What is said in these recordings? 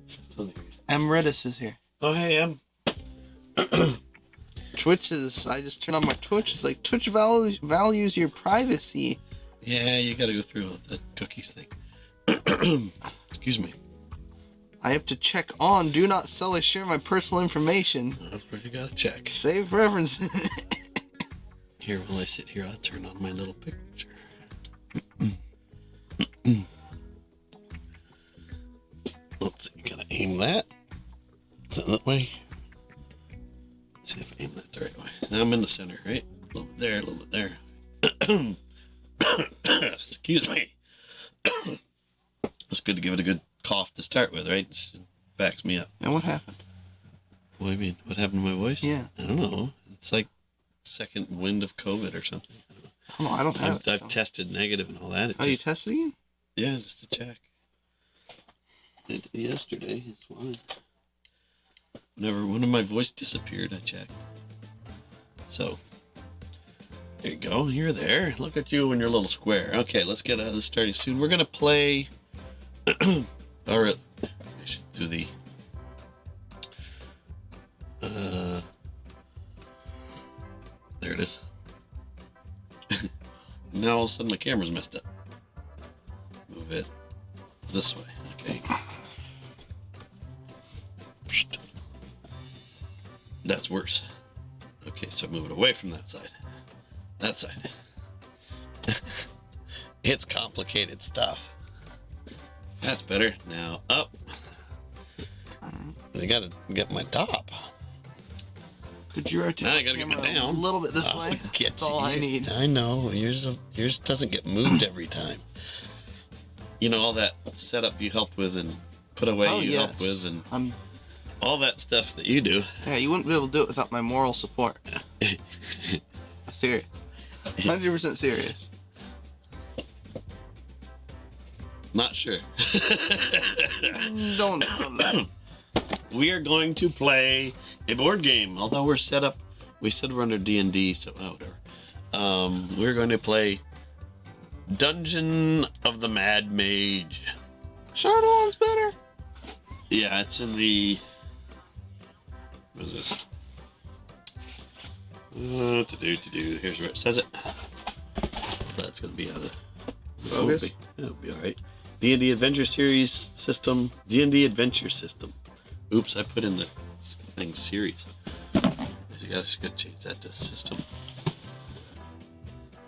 Still hear you. Emeritus is here. Oh, hey, Em. Twitch is... I just turned on my Twitch. It's like, Twitch values your privacy. Yeah, you gotta go through the cookies thing. Excuse me. I have to check on do not sell or share my personal information. That's where you gotta check. Save preferences. Here, while I sit here, I'll turn on my little picture. Let's see, gotta aim that. Is that way? Let's see if I aim that the right way. Now I'm in the center, right? A little bit there, a little bit there. Excuse me. It's good to give it a good cough to start with, right? It backs me up. And what happened? What do you mean? What happened to my voice? Yeah. I don't know. It's like second wind of COVID or something. I don't know. Oh, no, I don't have it. I've tested negative and all that. You tested again? Yeah, just to check. Yesterday, it's fine. Whenever my voice disappeared, I checked. So, there you go. You're there. Look at you in your little square. Okay, let's get this starting soon. We're going to play... All right. I should do the... There it is. Now all of a sudden my camera's messed up. Move it this way. Okay. That's worse. Okay, so move it away from that side. That side. It's complicated stuff. That's better. Now up. I gotta get my top. Could you rotate Now I the gotta get camera it down. a little bit this way? That's all I need. I know. Yours doesn't get moved every time. You know, all that setup you help with and put away help with and all that stuff that you do. Yeah, you wouldn't be able to do it without my moral support. I'm serious. 100% serious. Not sure. Don't that. We are going to play a board game. Although we said we're under D&D, so whatever. We're going to play Dungeon of the Mad Mage. Chardonnay's better. Yeah, it's in the... What is this? Here's where it says it. That's going to be out of focus. It'll be all right. D&D Adventure Series system. D&D Adventure System. Oops, I put in the thing series. You gotta change that to system.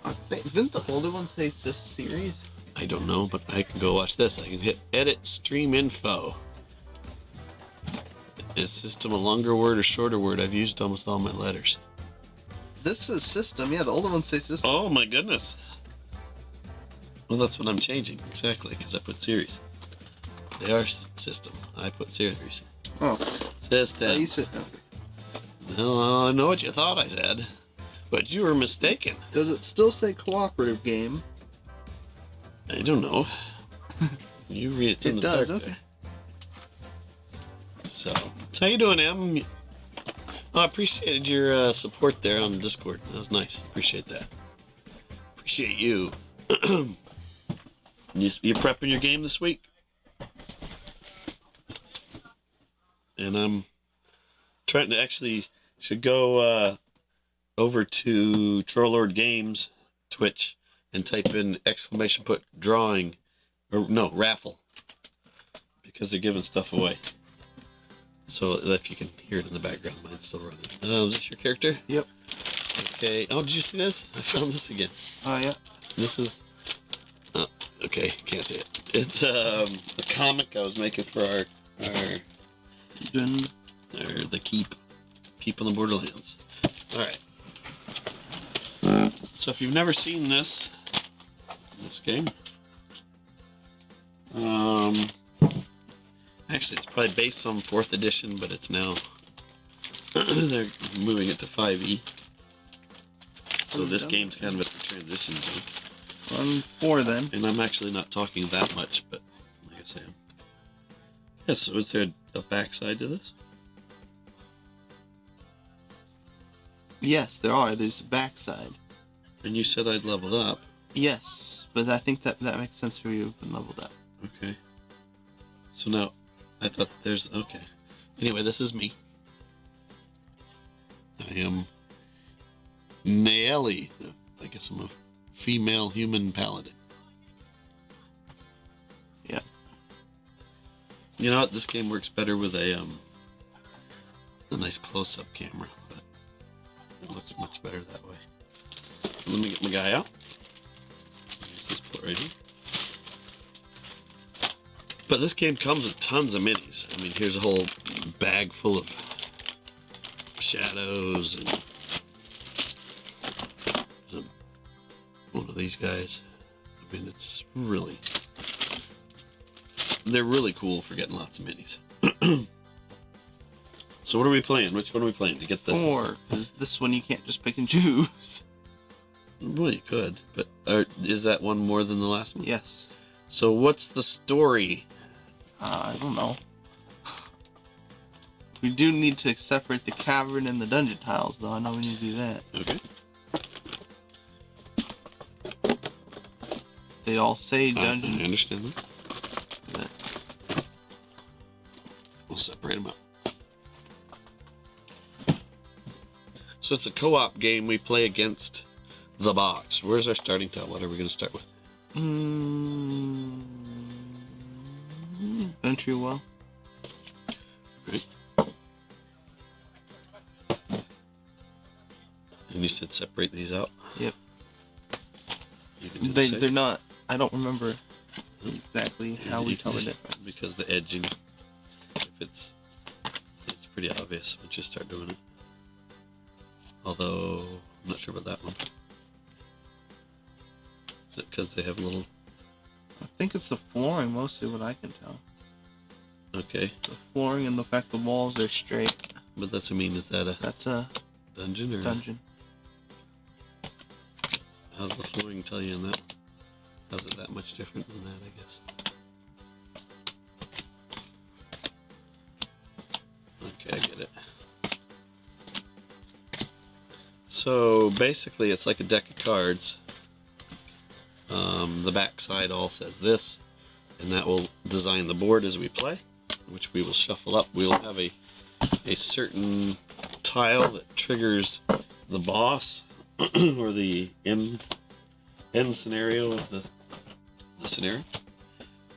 I think, didn't the older one say series? I don't know, but I can go watch this. I can hit edit stream info. Is system a longer word or shorter word? I've used almost all my letters. This is system. Yeah, the older ones say system. Oh my goodness. Well, that's what I'm changing exactly because I put series. They are system. I put series. Oh, System. okay. Well, I know what you thought I said, but you were mistaken. Does it still say cooperative game? I don't know. You read it's in the does. dark Okay. there. So how you doing, Em? Oh, I appreciated your support there on Discord. That was nice. Appreciate that. Appreciate you. You prepping your game this week? And I'm trying to should go over to Trollord Games Twitch and type in !drawing or no raffle because they're giving stuff away. So if you can hear it in the background, mine's still running. Is this your character? Yep. Okay. Oh, did you see this? I found this again. Oh, yeah. This is... Oh, okay. Can't see it. It's a comic I was making for our the Keep on the Borderlands. All right. So if you've never seen this game, actually it's probably based on 4th edition, but it's now they're moving it to 5e. So this game's kind of at the transition zone. On 4 then. And I'm actually not talking that much, but like I say, yeah. So is there a backside to this? Yes, there are. There's a backside. And you said I'd leveled up. Yes, but I think that makes sense for you to have been leveled up. Okay. So now, I thought there's... Okay. Anyway, this is me. I am Naeli. I guess I'm a female human paladin. Yeah. You know what? This game works better with a nice close-up camera, but it looks much better that way. Let me get my guy out. This put right here. But this game comes with tons of minis. I mean, here's a whole bag full of shadows and one of these guys. I mean, it's really... They're really cool for getting lots of minis. So what are we playing? Which one are we playing to get the... 4, because this one you can't just pick and choose. Well, you could, but is that one more than the last one? Yes. So what's the story? I don't know. We do need to separate the cavern and the dungeon tiles, though. I know we need to do that. Okay. They all say dungeon. I understand that. But We'll separate them up. So it's a co-op game. We play against the box. Where's our starting tile? What are we going to start with? Entry well. Right. And you said separate these out? Yep. You can do the same. They're not... I don't remember exactly how we tell the difference. Because the edging, if it's pretty obvious once you start doing it. Although, I'm not sure about that one. Is it because they have a little... I think it's the flooring, mostly what I can tell. Okay. The flooring and the fact the walls are straight. But that's, I mean, is that a That's a dungeon or... dungeon. How's the flooring tell you in that? How's it that much different than that, I guess? Okay, I get it. So basically, it's like a deck of cards. The back side all says this, and that will design the board as we play, which we will shuffle up. We'll have a certain tile that triggers the boss or the end scenario of the scenario.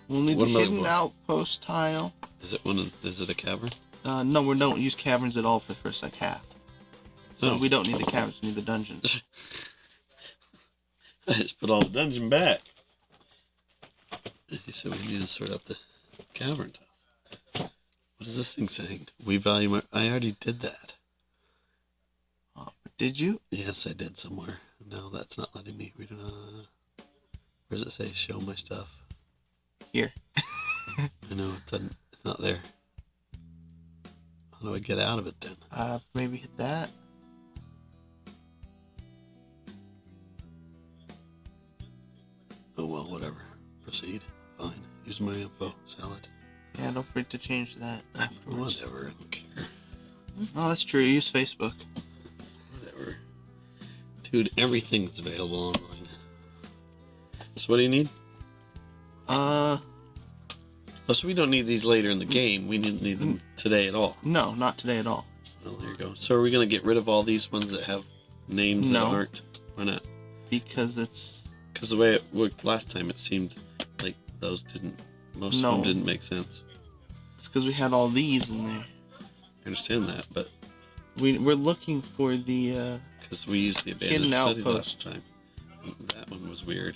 We'll need What the am I hidden looking for? outpost tile. Is it a cavern? No, we don't use caverns at all for the first half. So Oh. we don't need the caverns, we need the dungeons. I just put all the dungeon back. You said we need to sort out the cavern tiles. What is this thing saying? We value my... I already did that. Did you? Yes, I did somewhere. No, that's not letting me read it. Where does it say show my stuff? Here. I know, it doesn't... It's not there. How do I get out of it then? Maybe hit that. Oh well, whatever. Proceed. Fine. Use my info. Salad. Yeah, don't forget to change that afterwards. Whatever. I don't care. Oh, that's true. Use Facebook. Whatever. Dude, everything's available online. So what do you need? Oh, so we don't need these later in the game. We didn't need them today at all. No, not today at all. Well, there you go. So are we going to get rid of all these ones that have names that No. aren't? Why not? Because it's... Because the way it worked last time, it seemed like those didn't... Most No. of them didn't make sense. It's because we had all these in there. I understand that, but... We're looking for the... Because we used the abandoned Hidden study outpost. last time. That one was weird.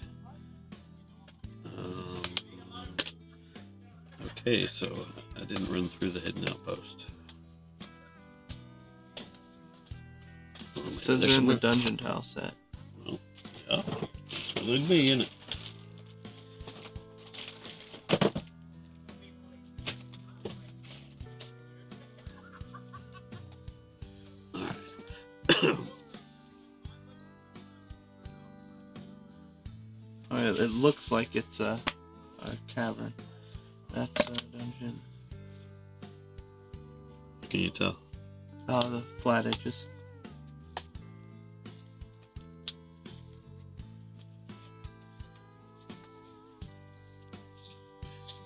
Okay, so I didn't run through the hidden outpost. It says they're in the dungeon tile set. Well, yeah, that's what it'd be, isn't it? It looks like it's a cavern. That's a dungeon. Can you tell? The flat edges.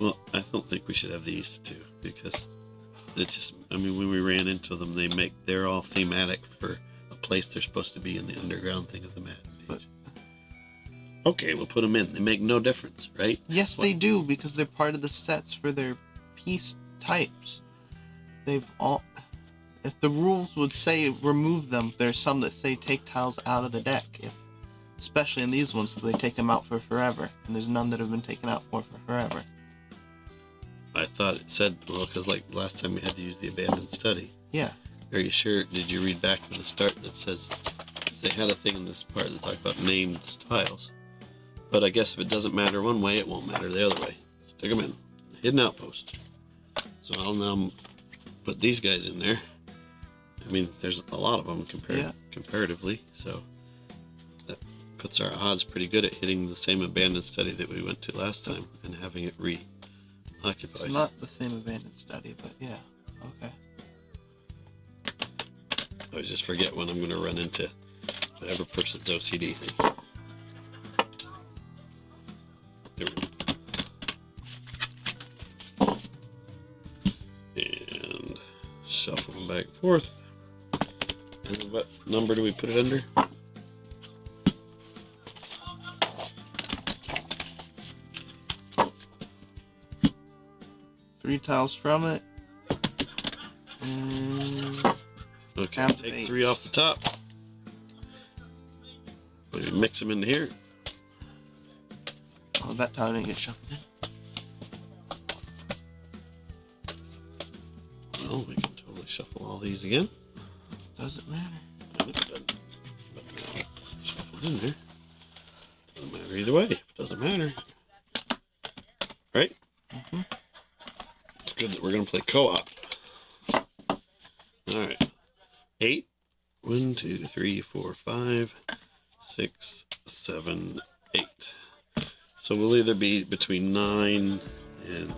Well, I don't think we should have these two because it's just. I mean, when we ran into them, they're all thematic for a place they're supposed to be in the underground thing of the Mad Mage. Okay, we'll put them in. They make no difference, right? Yes, they do, because they're part of the sets for their piece types. They've all... If the rules would say remove them, there's some that say take tiles out of the deck. Especially in these ones, so they take them out for forever. And there's none that have been taken out for forever. I thought it said, well, because like last time we had to use the abandoned study. Yeah. Are you sure? Did you read back to the start that says... Because they had a thing in this part that talked about named tiles. But I guess if it doesn't matter one way, it won't matter the other way. Stick them in. Hidden outpost. So I'll now put these guys in there. I mean, there's a lot of them comparatively, so that puts our odds pretty good at hitting the same abandoned study that we went to last time and having it reoccupied. It's not the same abandoned study, but yeah, okay. I always just forget when I'm going to run into whatever person's OCD thing. There we go. And shuffle them back and forth. And what number do we put it under? Three tiles from it. And okay, take 3 off the top. Maybe mix them in here. Oh, that tile didn't get shuffled in. Well, we can totally shuffle all these again. Doesn't matter. But now it's shuffled in there. Doesn't matter either way. If it doesn't matter. Right? Mm-hmm. It's good that we're going to play co-op. Alright. 8. 1, 2, 3, 4, 5, 6, 7, 8. So we'll either be between 9 and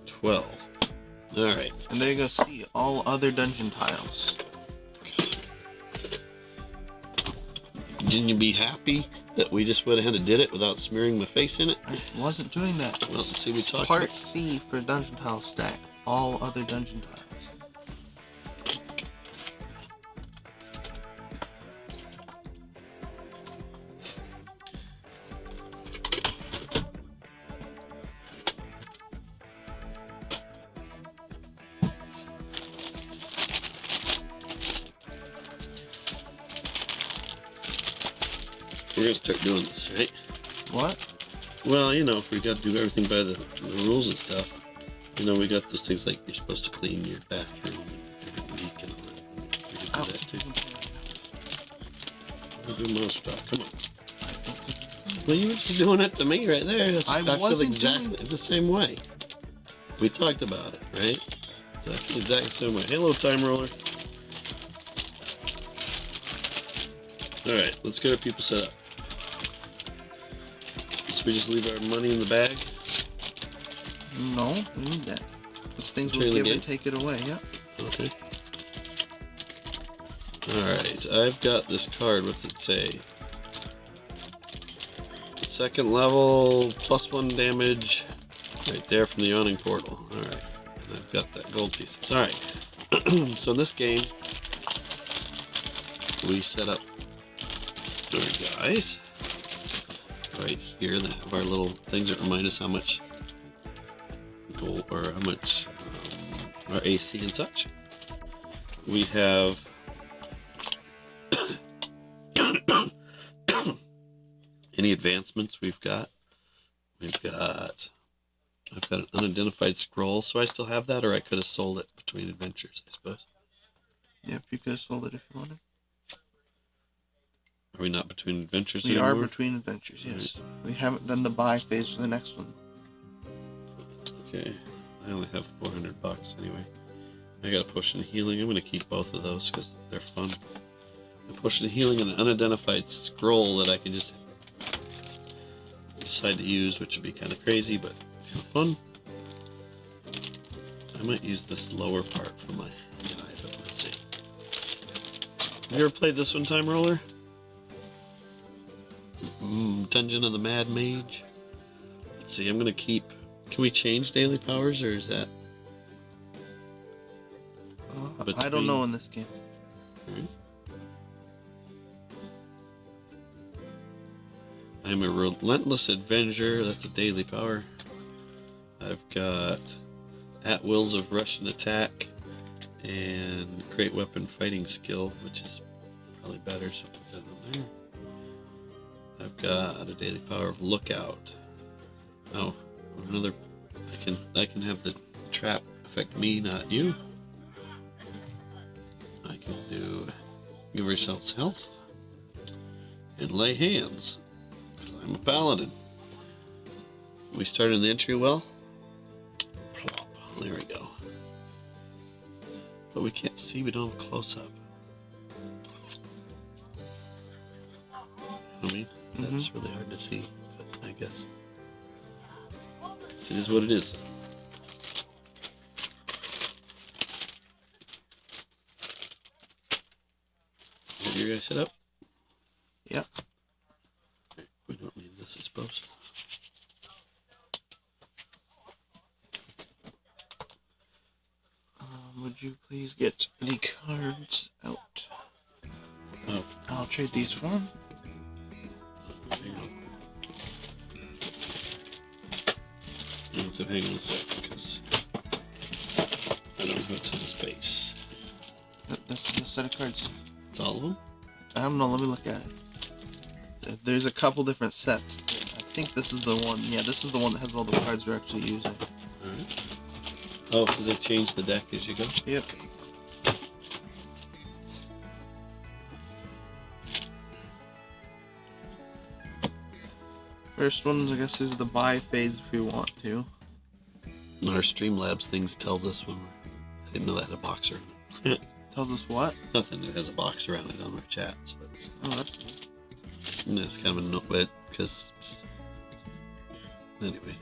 12. Alright. And there you go, see all other dungeon tiles. Didn't you be happy that we just went ahead and did it without smearing my face in it? I wasn't doing that. Well, see, we talked Part about... C for dungeon tile stack. All other dungeon tiles. We're going to start doing this, right? What? Well, you know, if we got to do everything by the rules and stuff, you know, we got those things like you're supposed to clean your bathroom every week and all that. We could do that too. We'll do most stuff. Come on. Well, you were just doing it to me right there. I feel exactly the same way. We talked about it, right? So I feel exactly the same way. Hello, time roller. All right, let's get our people set up. Should we just leave our money in the bag? No, we need that. Those things will give and take it away, yeah. Okay. Alright, I've got this card. What's it say? Second level, +1 damage. Right there from the yawning portal. Alright. And I've got that gold pieces. Alright. So in this game, we set up our guys right here that have our little things that remind us how much gold or how much our AC and such. We have any advancements we've got. I've got an unidentified scroll, so I still have that, or I could have sold it between adventures, I suppose. Yep, you could have sold it if you wanted. Are we not between adventures We anymore? are between adventures, yes. Right. We haven't done the buy phase for the next one. Okay, I only have 400 bucks anyway. I got a potion of healing. I'm going to keep both of those because they're fun. A potion of healing and an unidentified scroll that I can just decide to use, which would be kind of crazy, but kind of fun. I might use this lower part for my guy, but let's see. Have you ever played this one, Time Roller? Dungeon of the Mad Mage. Let's see, I'm going to keep Can we change daily powers, or is that? I don't know in this game. Alright. I'm a relentless avenger. That's a daily power. I've got at wills of Russian attack and great weapon fighting skill, which is probably better, so put that on there. I've got a daily power of lookout. Oh, another. I can have the trap affect me, not you. I can do give yourselves health and lay hands. I'm a paladin. We started in the entry well. There we go. But we can't see. We don't have a close up. I mean, that's really hard to see. But I guess it is what it is. Is your guys set up? Yep. We don't need this, I suppose. Would you please get the cards out? Oh, I'll trade these for them. hang on. I have to hang on a sec because I don't have a ton of space. That's the set of cards. It's all of them? I don't know, let me look at it. There's a couple different sets. I think this is the one. Yeah, this is the one that has all the cards we're actually using. Alright. Oh, because they change the deck as you go? Yep. First one, I guess, is the buy phase if we want to. Our Streamlabs things tells us when I didn't know that had a box around it. Tells us what? Nothing. It has a box around it on our chat, so it's... Oh, that's cool. It's kind of a bit because anyway,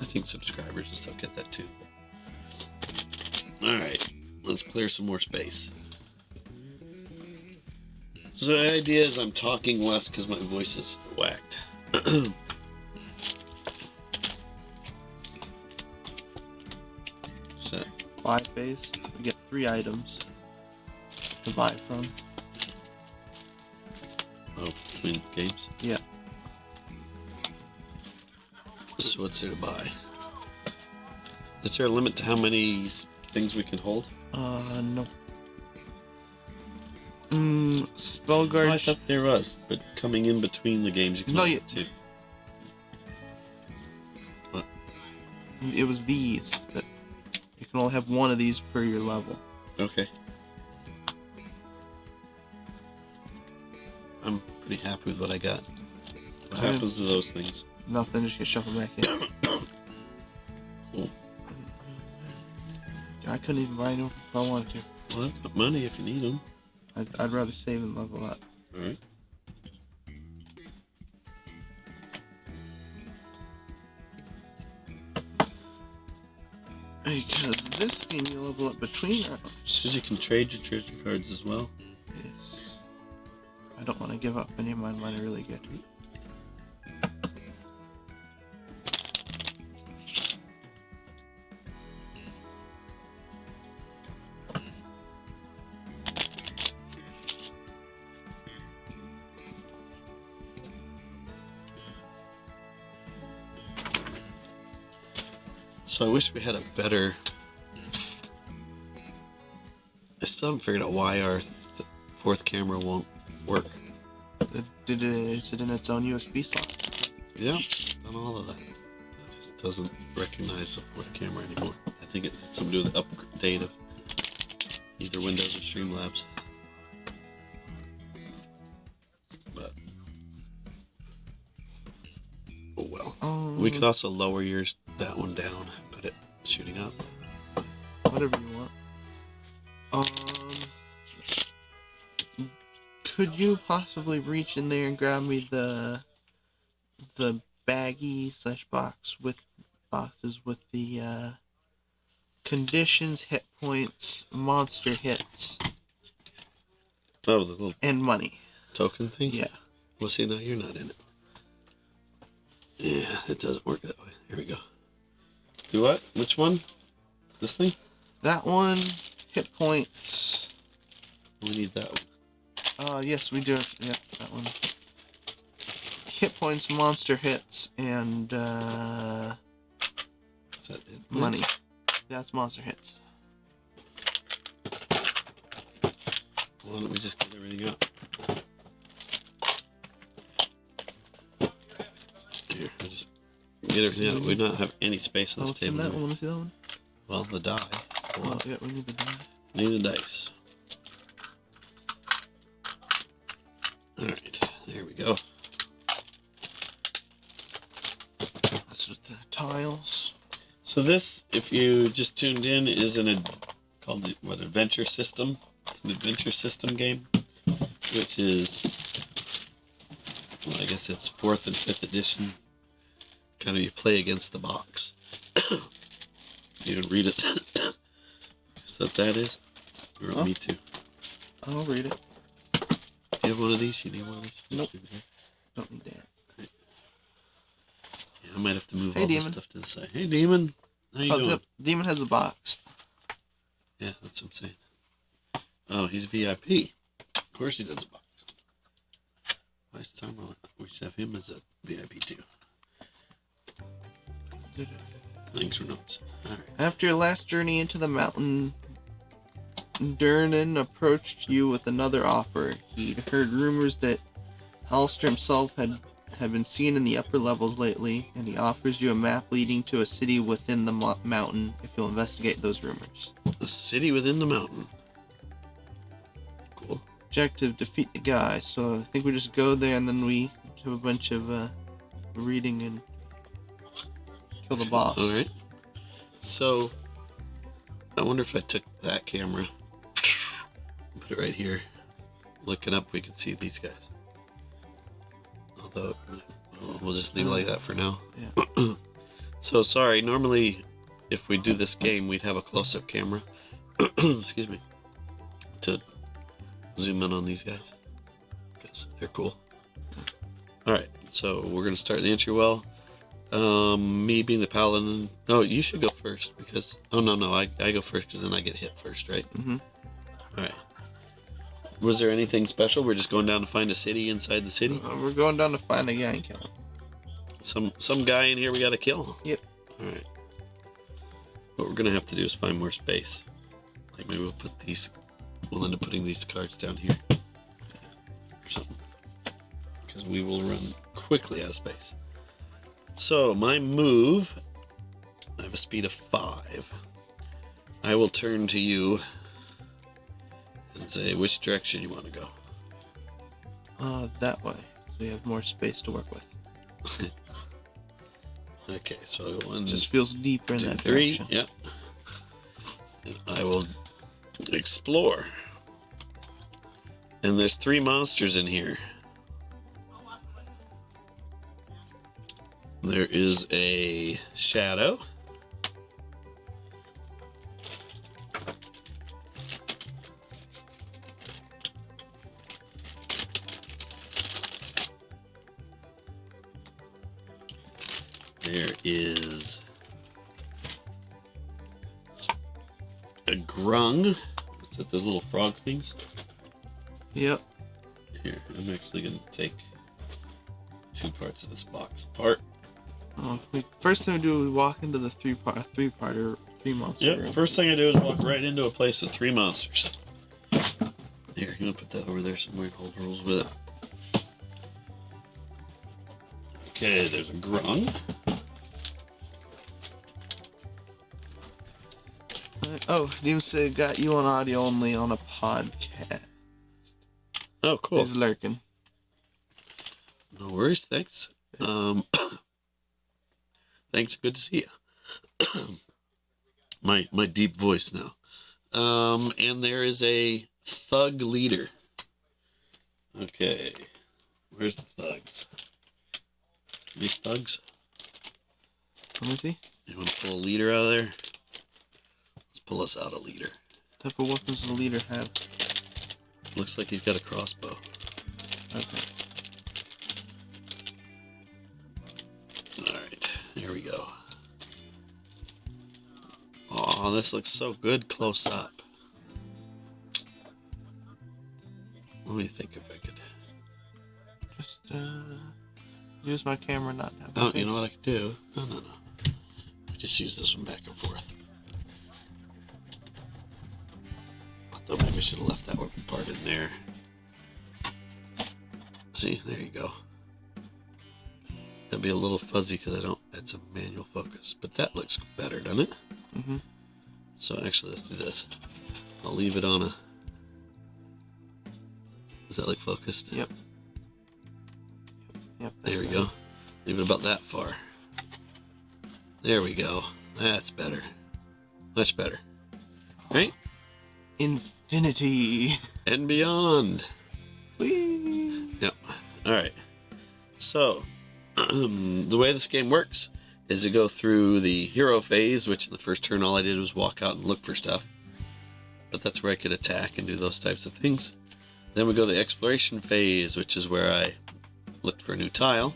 I think subscribers and stuff get that too. All right, let's clear some more space. So the idea is I'm talking less because my voice is whacked. So Buy phase. We get 3 items to buy from. oh, between games. Yeah. So what's there to buy? Is there a limit to how many things we can hold? No. Spell guard. Oh, I thought there was, but coming in between the games you can No, only you- have 2. What? It was these that you can only have 1 of these per your level. Okay. I'm pretty happy with what I got. What happens to those things? Nothing, just get shuffled back in. Cool. I couldn't even buy them if I wanted to. Well, I've got money if you need them. I'd rather save and level up. Alright. Because this game you level up between rounds. Says you can trade your treasure cards as well. Yes. I don't want to give up any of mine. Mine are really good. So I wish we had a better... I still haven't figured out why our 4th camera won't work. Is it in its own USB slot? Yeah, done all of that. It just doesn't recognize the 4th camera anymore. I think it's something to do with the update of either Windows or Streamlabs. But oh well. We could also lower that one down, put it shooting up. Whatever you want. Could you possibly reach in there and grab me the baggie / box with boxes with the conditions, hit points, monster hits, Oh, the little and money? token thing? Yeah. Well, see, now you're not in it. Yeah, it doesn't work that way. Here we go. Do what? Which one? This thing? That one, hit points. We need that one. Yes, we do. Yep, that one. Hit points, monster hits, and Is that it? money. That's monster hits. Why don't we just get everything out? Here, we'll just get everything out. We don't have any space on this What's in table. that one? Let me see that one. Well, the die. Oh, yeah, we need the die. Need the dice. Alright, there we go. That's with the tiles. So this, if you just tuned in, is called the Adventure System. It's an adventure system game, which is, well, I guess it's 4th and 5th edition. Kind of you play against the box. You can read it. Is that is? Or want me to? I'll read it. Do you have one of these? You need one of these? Nope. Just leave it here. Don't need that. Yeah, I might have to move Hey, all Demon. this stuff to the side. Hey, Demon. How you doing? The Demon has a box. Yeah, that's what I'm saying. Oh, he's VIP. Of course he does a box. Why is time on? We should have him as a VIP too. Thanks for notes. Alright. After your last journey into the mountain, Durnan approached you with another offer. He'd heard rumors that Halster himself had been seen in the upper levels lately, and he offers you a map leading to a city within the mountain if you'll investigate those rumors. A city within the mountain. Cool. Objective, defeat the guy. So I think we just go there and then we have a bunch of reading and kill the boss. Alright. So, I wonder if I took that camera, put it right here, looking up, we could see these guys. Although, we'll just leave it like that for now. Yeah. So, sorry, normally, if we do this game, we'd have a close-up camera. Excuse me. To zoom in on these guys. Because they're cool. Alright, so we're going to start the entry well. Me being the paladin. No, you should go first because. Oh no, I go first because then I get hit first, right? Mm-hmm. All right. Was there anything special? We're just going down to find a city inside the city. We're going down to find a guy and kill him. Some guy in here we got to kill. Yep. All right. What we're gonna have to do is find more space. Like maybe we'll put these. We'll end up putting these cards down here or something because we will run quickly out of space. So, my move, I have a speed of 5. I will turn to you and say which direction you want to go. That way. So we have more space to work with. Okay, so I'll go 1, Just feels deeper in 2, that 3. direction. Yep. And I will explore. And there's 3 monsters in here. There is a shadow. There is a grung. Is that those little frog things? Yep. Here, I'm actually going to take 2 parts of this box apart. First thing we do, we walk into the three-monster Yep, room. first thing I do is walk right into a place with 3 monsters. Here, you want to put that over there somewhere and hold rules with it. Okay, there's a grung. Oh, you said got you on audio only on a podcast. Oh, cool. He's lurking. No worries, thanks. Thanks, good to see you. my deep voice now. And there is a thug leader. Okay, where's the thugs? These thugs? Let me see. You want to pull a leader out of there? Let's pull us out a leader. What type of weapons does the leader have? Looks like he's got a crossbow. Okay. Alright, here we go. Oh, this looks so good close up. Let me think if I could. Just use my camera, not have Oh, face. you know what I could do? No. Just use this one back and forth. Though maybe I should have left that one part in there. See, there you go. That'd be a little fuzzy because it's a manual focus. But that looks better, doesn't it? Mm-hmm. So actually, let's do this. I'll leave it on a... Does that look focused? Yep. Yep. There we go. Leave it about that far. There we go. That's better. Much better. Right? Infinity. And beyond. Whee! Yep. Alright. So, the way this game works is you go through the hero phase, which in the first turn all I did was walk out and look for stuff. But that's where I could attack and do those types of things. Then we go to the exploration phase, which is where I looked for a new tile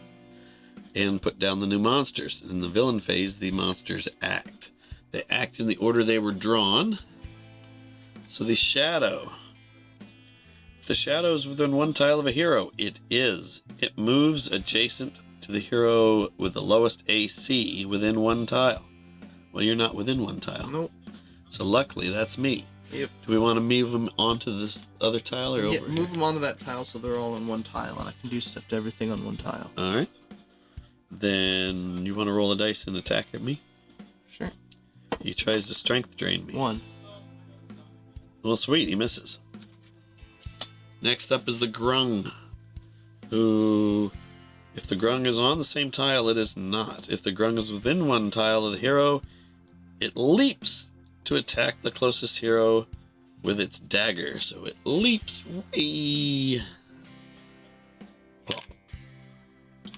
and put down the new monsters. In the villain phase, the monsters act. They act in the order they were drawn. So the shadow. If the shadow is within one tile of a hero, it is. It moves adjacent to the hero with the lowest AC within one tile. Well, you're not within one tile. Nope. So luckily, that's me. Yep. Do we want to move them onto this other tile or over here? Move them onto that tile so they're all in one tile, and I can do stuff to everything on one tile. All right. Then you want to roll a dice and attack at me? Sure. He tries to strength drain me. 1. Well, sweet. He misses. Next up is the grung, who, if the grung is on the same tile, it is not. If the grung is within one tile of the hero, it leaps to attack the closest hero with its dagger. So it leaps way.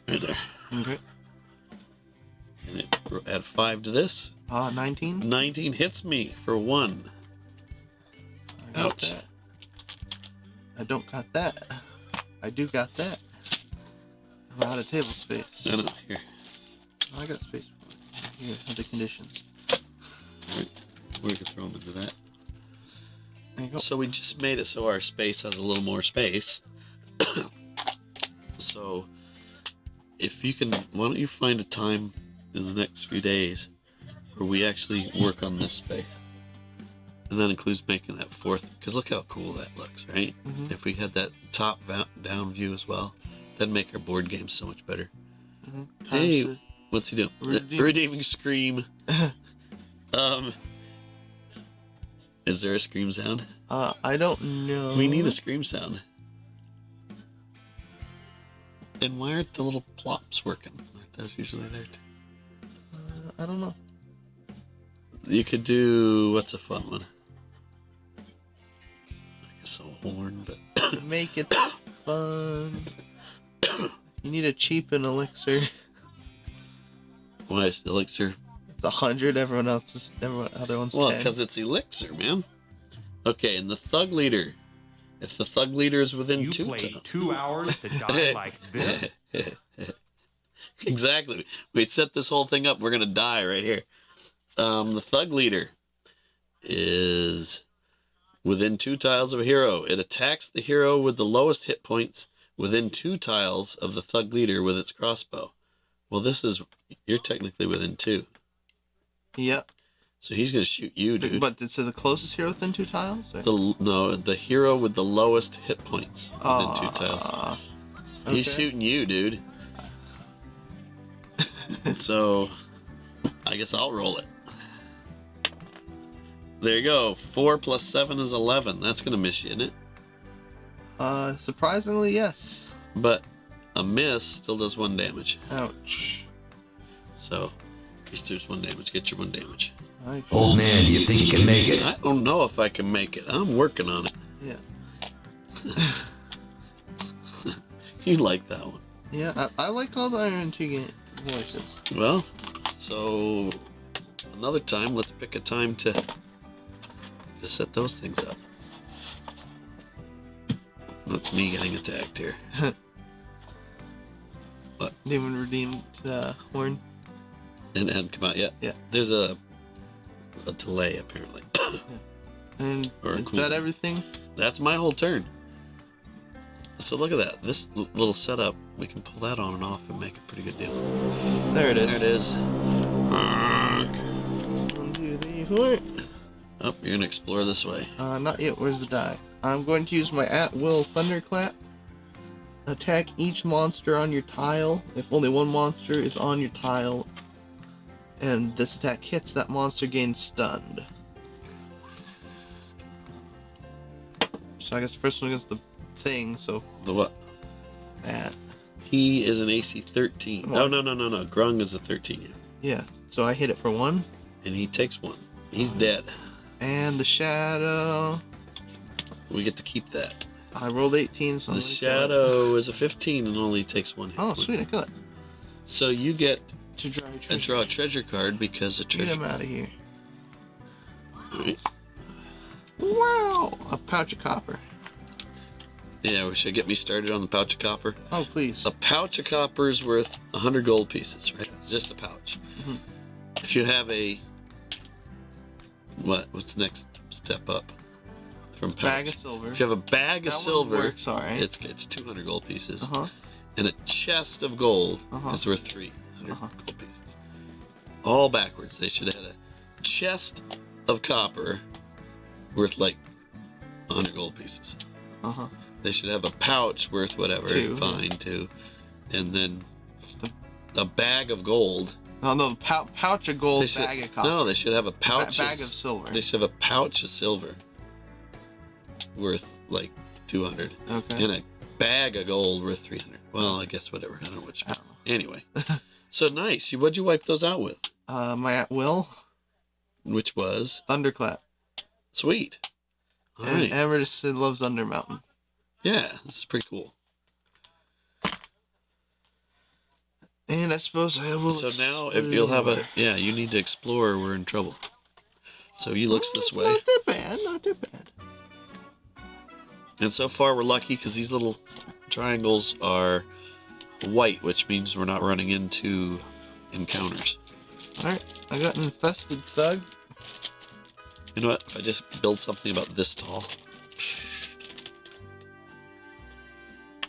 Right there. Okay. And it add 5 to this. 19. 19 hits me for 1. I got Ouch. that. I don't got that. I do got that. I'm out of table space. No, here. I got space. Here are the conditions. Alright. We can throw them into that. There you go. So we just made it so our space has a little more space. So if you can, why don't you find a time in the next few days where we actually work on this space? And that includes making that 4th, because look how cool that looks, right? Mm-hmm. If we had that top down view as well, that'd make our board game so much better. Mm-hmm. Hey, what's he doing? Redeeming scream. Is there a scream sound? I don't know. We need a scream sound. And why aren't the little plops working? Aren't those usually there too? I don't know. You could do, what's a fun one? I guess a horn, but... Make it fun. You need a cheap and elixir. Why is elixir? It's 100. Other one's 10. Well, because it's elixir, man. Okay, and the thug leader. If the thug leader is within You 2 played 2 hours to die like this? Exactly. We set this whole thing up. We're going to die right here. The thug leader is within 2 tiles of a hero. It attacks the hero with the lowest hit points within 2 tiles of the thug leader with its crossbow. Well, you're technically within 2. Yep. So he's going to shoot you, dude. But it says the closest hero within 2 tiles? Or? The hero with the lowest hit points within 2 tiles. Okay. He's shooting you, dude. So, I guess I'll roll it. There you go. 4 plus 7 is 11. That's going to miss you, isn't it? Surprisingly, yes. But a miss still does 1 damage. Ouch. So, at least there's 1 damage. Get your 1 damage. Ouch. Old man, do you think you can make it? I don't know if I can make it. I'm working on it. Yeah. You like that one. Yeah, I like all the Iron 2 voices. Well, so another time, let's pick a time to set those things up. That's me getting attacked here. What? Demon redeemed horn. And hadn't come out yet? Yeah. There's a a delay apparently. And Or a is cooldown. that everything? That's my whole turn. So look at that. This little setup, we can pull that on and off and make a pretty good deal. There it is. There it is. 1, 2, 3, 4. Oh, you're gonna explore this way. Not yet. Where's the die? I'm going to use my at-will thunderclap. Attack each monster on your tile. If only one monster is on your tile, and this attack hits, that monster gains stunned. So I guess the first one is the thing. So The what? that. He is an AC 13. Well, No. Grung is a 13, yeah. Yeah. So I hit it for 1, And he takes 1. He's dead. and the shadow. We get to keep that. I rolled 18, so I'm The gonna kill it. shadow is a 15 and only takes 1 hit. Oh, point. sweet! I kill it. So you get To draw a to treasure. draw a treasure card because a Get treasure. him out of here. Alright. Wow! A pouch of copper. Yeah, we should get me started on the pouch of copper. Oh, please. A pouch of copper is worth 100 gold pieces, right? Yes. Just a pouch. Mhm. If you have a what's the next step up from pouch? Bag of silver. If you have a bag of That one silver, works, all right. it's 200 gold pieces, Uh-huh. and a chest of gold Uh-huh. is worth 300 Uh-huh. gold pieces. All backwards. They should have had a chest of copper worth like 100 gold pieces. Uh-huh. They should have a pouch worth whatever, 2. fine, 2, and then a bag of gold. Oh, no, pouch of gold, bag of copper. No, they should have a pouch. Bag of silver. They should have a pouch of silver worth like 200, Okay. and a bag of gold worth 300. Well, I guess whatever. I don't know which. I don't know. Anyway, so nice. What'd you wipe those out with? My at-will, Which was thunderclap. sweet. All And right. Emrys loves Undermountain. Yeah, this is pretty cool. And I suppose I will. So now, if you'll have a you need to explore. We're in trouble. So he looks this way. Not that bad. Not that bad. And so far, we're lucky because these little triangles are white, which means we're not running into encounters. All right. I got an infested thug. You know what? If I just build something about this tall.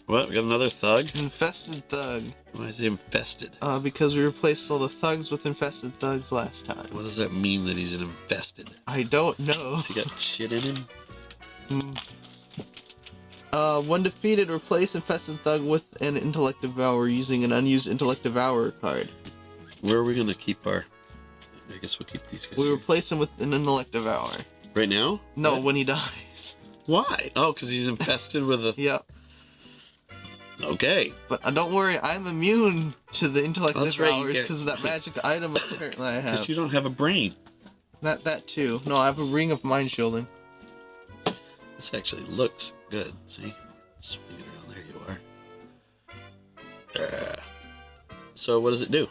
What? We got another thug? Infested thug. Why is he infested? Because we replaced all the thugs with infested thugs last time. What does that mean that he's an infested? I don't know. Has he got shit in him? When defeated, replace infested thug with an intellect devourer using an unused intellect devourer card. Where are we going to keep our... I guess we'll keep these guys We here. replace him with an intellect devourer. Right now? No, What? when he dies. Why? Oh, because he's infested with a... Yeah. Okay. But don't worry, I'm immune to the intellect That's right, you devourers get- because of that magic item apparently I Because have. you don't have a brain. That too. No, I have a ring of mind shielding. This actually looks good. See? Swing it around. There you are. So what does it do?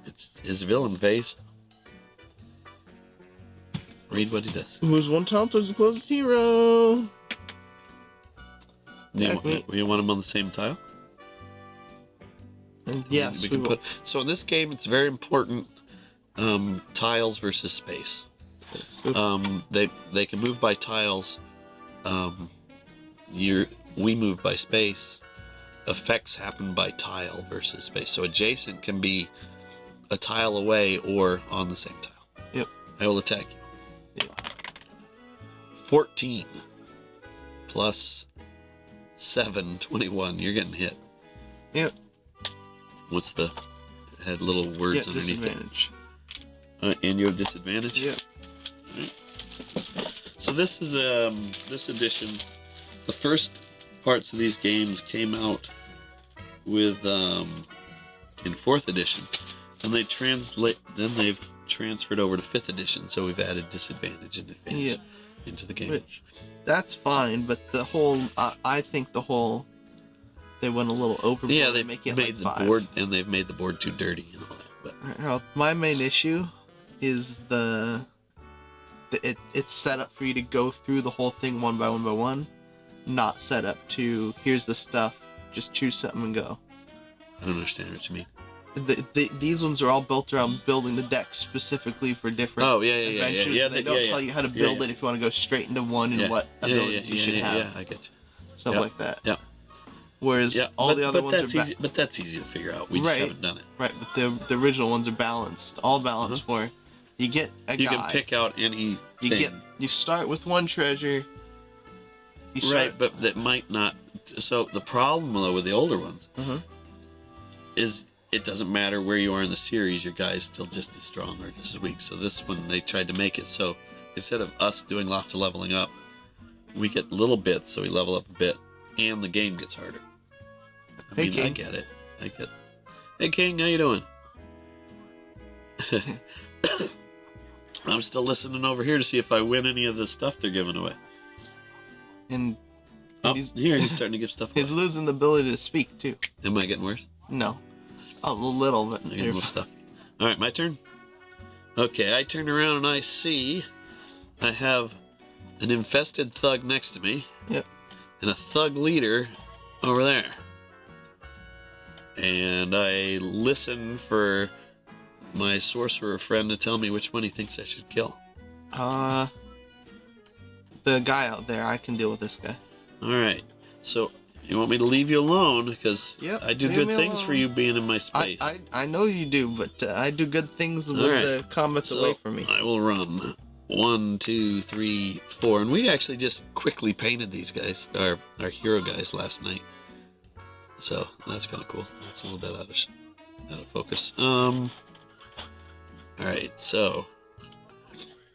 It's his villain phase. Read what he does. Moves one tile towards the closest hero. We want him on the same tile? And yes, we we can will. put. So in this game, it's very important. Tiles versus space. So, They can move by tiles. We move by space. Effects happen by tile versus space. So adjacent can be a tile away or on the same tile. yep. I will attack you. Yep. 14 plus 7, 21. You're getting hit. Yep. What's the... It had little words Yeah, underneath disadvantage. it. And you have disadvantage? Yep. So this is this edition. The first parts of these games came out with in 4th edition. And they then they've transferred over to 5th edition, so we've added disadvantage and advantage Yep. into the game. Which, that's fine, but the whole, I think the whole, they went a little overboard. Yeah, they and make it made like the 5. board, and they've made the board too dirty and all that. But Well, my main issue is it's set up for you to go through the whole thing one by one, not set up to here's the stuff, just choose something and go. I don't understand what you mean. these ones are all built around building the deck specifically for different adventures. Yeah, They don't tell you how to build it if you want to go straight into one and what abilities you should have. Yeah, I get you. Stuff like that. Yeah. Whereas all the other ones that's are easy. But that's easy to figure out. We just haven't done it. Right, but the original ones are balanced. All balanced for you get a guy. You can pick out any thing. You start with one treasure. Right, but that might not. So the problem though with the older ones is it doesn't matter where you are in the series, your guy's still just as strong or just as weak. So this one they tried to make it so instead of us doing lots of leveling up, we get little bits, so we level up a bit, and the game gets harder. I mean, King. I get it. Hey, King, how you doing? I'm still listening over here to see if I win any of the stuff they're giving away. And he's starting to give stuff away. He's losing the ability to speak, too. Am I getting worse? No. A little, but... I'm getting a little stuffy. All right, my turn? Okay, I turn around and I see I have an infested thug next to me. Yep. And a thug leader over there. And I listen for my sorcerer friend to tell me which one he thinks I should kill. The guy out there, I can deal with this guy. All right. So you want me to leave you alone because I do good things for you being in my space. I know you do, but I do good things with the combats away from me. I will run 1, 2, 3, 4, and we actually just quickly painted these guys, our hero guys, last night. So that's kind of cool. That's a little bit out of focus. All right, so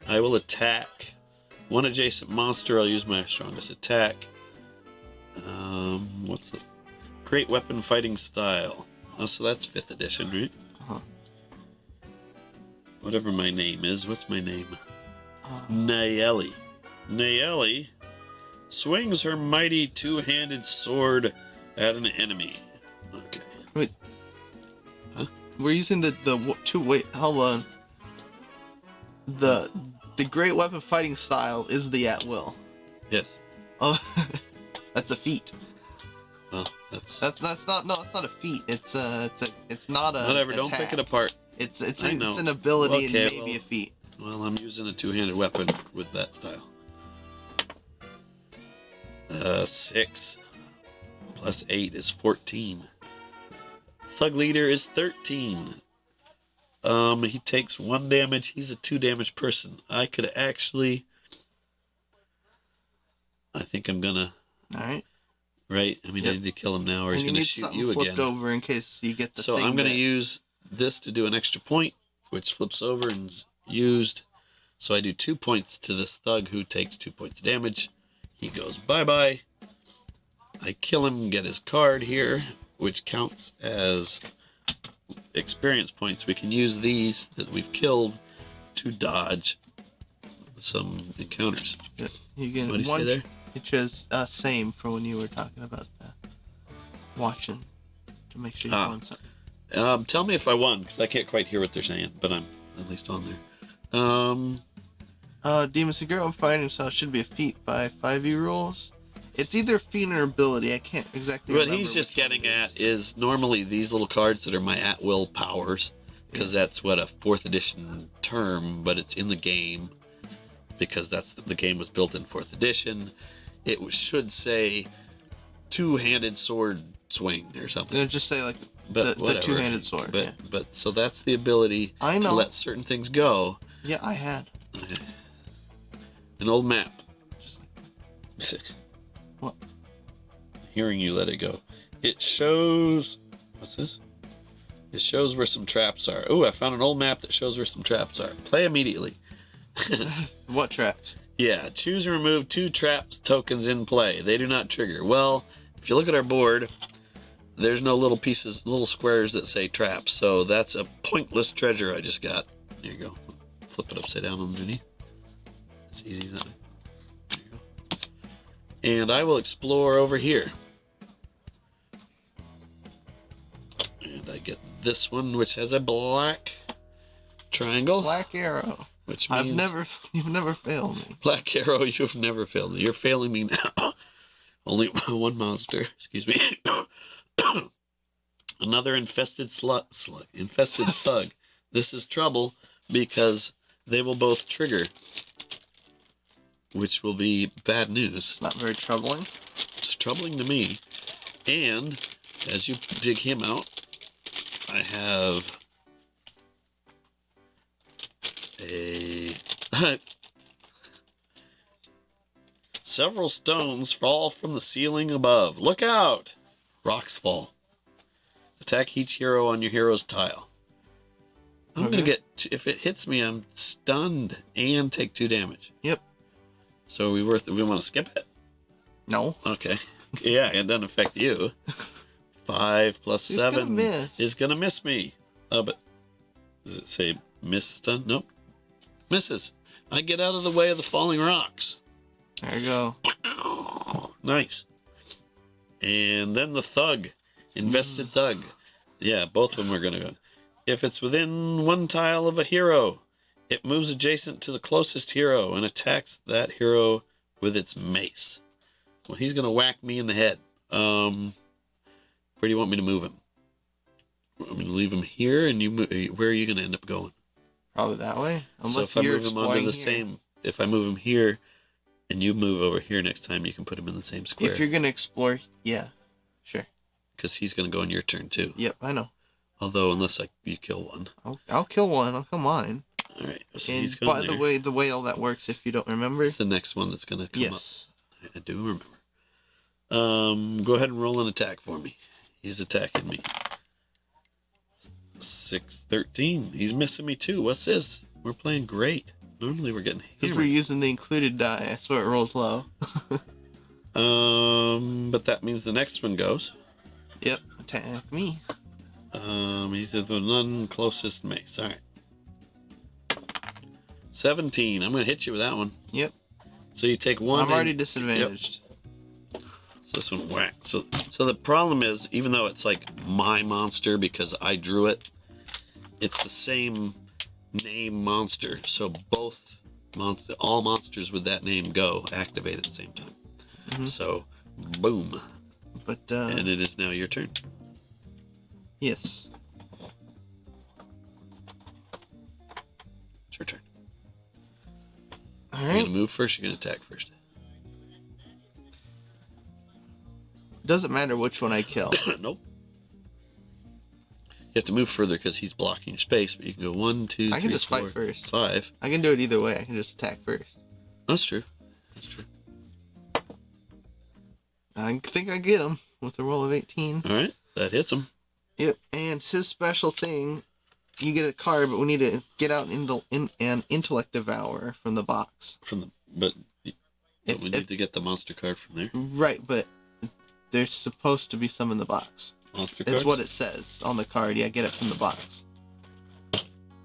I will attack one adjacent monster. I'll use my strongest attack. What's the great weapon fighting style? Oh, so that's 5th edition, right? Whatever my name is. What's my name? Nayeli. Nayeli swings her mighty two-handed sword at an enemy. Okay. Wait. We're using the two. Wait, hold on. The great weapon fighting style is the at will. Yes. Oh, that's a feat. Well, that's not. No, it's not a feat. It's not a. Whatever. Attack. Don't pick it apart. It's an ability and maybe a feat. Well, I'm using a two-handed weapon with that style. 6 plus 8 is 14. Thug leader is 13. He takes 1 damage. He's a 2 damage person. I could actually. I think I'm gonna. All right. Right. I mean, I need to kill him now, or he's gonna shoot you again. Flipped over in case you get the. So I'm gonna use this to do an extra point, which flips over and is used. So I do 2 points to this thug who takes 2 points damage. He goes bye-bye. I kill him, get his card here, which counts as experience points. We can use these that we've killed to dodge some encounters. You get what do you say there? It says same for when you were talking about watching to make sure you won something. Tell me if I won, because I can't quite hear what they're saying, but I'm at least on there. Demon Seguro fighting style should be a feat by 5e rules. It's either a feat or ability. I can't exactly remember. What he's just getting at is normally these little cards that are my at-will powers, because that's what a 4th edition term, but it's in the game, because that's the game was built in 4th edition. It should say two-handed sword swing or something. It'll just say like the two-handed sword. But so that's the ability to let certain things go. Yeah, I had. An old map. What? Hearing you let it go. It shows... What's this? It shows where some traps are. Oh, I found an old map that shows where some traps are. Play immediately. What traps? Yeah, choose and remove 2 traps tokens in play. They do not trigger. Well, if you look at our board, there's no little pieces, little squares that say traps. So that's a pointless treasure I just got. There you go. Flip it upside down underneath. It's easy, isn't it? There you go. And I will explore over here. And I get this one, which has a black triangle. Black arrow. Which means you've never failed me. Black arrow, you've never failed me. You're failing me now. Only one monster. Excuse me. Another infested infested thug. This is trouble because they will both trigger, which will be bad news. It's not very troubling. It's troubling to me. And as you dig him out, I have several stones fall from the ceiling above. Look out! Rocks fall. Attack each hero on your hero's tile. I'm gonna get. If it hits me, I'm stunned and take 2 damage. Yep. So we want to skip it? No. Okay. Yeah, it doesn't affect you. 5 plus 7 gonna miss. is gonna miss me. But does it say miss stun? Nope. Misses. I get out of the way of the falling rocks. There you go. Nice. And then the thug. Invested thug. Yeah, both of them are going to go. If it's within 1 tile of a hero, it moves adjacent to the closest hero and attacks that hero with its mace. Well, he's going to whack me in the head. Where do you want me to move him? I'm going to leave him here, and where are you going to end up going? Probably that way. Unless so if I you're move him onto the same, if I move him here, and you move over here next time, you can put him in the same square. If you're gonna explore, yeah, sure. Because he's going to go on your turn too. Yep, I know. Although unless you kill one. I'll kill one. I'll kill mine. All right. So And he's going by there. the way all that works, if you don't remember, It's the next one that's going to come yes. up. I do remember. Go ahead and roll an attack for me. He's attacking me. 6-13. He's missing me too. What's this? We're playing great. Normally we're getting Because we're hammered. using the included die, so it rolls low. But that means the next one goes. Yep, attack me. He's the one closest mace. All right. 17. I'm going to hit you with that one. Yep. So you take 1. I'm already disadvantaged. So this one whacked. So the problem is, even though it's like my monster because I drew it, it's the same name monster. So both all monsters with that name go activate at the same time. Mm-hmm. So boom. But And it is now your turn. yes. It's your turn. All You're right. gonna move first. You're gonna attack first. Doesn't matter which one I kill. Nope. You have to move further because he's blocking your space. But you can go 1, 2, 3, I can just 4, fight first. 5. I can do it either way. I can just attack first. That's true. That's true. I think I get him with a roll of 18. All right, that hits him. Yep, and it's his special thing. You get a card, but we need to get out an intellect devour from the box. But we need to get the monster card from there. Right, but there's supposed to be some in the box. Monster It's cards? what it says on the card. Yeah, get it from the box.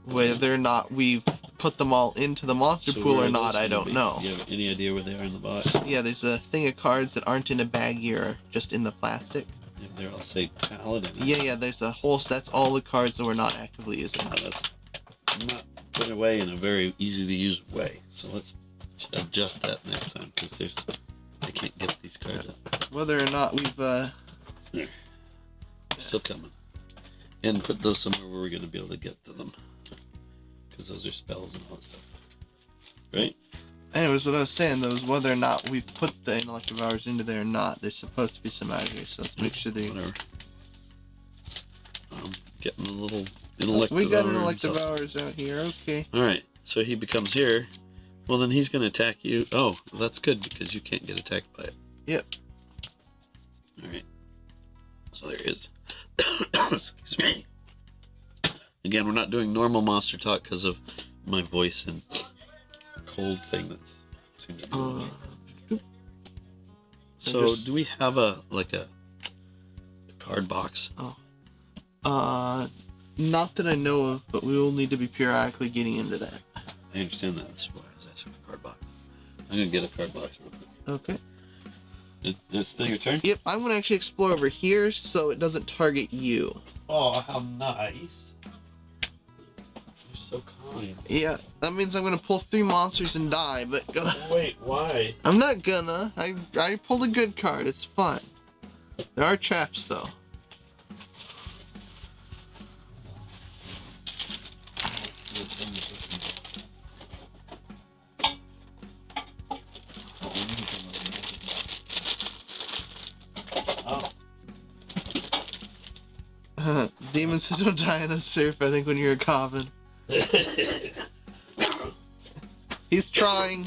Whether or not we've put them all into the monster So pool where or are not, those I gonna don't be? know. Do you have any idea where they are in the box? Yeah, there's a thing of cards that aren't in a baggie or just in the plastic. If they're all say paladin. Yeah, there's a whole. That's all the cards that we're not actively using. That's not put away in a very easy to use way. So let's adjust that next time because I can't get these cards up. Whether or not we've There. Still coming. And put those somewhere where we're going to be able to get to them. Because those are spells and all that stuff. Right? Anyways, what I was saying though is whether or not we've put the intellect devours into there or not, there's supposed to be some out here, so let's make sure they. Whatever. Getting a little intellect We got devourer intellect himself. devours out here, okay. Alright, so he becomes here. Well, then he's going to attack you. Oh, well, that's good because you can't get attacked by it. Yep. Alright. So there is. Excuse me. Again, we're not doing normal monster talk because of my voice and cold thing that's seems to be going on. So do we have a card box? Not that I know of, but we will need to be periodically getting into that. I understand that. That's why I was asking for a card box. I'm gonna get a card box real quick. Okay. Is this still your turn? Yep, I'm gonna actually explore over here so it doesn't target you. Oh, how nice. You're so kind. Yeah, that means I'm gonna pull 3 monsters and die, but Wait, why? I'm not gonna. I pulled a good card. It's fun. There are traps though. Demons don't die in a surf, I think, when you're coughing. He's trying.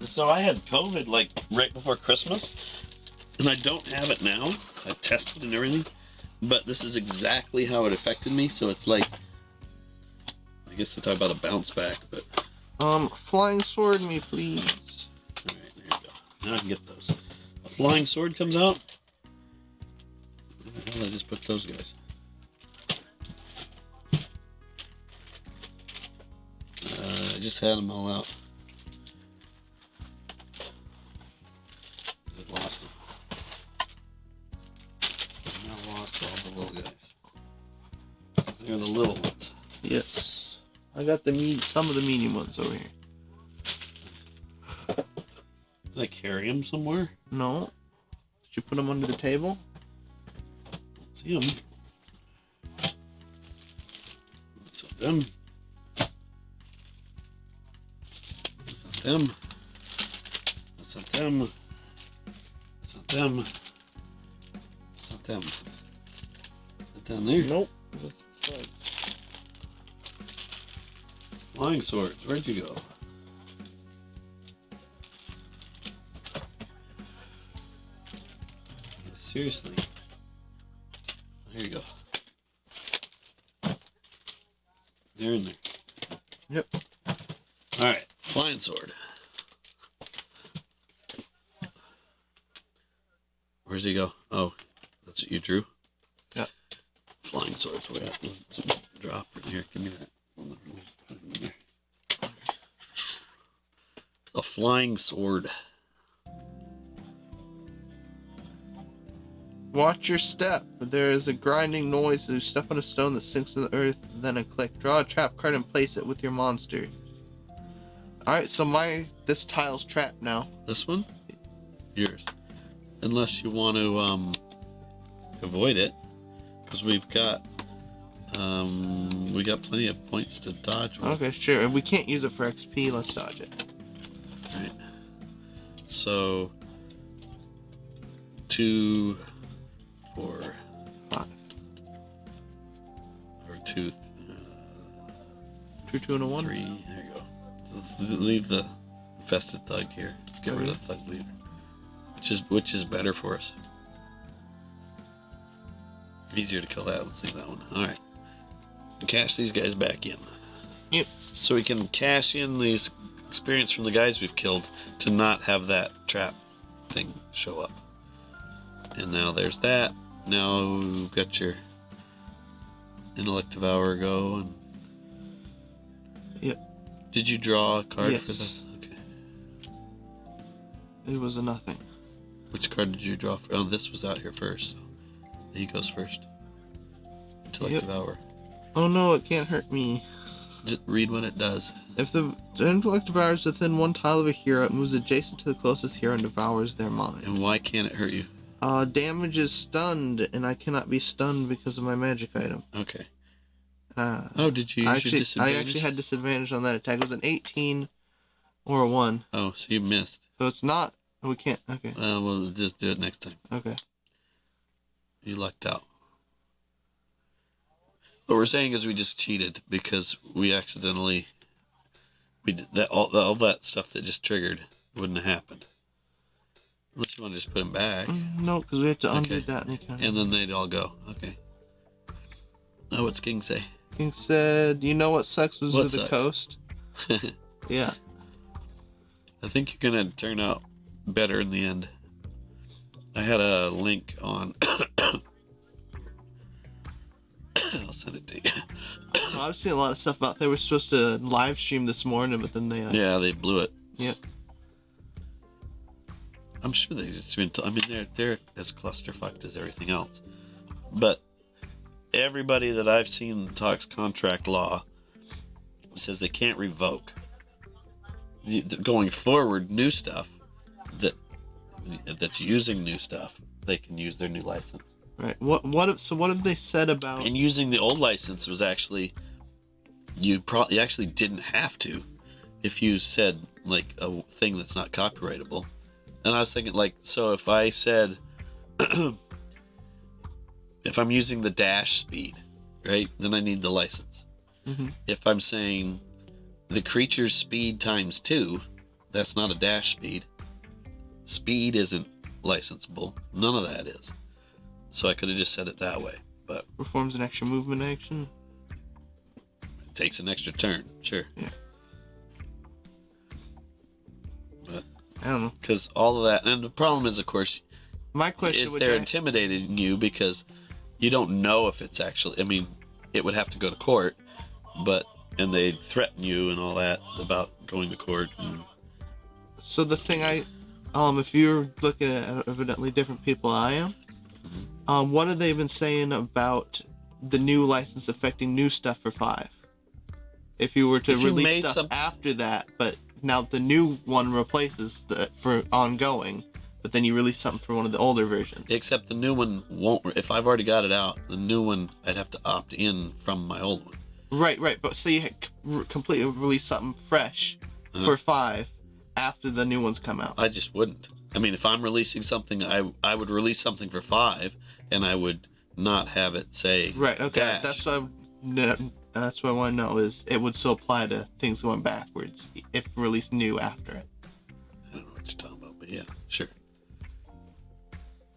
So I had COVID like right before Christmas, and I don't have it now. I tested and everything, but this is exactly how it affected me. So it's like, I guess they talk about a bounce back, but. Flying sword me, please. All right, there you go. Now I can get those. A flying sword comes out. Where the hell did I just put those guys? I just had them all out. Just lost them. I've now lost all the little guys. 'Cause they're the little ones. Yes. I got some of the medium ones over here. Did I carry them somewhere? No. Did you put them under the table? See them. That's not them. That's not them. That's not them. That's not them. That's not them. Not down there. Nope. That's right. Flying swords. Where'd you go? Seriously. There you go. They're in there. Yep. Alright. Flying sword. Where's he go? Oh, that's what you drew? Yeah. Flying swords. Where at? Some drop in here. Give me that. A flying sword. Watch your step. There is a grinding noise as you step on a stone that sinks to the earth, then a click. Draw a trap card and place it with your monster. Alright, so this tile's trapped now. This one? Yours. Unless you want to avoid it. Because we got plenty of points to dodge with. Okay, sure. And we can't use it for XP. Let's dodge it. Right. So 2, 4, 5. or 2, 2, 2, and a 1. 3. There you go. So let's leave the infested thug here. Get rid of the thug leader, which is better for us. Easier to kill that. Let's leave that one. All right. Cash these guys back in. Yep. So we can cash in these experience from the guys we've killed to not have that trap thing show up. And now there's that. Now we've got your intellect devour go. And yep. did you draw a card Yes. for this? Okay. It was a nothing. Which card did you draw for? Oh, this was out here first. So he goes first. Intellect Yep. devour. Oh no, it can't hurt me. Just read what it does. If the intellect devours within one tile of a hero, it moves adjacent to the closest hero and devours their mind. And why can't it hurt you? Damage is stunned, and I cannot be stunned because of my magic item. Okay. Oh, did you use your I disadvantage? actually had disadvantage on that attack. It was an 18 or a 1. Oh, so you missed. So it's not... We can't... Okay. We'll just do it next time. Okay. You lucked out. What we're saying is we just cheated because we accidentally... We did that all that stuff that just triggered wouldn't have happened. Unless you want to just put them back. No, because we have to undo Okay. that. And then they'd all go. Okay. Now what's King say? King said, you know what sucks was What the sucks? coast? Yeah. I think you're going to turn out better in the end. I had a link on... I'll send it to you. Well, I've seen a lot of stuff about they were supposed to live stream this morning, but then they... Yeah, they blew it. Yep. I'm sure they just been. I mean, they're as clusterfucked as everything else. But everybody that I've seen talks contract law says they can't revoke. Going forward, new stuff that's using new stuff, they can use their new license. Right. What have they said about... And using the old license was actually you actually didn't have to if you said like a thing that's not copyrightable. And I was thinking, like, so if I said, if I'm using the dash speed, right, then I need the license. If I'm saying the creature's speed times 2, that's not a dash speed. Speed isn't licensable. None of that is. So I could have just said it that way. But Performs an extra movement action. it takes an extra turn, sure. Yeah. But I don't know. because all of that, and the problem is, of course, My question is would they're intimidating you because you don't know if it's actually. I mean, it would have to go to court, and they threaten you and all that about going to court. And, So the thing if you're looking at evidently different people than I am, what have they been saying about the new license affecting new stuff for 5? If you were to If you release made stuff after that, but now the new one replaces for ongoing, but then you release something for one of the older versions. except the new one won't. If I've already got it out, the new one I'd have to opt in from my old one. Right. But say you completely release something fresh for 5 after the new ones come out. I just wouldn't. I mean, if I'm releasing something, I would release something for 5, and I would not have it say Right. Okay. dash. That's what I want to know is it would still apply to things going backwards if released new after it. I don't know what you're talking about, but yeah, sure.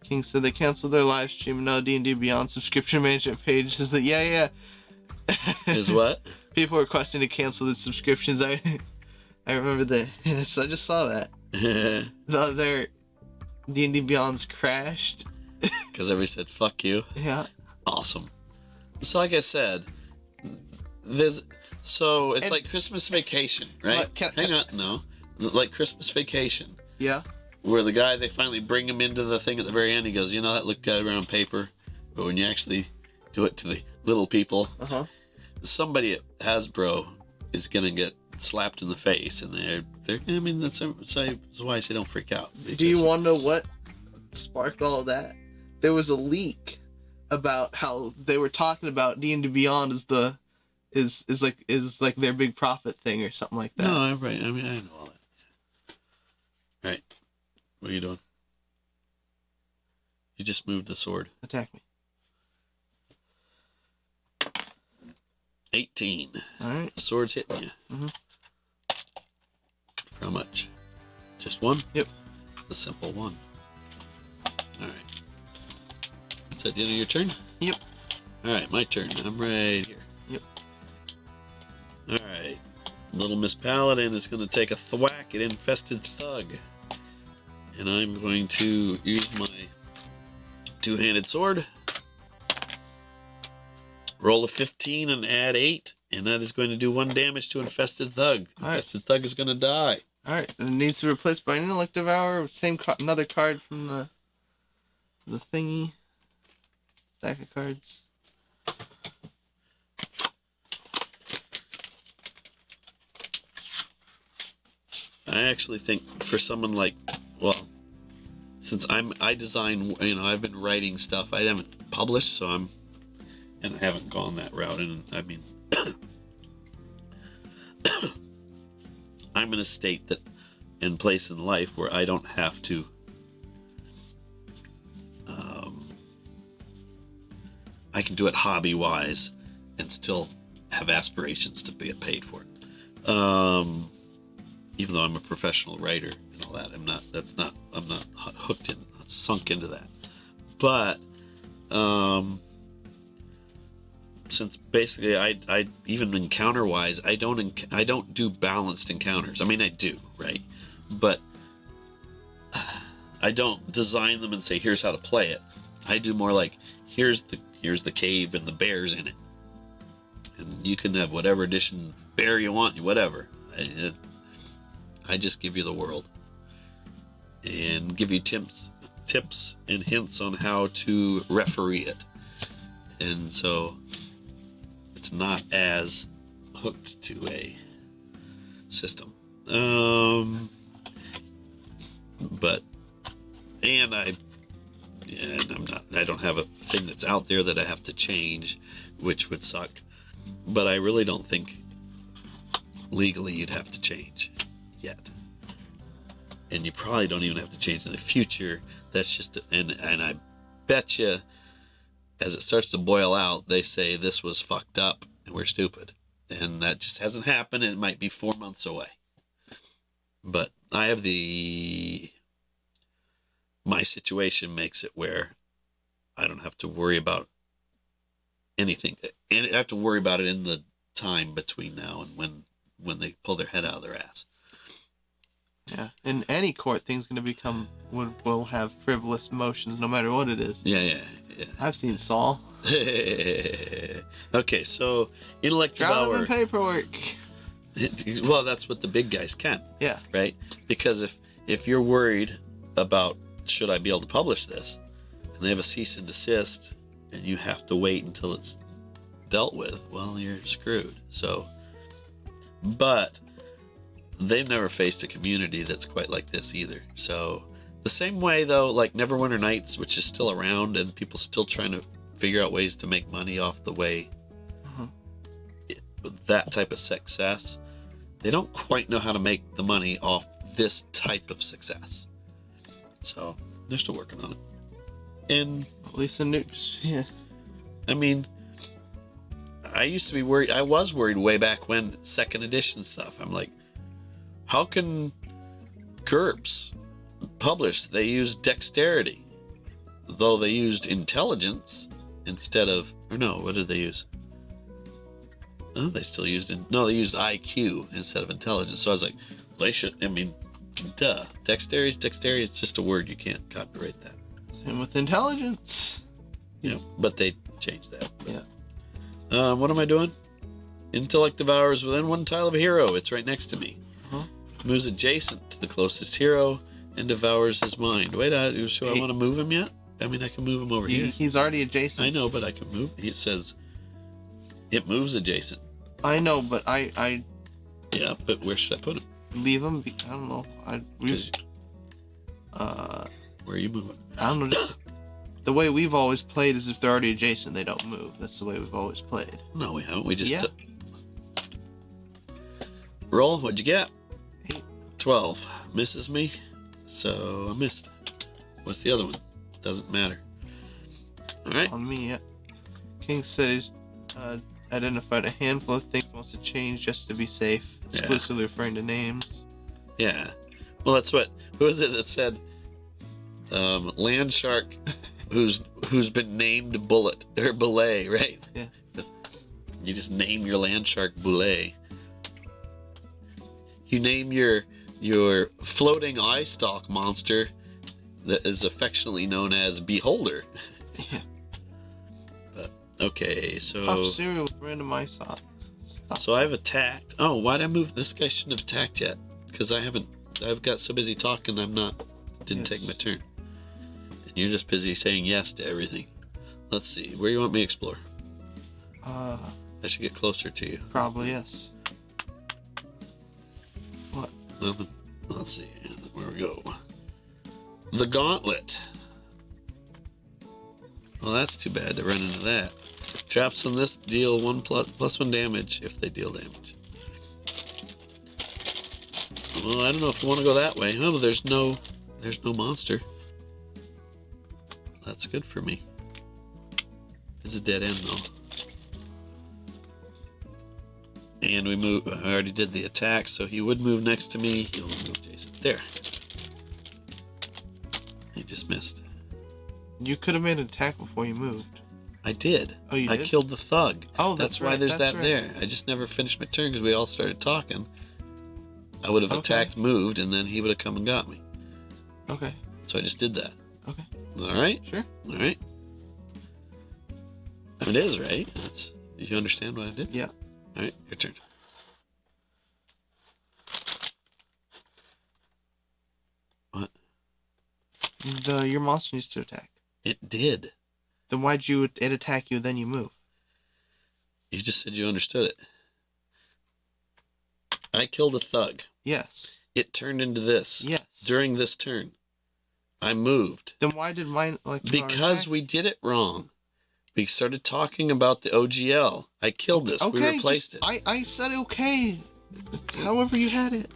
King said they canceled their live stream and now D&D Beyond subscription management page is yeah. Is what? People are requesting to cancel the subscriptions. I remember that. So I just saw that. Their D&D Beyond's crashed. Because everybody said, fuck you. Yeah. Awesome. So like I said, it's like Christmas Vacation, right? Hang on, no. Like Christmas Vacation, Yeah. where the guy, they finally bring him into the thing at the very end. He goes, that looked good around paper, but when you actually do it to the little people, somebody at Hasbro is going to get slapped in the face, and they're I mean, that's why I say don't freak out. Do you want to know what sparked all of that? There was a leak about how they were talking about D&D Beyond is like their big profit thing or something like that. No, right. I mean, I know all that. Right. What are you doing? You just moved the sword. Attack me. 18. All right. The sword's hitting you. How much? Just 1? Yep. It's a simple 1. All right. Is that the end of your turn? Yep. All right, my turn. I'm right here. Yep. All right. Little Miss Paladin is going to take a thwack at Infested Thug. And I'm going to use my two-handed sword. Roll a 15 and add 8. And that is going to do 1 damage to Infested Thug. Infested Thug is going to die. All right. And it needs to be replaced by an Intellect Devourer. Another card from the thingy. Stack of cards. I actually think for someone like, since I design, I've been writing stuff. I haven't published, and I haven't gone that route. And I mean, I'm in a state in place in life where I don't have to I can do it hobby-wise and still have aspirations to get paid for it. Even though I'm a professional writer and all that, I'm not sunk into that. But since basically I even encounter-wise, I don't do balanced encounters. I mean, I do, right? But I don't design them and say, here's how to play it. I do more like, here's the cave and the bears in it. And you can have whatever edition bear you want, whatever. I just give you the world. And give you tips and hints on how to referee it. And so it's not as hooked to a system. I don't have a thing that's out there that I have to change, which would suck. But I really don't think legally you'd have to change yet. And you probably don't even have to change in the future. That's just, and I bet you as it starts to boil out, they say this was fucked up and we're stupid. And that just hasn't happened. And it might be 4 months away. But I have my situation makes it where I don't have to worry about anything. And I have to worry about it in the time between now and when they pull their head out of their ass. Yeah. In any court, things will have frivolous motions no matter what it is. Yeah. I've seen Saul. Okay, so intellectual Drown him hour. in paperwork. Well, that's what the big guys can. Yeah. Right? Because if you're worried about should I be able to publish this, and they have a cease and desist, and you have to wait until it's dealt with, well, you're screwed. So, but they've never faced a community that's quite like this either. So, the same way though, like Neverwinter Nights, which is still around, and people still trying to figure out ways to make money off the way that type of success. They don't quite know how to make the money off this type of success. So they're still working on it. And At least in nukes. Yeah. I mean, I used to be worried. I was worried way back when second edition stuff. I'm like, how can GURPS publish? They used dexterity, though they used intelligence instead of, or no, what did they use? Oh, they still used no, they used IQ instead of intelligence. So I was like, they should. I mean, duh. Dexterity is just a word. You can't copyright that. Same with intelligence. Yeah, but they changed that. Yeah. What am I doing? Intellect devours within one tile of a hero. It's right next to me. Moves adjacent to the closest hero and devours his mind. Wait, I want to move him yet? I mean, I can move him over here. He's already adjacent. I know, but I can move. It says it moves adjacent. I know, but I Yeah, but where should I put him? leave him. I don't know. Where are you moving? I don't know. Just the way we've always played is if they're already adjacent, they don't move. That's the way we've always played. No, we haven't. We just Yeah. Roll. What'd you get? 8. 12. Misses me, so I missed. What's the other one? Doesn't matter. All right. On me, yeah. King says identified a handful of things wants to change just to be safe, exclusively referring to names. Yeah. Well, that's what. Who is it that said? Land shark, who's been named Bullet or Belay, right? Yeah. You just name your land shark Belay. You name your floating eye stalk monster that is affectionately known as Beholder. Yeah. But okay, so Puff cereal with random eye socks. so I've attacked. Oh, why'd I move? This guy shouldn't have attacked yet because I've got so busy talking. Didn't take my turn. And you're just busy saying yes to everything. Let's see. Where do you want me to explore? I should get closer to you. Probably yes. What? Nothing. Let's see. Where we go. The Gauntlet. Well, that's too bad to run into that. Traps on this deal plus one damage if they deal damage. Well, I don't know if I want to go that way. Oh, there's no monster. That's good for me. It's a dead end though. And we move. I already did the attack, so he would move next to me. He'll move Jason. There. He just missed. You could have made an attack before you moved. I did. Oh, you I did? killed the thug. Oh, that's why right, there's that's that right. there. I just never finished my turn because we all started talking. I would have Okay. attacked, moved, and then he would have come and got me. Okay. So I just did that. Okay. All right. Sure. All right. It is right. You understand what I did? Yeah. All right. Your turn. What? Your monster needs to attack. It did. Then why'd it attack you, then you move? You just said you understood it. I killed a thug. Yes. It turned into this. Yes. During this turn, I moved. Then why did mine Because we did it wrong. We started talking about the OGL. I killed this. Okay, We replaced it. I said okay. It's however you had it.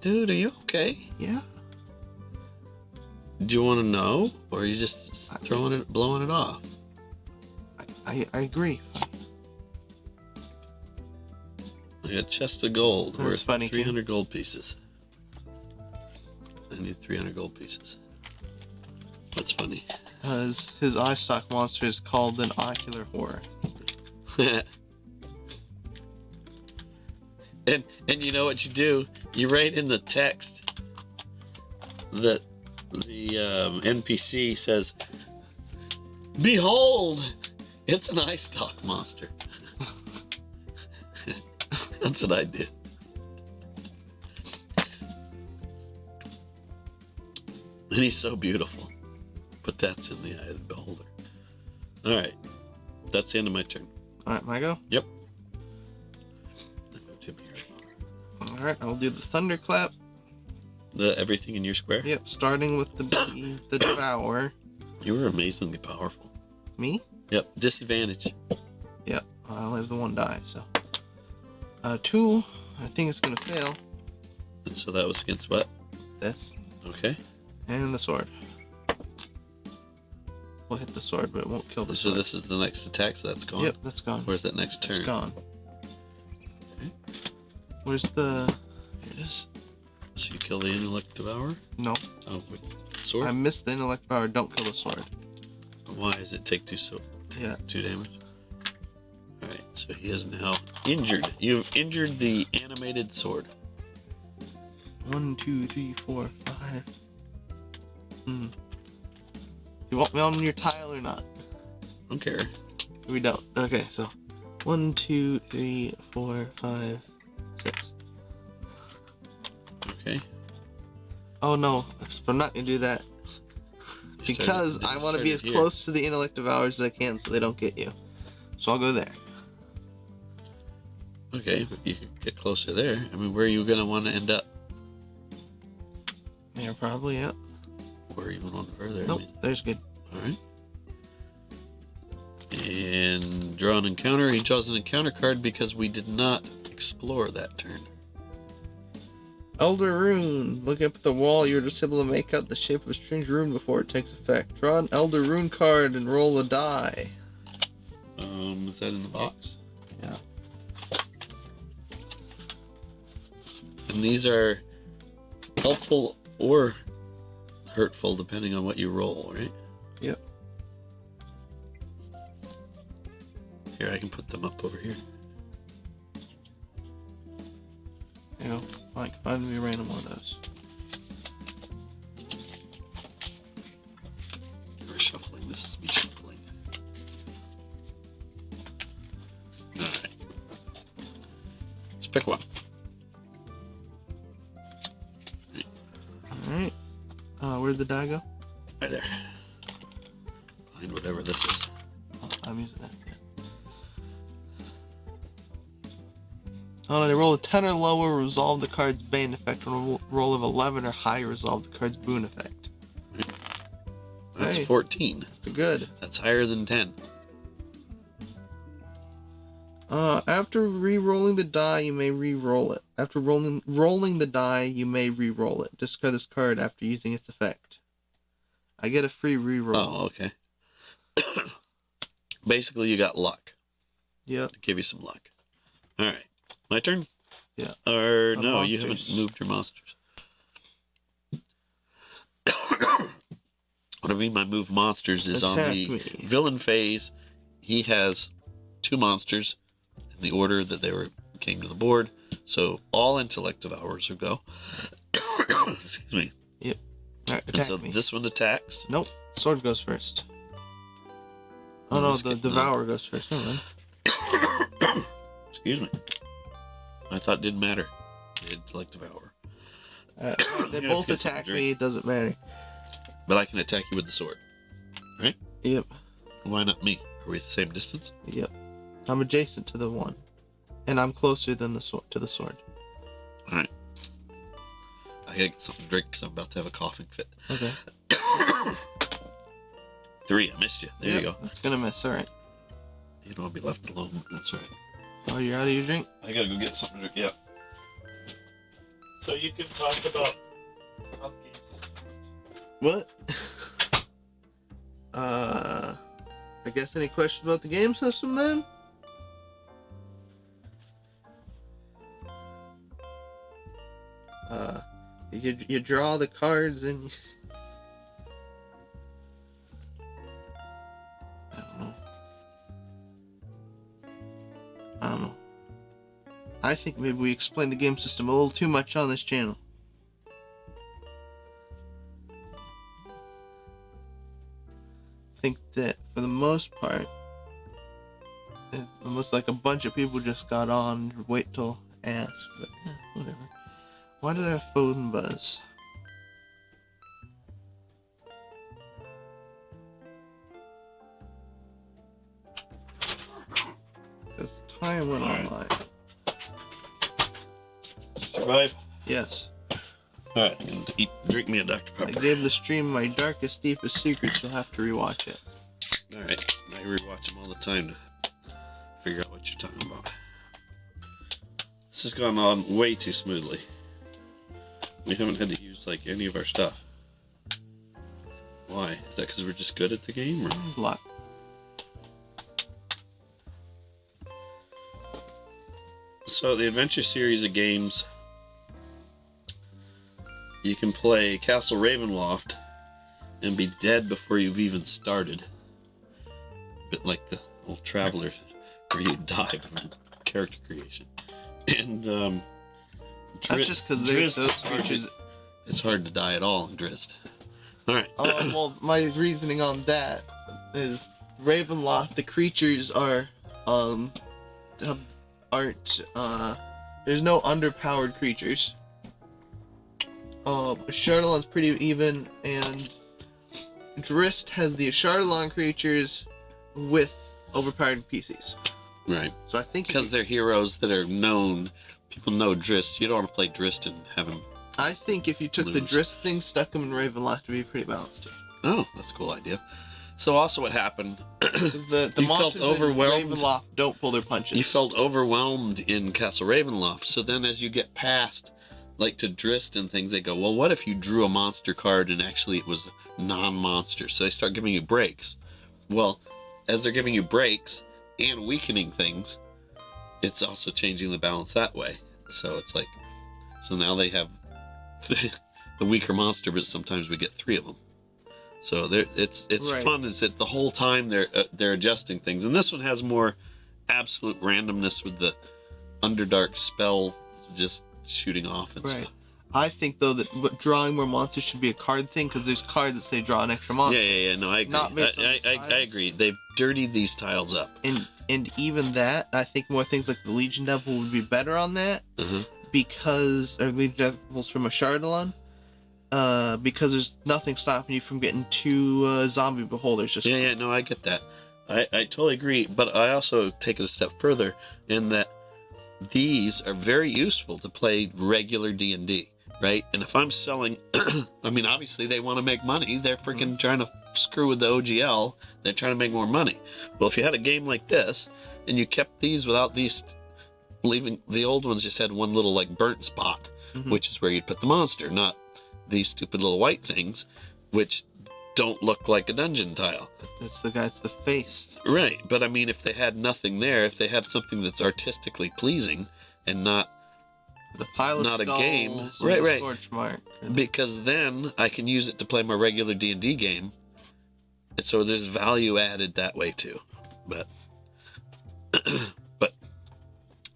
Dude, are you okay? Yeah. Did you want to know, or are you just blowing it off? I agree. I got a chest of gold. That's worth funny, 300 gold pieces. I need 300 gold pieces. That's funny. His eye stock monster is called an ocular horror. and you know what you do? You write in the text that the NPC says, "Behold, it's an eye stock monster." That's what I did. And he's so beautiful. But that's in the eye of the beholder. Alright. That's the end of my turn. Alright, my go? Yep. Alright, I'll do the thunderclap. Everything in your square? Yep, starting with the devour. You were amazingly powerful. Me? Yep. Disadvantage. Yep, I only have the one die, so. 2, I think it's gonna fail. And so that was against what? This. Okay. And the sword. We'll hit the sword, but it won't kill the sword. So this is the next attack, so that's gone? Yep, that's gone. Where's that next turn? It's gone. Okay. Where's the... Here it is. So you kill the intellect devourer? No. Oh, wait. Sword? I missed the intellect power, don't kill the sword. Why does it take 2 Yeah. 2 damage? Alright, so he is now injured. You've injured the animated sword. 1, 2, 3, 4, 5. You want me on your tile or not? Don't care. We don't. Okay, so 1, 2, 3, 4, 5, 6. Okay. Oh no, I'm not gonna do that because I want to be as close to the intellect devourers as I can, so they don't get you. So I'll go there. Okay, but you could get closer there. I mean, where are you gonna want to end up? Yeah, probably. Yeah. Where are you going further? Nope. There's good. All right. And draw an encounter. He draws an encounter card because we did not explore that turn. Elder Rune. Look up at the wall. You're just able to make out the shape of a strange rune before it takes effect. Draw an Elder Rune card and roll a die. Is that in the box? Yeah. And these are helpful or hurtful depending on what you roll, right? Yep. Here, I can put them up over here. You know, find me a random one of those. We're shuffling. This is me shuffling. Alright. Let's pick one. Alright. Where'd the die go? Right there. Find whatever this is. Oh, I'm using that. Yeah. Oh, they roll a 10 or lower, resolve the card's bane effect. On a roll of 11 or higher, resolve the card's boon effect. That's Hey. 14. It's good. That's higher than 10. After re-rolling the die, you may re-roll it. After rolling the die, you may re-roll it. Discard this card after using its effect. I get a free re-roll. Oh, okay. Basically, you got luck. Yep. Give you some luck. All right. My turn? Yeah. Or no, Monsters. you haven't moved your monsters. What I mean by move monsters is on Attack the me. villain phase. He has 2 monsters in the order that they came to the board. So all intellect devourers will go. Excuse me. Yep. Alright, And attack so me. this one attacks. Nope. Sword goes first. Oh Oh, no, let's the get- devourer goes first. Never mind. Excuse me. I thought it didn't matter. The intellect devourer. They Yeah, both let's get attack some me. It doesn't matter. But I can attack you with the sword. Right? Yep. Why not me? Are we the same distance? Yep. I'm adjacent to the one, and I'm closer than the sword to the sword. All right. I gotta get something to drink because I'm about to have a coughing fit. Okay. 3. I missed you. There you go. That's gonna miss. All right. You don't want to be left alone. That's right. Oh, you're out of your drink. I gotta go get something to drink. Yeah. So you can talk about What? I guess any questions about the game system then? You draw the cards and I don't know. I think maybe we explained the game system a little too much on this channel. I think that for the most part, unless like a bunch of people just got on, wait till ask, but whatever. Why did I have phone buzz? Because time went online. Survive. Yes. Alright, I'm gonna drink me a Dr. I Pepper. gave the stream my darkest, deepest secrets. You'll have to rewatch it. Alright, I rewatch them all the time to figure out what you're talking about. This has gone on way too smoothly. We haven't had to use like any of our stuff. Why? Is that because we're just good at the game? Or? Luck. So the adventure series of games, you can play Castle Ravenloft and be dead before you've even started. A bit like the old Travelers, where you die from character creation. And That's just because those creatures. It's hard to die at all in Drizzt. All right. Well, my reasoning on that is Ravenloft. The creatures aren't. There's no underpowered creatures. Shardalon's pretty even, and Drizzt has the Shardalon creatures with overpowered PCs. Right. So I think because they're heroes that are known. People know Drizzt. You don't want to play Drizzt and have him. I think if you took the Drizzt thing, stuck them in Ravenloft, it'd be pretty balanced too. Oh, that's a cool idea. So also what happened, Because the You felt monsters overwhelmed? in Ravenloft don't pull their punches. you felt overwhelmed in Castle Ravenloft. So then as you get past, like to Drizzt and things, they go, well, what if you drew a monster card and actually it was non-monster? So they start giving you breaks. Well, as they're giving you breaks and weakening things, it's also changing the balance that way. So it's like, so now they have the weaker monster, but sometimes we get 3 of them. So it's Right. fun. Is that the whole time they're adjusting things, and this one has more absolute randomness with the Underdark spell just shooting off and Right. stuff. I think though that drawing more monsters should be a card thing because there's cards that say draw an extra monster. Yeah. No, I agree. Not based on I these tiles. agree. They've dirtied these tiles up. And even that, I think more things like the Legion Devil would be better on that because or Legion Devils from a Shardalon. Because there's nothing stopping you from getting 2 zombie beholders. Just Yeah. No, I get that. I totally agree. But I also take it a step further in that these are very useful to play regular D&D, right? And if I'm selling, I mean, obviously they want to make money. They're freaking trying to screw with the OGL. They're trying to make more money. Well, if you had a game like this and you kept these without these, leaving the old ones just had one little like burnt spot, which is where you'd put the monster, not these stupid little white things, which don't look like a dungeon tile. That's the face. Right, but I mean, if they had nothing there, if they had something that's artistically pleasing and not The pile of Not a skulls, game. and Right, the right. scorch mark. because then I can use it to play my regular D&D game. And so there's value added that way too. But but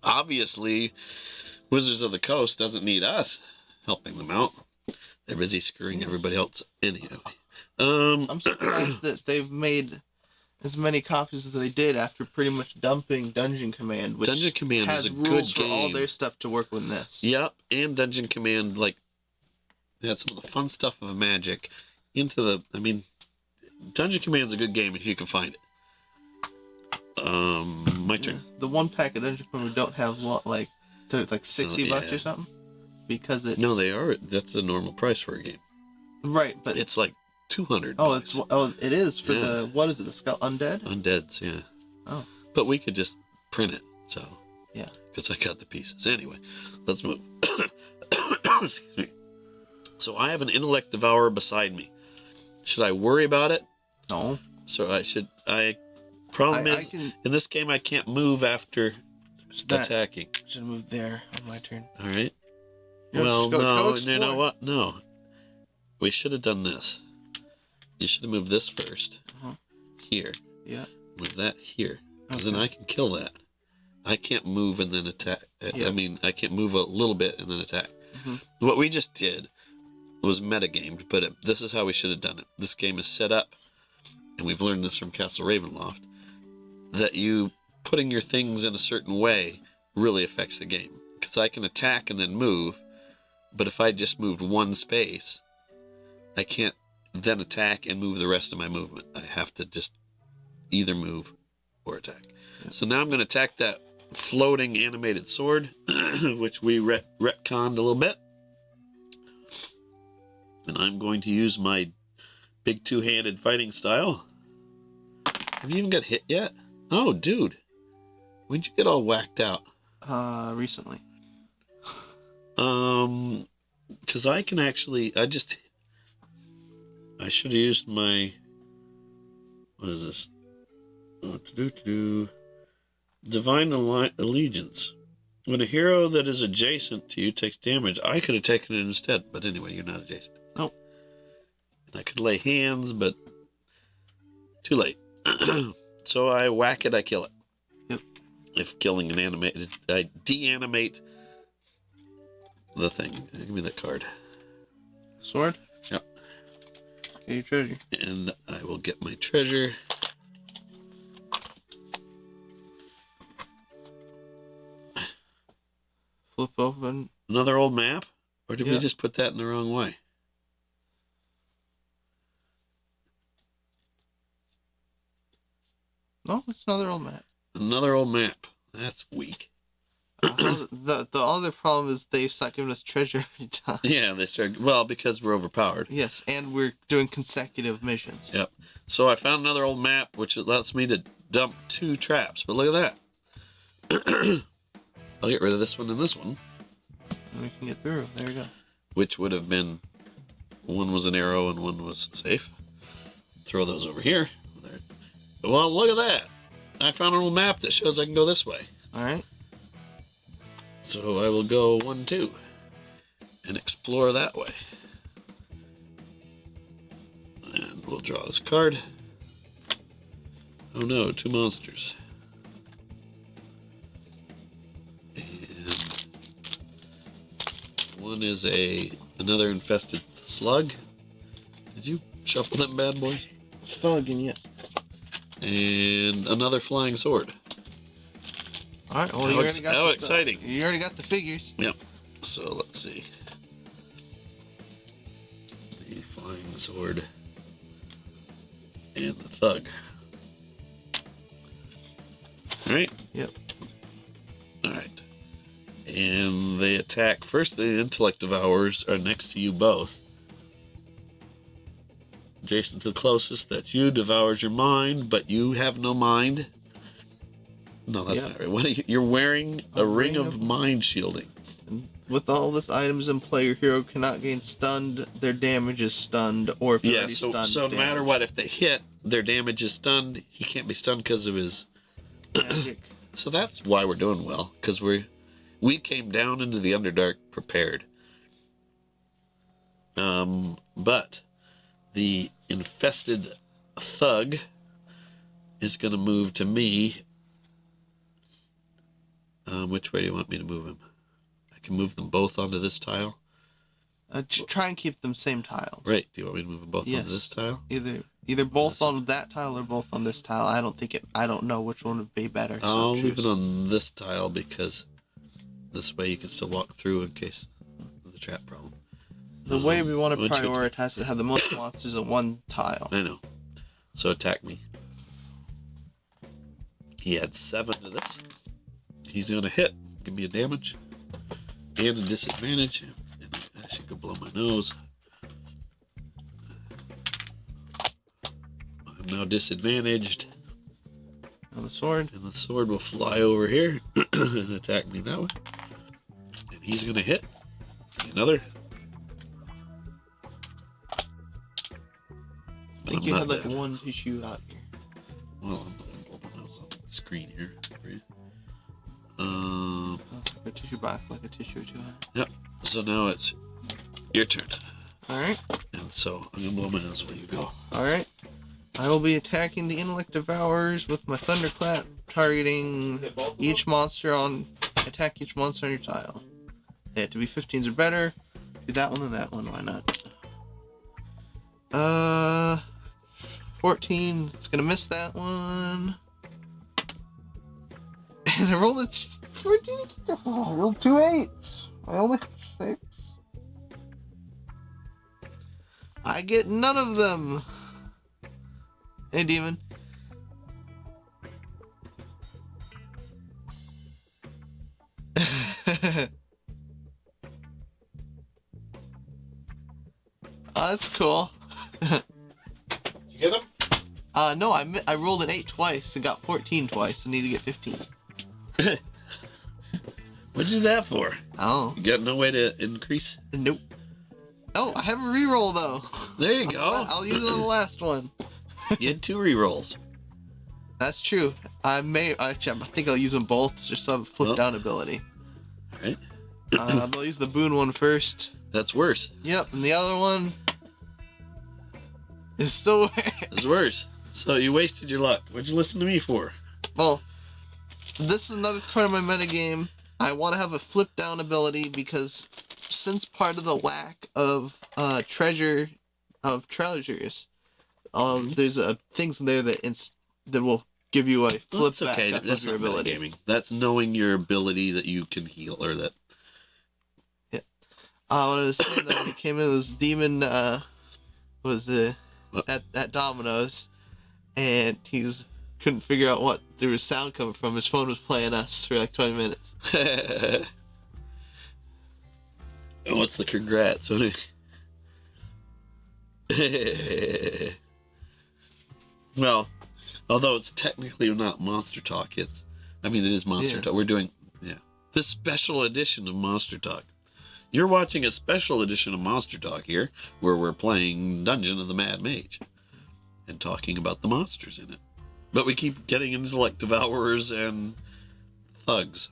obviously Wizards of the Coast doesn't need us helping them out. They're busy screwing everybody else anyway. I'm surprised that they've made as many copies as they did after pretty much dumping Dungeon Command, which Dungeon Command has is a rules good for all game. their stuff to work with this. Yep, and Dungeon Command like had some of the fun stuff of Magic into the. I mean, Dungeon Command's a good game if you can find it. My turn. The one pack of Dungeon Command don't have like $60 yeah. or something because it's No, they are. That's the normal price for a game. right, but It's like $200. it is for Yeah. the what is it, the Skull Undead? Undeads, yeah. Oh. But we could just print it, so. Yeah. Because I got the pieces. Anyway, let's move. Excuse me. So I have an intellect devourer beside me. Should I worry about it? No. So problem is, in this game, I can't move after attacking. Should move there on my turn. All right. Yeah, Well, go no, you explore. know what? No. We should have done this. You should have moved this first. Here. Yeah. Move that here. Because then I can kill that. I can't move and then attack. I mean, I can't move a little bit and then attack. What we just did was metagamed, but this is how we should have done it. This game is set up, and we've learned this from Castle Ravenloft, that you putting your things in a certain way really affects the game. Because I can attack and then move, but if I just moved one space, I can't then attack and move the rest of my movement. I have to just either move or attack. So now I'm going to attack that floating animated sword, which we retconned a little bit. And I'm going to use my big two-handed fighting style. Have you even got hit yet? Oh, dude. When'd you get all whacked out? Recently. Because I can actually, I should have used my, what is this? Divine Allegiance. When a hero that is adjacent to you takes damage, I could have taken it instead. But anyway, you're not adjacent. Nope. And I could lay hands, but too late. So I whack it, I kill it. Yep. If killing an animated, I deanimate the thing. Give me that card. Sword? Yep. Okay, your treasure. And I will get my treasure. Flip open. Another old map? Or did we just put that in the wrong way? No, it's another old map. Another old map. That's weak. The other problem is they start giving us treasure every time. Yeah, they start. Well, because we're overpowered. Yes, and we're doing consecutive missions. Yep. So I found another old map, which lets me to dump 2 traps. But look at that. I'll get rid of this one and this one. And we can get through. There you go. Which would have been, one was an arrow and one was safe. Throw those over here. There. Well, look at that. I found an old map that shows I can go this way. All right. So I will go 1, 2 and explore that way. And we'll draw this card. Oh no, 2 monsters. And one is another infested slug. Did you shuffle them bad boys? Thug, and yes. And another flying sword. All right. Well, How exciting! You already got the figures. Yep. So let's see. The flying sword and the thug. All right. Yep. All right. And they attack. First, the intellect devourers are next to you both. Jason to the closest, that's you, devours your mind, but you have no mind. No, that's not right. What are you're wearing a ring of mind shielding. With all this items in play, your hero cannot gain stunned. Their damage is stunned, or if they're already stunned. So no matter what, if they hit, their damage is stunned. He can't be stunned because of his magic. So that's why we're doing well, because we came down into the Underdark prepared. But the infested thug is going to move to me. Which way do you want me to move him? I can move them both onto this tile. Try and keep them same tiles. Right. Do you want me to move them both onto this tile? Either both on that tile or both on this tile. I don't know which one would be better. So I'll leave it on this tile because this way you can still walk through in case of the trap problem. The way we want to prioritize is have the most monsters on one tile. I know. So attack me. He had 7 to this. He's going to hit. Give me a damage. And a disadvantage. And I should go blow my nose. I'm now disadvantaged. And the sword. And the sword will fly over here and attack me that way. And he's going to hit. Another. think you had like one tissue out here. Well, I'm not gonna blow my nose on the screen here for you. A tissue box, like a tissue or two. Yep. So now it's your turn. Alright. And so I'm gonna blow my nose while you go. Alright. I will be attacking the Intellect Devourers with my Thunderclap, targeting each monster on... Attack each monster on your tile. They have to be 15s or better. Do that one and that one, why not? 14. It's gonna miss that one. And I rolled a 14. Oh, I rolled 2 8s. I only had 6. I get none of them. Hey, demon. Oh, that's cool. Did you get them? No, I rolled an 8 twice and got 14 twice. I need to get 15. What'd you do that for? Oh. You got no way to increase? Nope. Oh, I have a reroll though. There you go. I'll use it on the last one. You had 2 rerolls. That's true. I think I'll use them both just to have a flip down ability. Alright. I'll use the boon one first. That's worse. Yep, and the other one is still It's worse. So you wasted your luck. What'd you listen to me for? Well, this is another part of my metagame. I want to have a flip down ability because since part of the lack of treasures, there's things in there that will give you a flip back okay. That's your not ability. gaming. That's knowing your ability that you can heal or that. Yeah. What I was saying that when he came in, this demon was at Domino's, and he's couldn't figure out what there was sound coming from. His phone was playing us for like 20 minutes. And what's the congrats? Well, although it's technically not Monster Talk, it is Monster Talk. We're doing, this special edition of Monster Talk. You're watching a special edition of Monster Talk here, where we're playing Dungeon of the Mad Mage and talking about the monsters in it. But we keep getting Intellect Devourers and Thugs.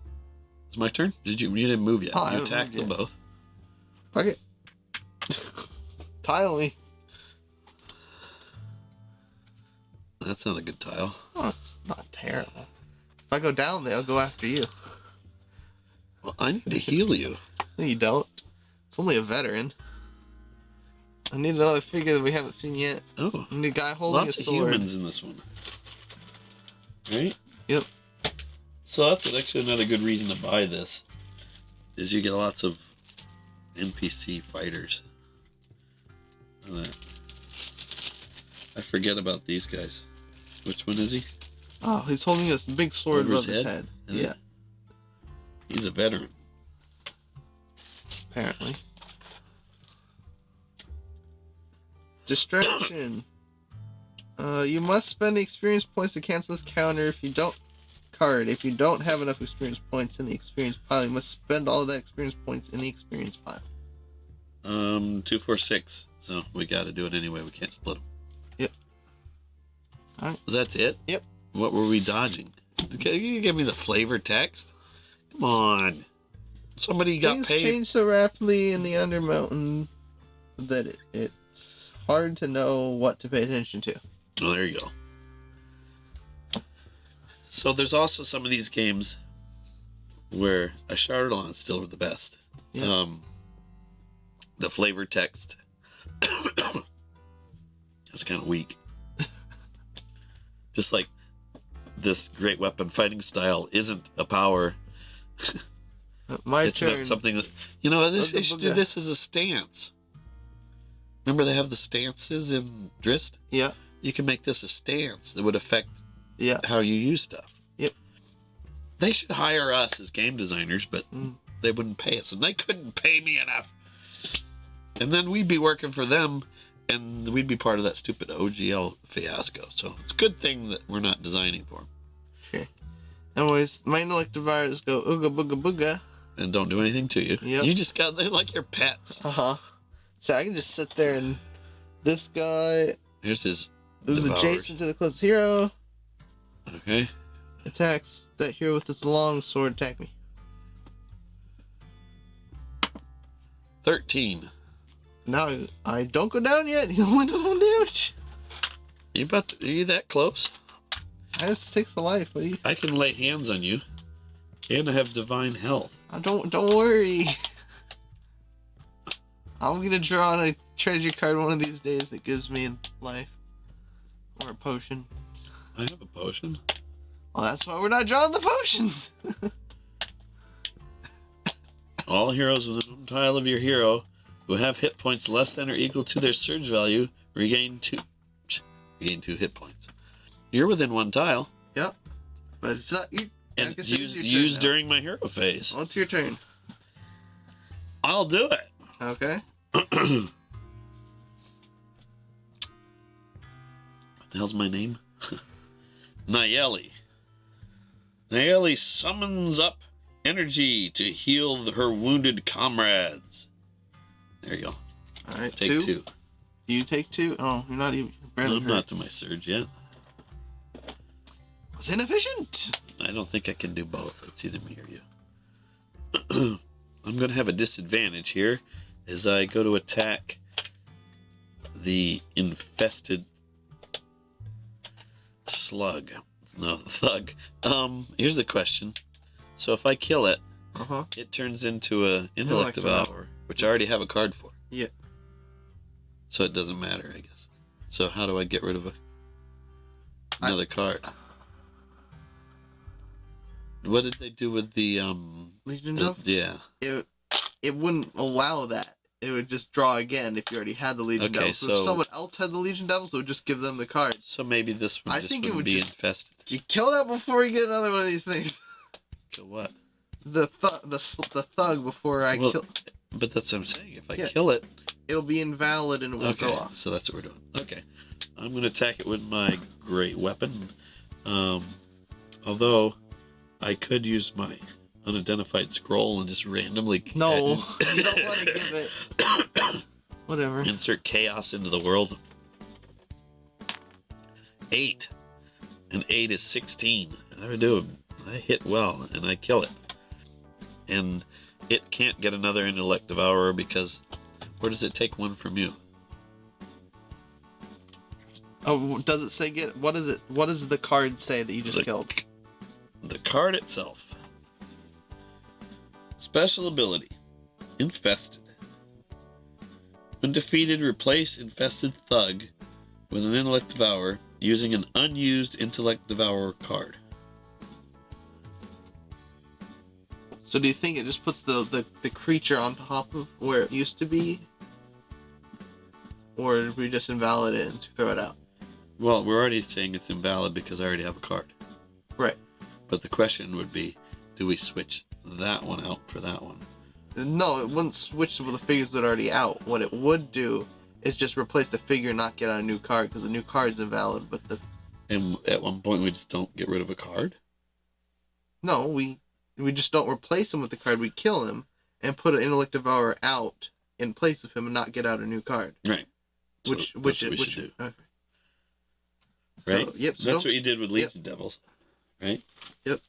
It's my turn? You didn't move yet. You attacked them both. Fuck it. Tile me. That's not a good tile. Oh, it's not terrible. If I go down, they'll go after you. Well, I need to heal you. No, you don't. It's only a veteran. I need another figure that we haven't seen yet. Oh. I need a guy holding Lots a of sword. humans in this one. Right? Yep. So that's actually another good reason to buy this. Is you get lots of NPC fighters. Look at that. I forget about these guys. Which one is he? Oh, he's holding this big sword Over above his his head? head. Yeah. Yeah, He's a veteran. apparently. Distraction. You must spend the experience points to cancel this counter. If you don't have enough experience points in the experience pile, you must spend all of that experience points in the experience pile. 2, 4, 6. So we got to do it anyway. We can't split them. Yep. All right. That's it? Yep. What were we dodging? Okay, you give me the flavor text? Come on. Somebody got Things paid. change so rapidly in the Undermountain that it's hard to know what to pay attention to. Oh, there you go. So there's also some of these games where a Chardonnay is still the best. Yeah. The flavor text. That's kind of weak. Just like this great weapon fighting style isn't a power. My It's turn. not something that, they should do this as a stance. Remember they have the stances in Drist? Yeah. You can make this a stance that would affect Yeah. how you use stuff. Yep. They should hire us as game designers, but they wouldn't pay us, and they couldn't pay me enough. And then we'd be working for them, and we'd be part of that stupid OGL fiasco. So it's a good thing that we're not designing for them. Sure. Anyways, my Intellect Devourers go ooga booga booga. And don't do anything to you. Yep. You just got, they're like your pets. So I can just sit there and this guy. Here's his Moves Devoured. adjacent to the closest hero. Okay. Attacks that hero with its long sword. Attack me. 13. Now I don't go down yet. He only does 1 damage. Are you that close? I have 6 of life. What do you? I can lay hands on you. And I have divine health. Don't worry. I'm gonna draw on a treasure card one of these days that gives me life. Or a potion. I have a potion. Well, that's why we're not drawing the potions. All heroes within 1 tile of your hero who have hit points less than or equal to their surge value regain 2 hit points. You're within 1 tile. Yep. But it's not you. And like I said, it's your used turn now. during my hero phase. Well, it's your turn. I'll do it. Okay. What the hell's my name? Nayeli. Nayeli summons up energy to heal her wounded comrades. There you go. All right. Take 2. You take 2. Oh, you're not even barely. I'm not to my surge yet. Was inefficient. I don't think I can do both. It's either me or you. I'm going to have a disadvantage here as I go to attack the infested slug. No, thug. Here's the question. So if I kill it, it turns into a intellect devour, which I already have a card for. Yeah. So it doesn't matter, I guess. So how do I get rid of another card? What did they do with the Legion Devils? Yeah. It wouldn't allow that. It would just draw again if you already had the Legion Devils. So if someone else had the Legion Devils, it would just give them the card. So maybe this one wouldn't be infested. You kill that before you get another one of these things. Kill what? The thug before I kill. But that's what I'm saying. If I kill it, it'll be invalid and it won't go off. So that's what we're doing. Okay. I'm going to attack it with my great weapon. Although I could use my unidentified scroll and just randomly... No, you don't want to give it... Whatever. Insert chaos into the world. 8. And 8 is 16. I hit well, and I kill it. And it can't get another intellect devourer because... Where does it take 1 from you? Oh, does it say get... What does the card say that you just killed? The card itself. Special ability. Infested. When defeated, replace infested thug with an intellect devourer using an unused intellect devourer card. So do you think it just puts the creature on top of where it used to be? Or did we just invalidate it and throw it out? Well, we're already saying it's invalid because I already have a card. Right. But the question would be, do we switch that one out for that one? No, it wouldn't switch with the figures that are already out. What it would do is just replace the figure and not get out a new card because the new card's invalid. But the... And at one point we just don't get rid of a card? No, we just don't replace him with the card. We kill him and put an intellect devourer out in place of him and not get out a new card. Right. So which what we should do. Okay. Right? So, yep. So that's what you did with Legion Devils, right? Yep.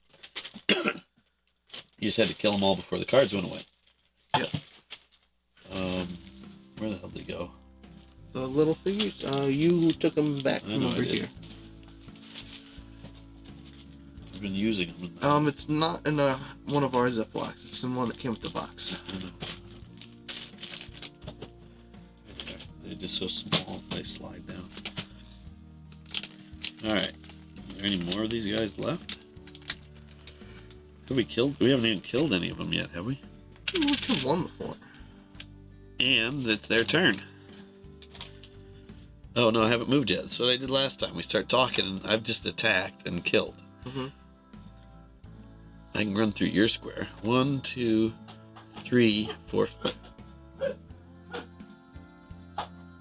You just had to kill them all before the cards went away. Yep. Where the hell did they go? The little figures? You took them back from over here. I've been using them. It's not in one of our Ziplocs. It's in one that came with the box. I know. They're just so small, they slide down. Alright. Are there any more of these guys left? Have we killed? We haven't even killed any of them yet, have we? We killed one before. And it's their turn. Oh, no, I haven't moved yet. That's what I did last time. We start talking, and I've just attacked and killed. Mm-hmm. I can run through your square. 1, 2, 3, 4, 5.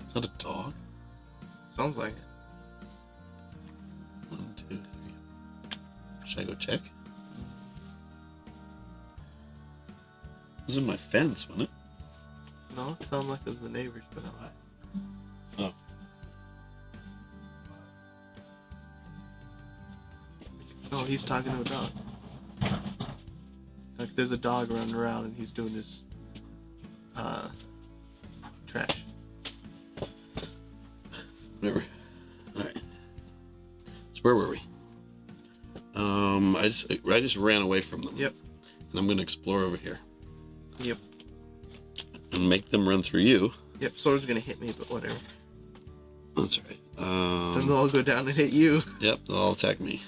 Is that a dog? Sounds like it. 1, 2, 3. Should I go check? It was in my fence, wasn't it? No, it sounded like it was the neighbors, but no. Oh. Oh, he's talking to a dog. Like there's a dog running around and he's doing his trash. Whatever. Alright. So where were we? I just ran away from them. Yep. And I'm gonna explore over here. Yep. And make them run through you. Yep, Sora's gonna hit me, but whatever. That's right. Then they'll all go down and hit you. Yep, they'll all attack me.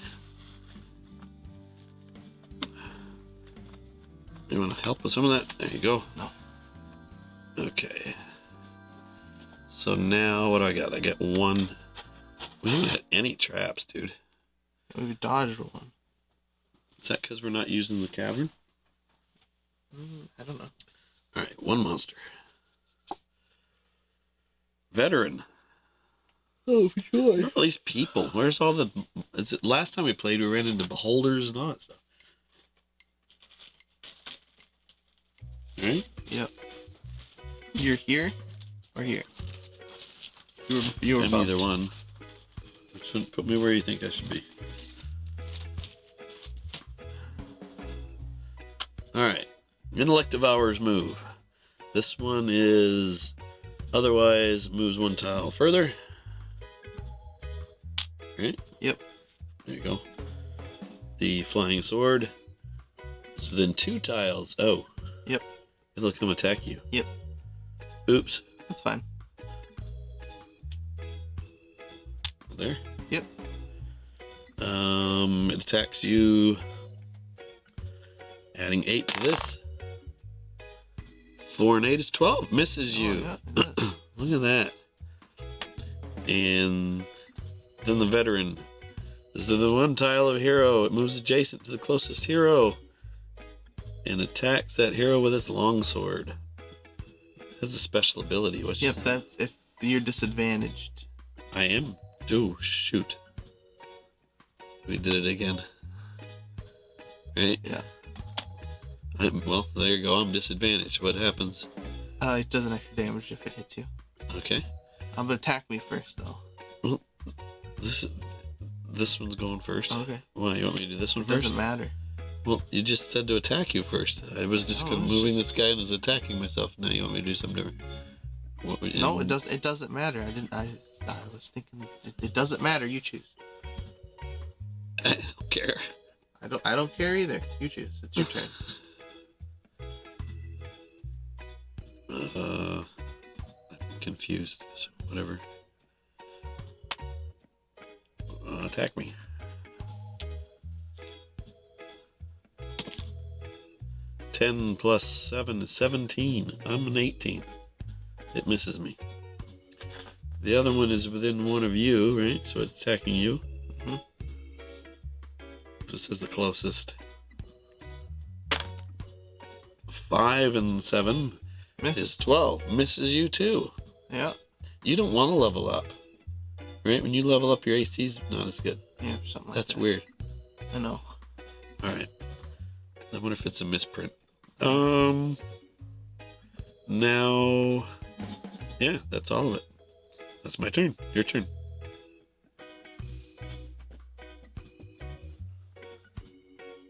You want to help with some of that? There you go. No. Okay. So now, what do I got? I got one. We haven't had any traps, dude. We dodged one. Is that because we're not using the cavern? I don't know. Alright, one monster. Veteran. Oh, for sure. All these people. Where's all the... Is it last time we played, we ran into beholders and all that stuff. Right? Yep. You're here or here? You were I'm bumped. either one. Shouldn't put me where you think I should be. Alright. Intellect Devourer's move. This one is otherwise moves one tile further. Right? Yep. There you go. The Flying Sword is within 2 tiles. Oh. Yep. It'll come attack you. Yep. Oops. That's fine. There. Yep. It attacks you. Adding 8 to this. 4 and 8 is 12. Misses you. Oh, yeah, it is. Look at that. And then the veteran. This is the one tile of hero. It moves adjacent to the closest hero and attacks that hero with its longsword. It has a special ability. Which Yep, that's if you're disadvantaged. I am. Oh, shoot. We did it again. Right? Yeah. Well, there you go. I'm disadvantaged. What happens? It doesn't extra damage if it hits you. Okay. But attack me first, though. Well, this one's going first. Okay. Why, you want me to do this one It first? doesn't matter. Well, you just said to attack you first. I was just No, it's moving just- this guy and was attacking myself. Now you want me to do something different? No, it does. It doesn't matter. I was thinking. It doesn't matter. You choose. I don't care. I don't care either. You choose. It's your turn. I'm confused. So whatever. Attack me. Ten plus 7 is 17. I'm an 18. It misses me. The other one is within one of you, right? So it's attacking you. Mhm. This is the closest. 5 and 7 Misses. is 12. Misses you too. Yeah. You don't want to level up. Right? When you level up, your AC's not as good. Yeah. Something like That's that. weird. I know. Alright. I wonder if it's a misprint. Now... Yeah, that's all of it. That's my turn. Your turn.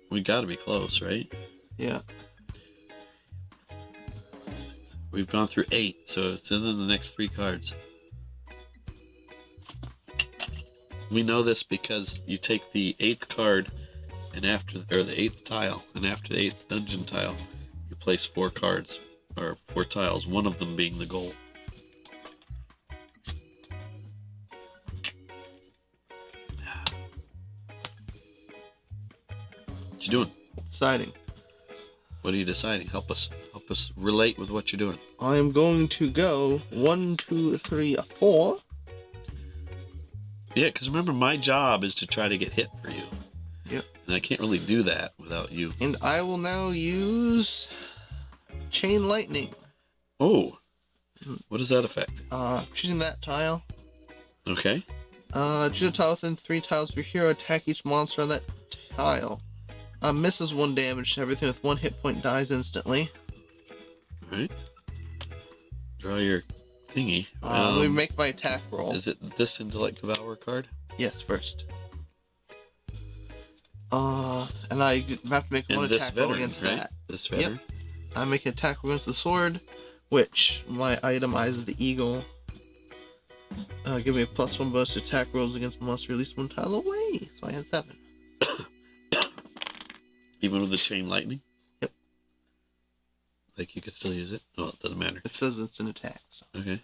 We gotta be close, right? Yeah. We've gone through 8, so it's in the next 3 cards. We know this because you take the 8th card and after, or the 8th tile, and after the 8th dungeon tile, you place 4 cards, or 4 tiles, one of them being the goal. What you doing? Deciding. What are you deciding? Help us relate with what you're doing. I am going to go 1, 2, 3, 4. Yeah, because remember, my job is to try to get hit for you. Yep. And I can't really do that without you. And I will now use Chain Lightning. Oh, what does that affect? Choosing that tile. Okay. Choose a tile within 3 tiles of your hero. Attack each monster on that tile. Misses 1 damage. Everything with 1 hit point dies instantly. All right. Draw your thingy. Let me make my attack roll. Is it this Intellect Devour card? Yes, first. And I have to make one And this attack roll veteran, against right? that. This veteran. I make an attack roll against the sword, which my itemizes the eagle. Give me a +1 bonus to attack rolls against monster released one tile away. So I had 7. Even with the chain lightning? Yep. Like you could still use it? Oh, it doesn't matter. It says it's an attack. So. Okay.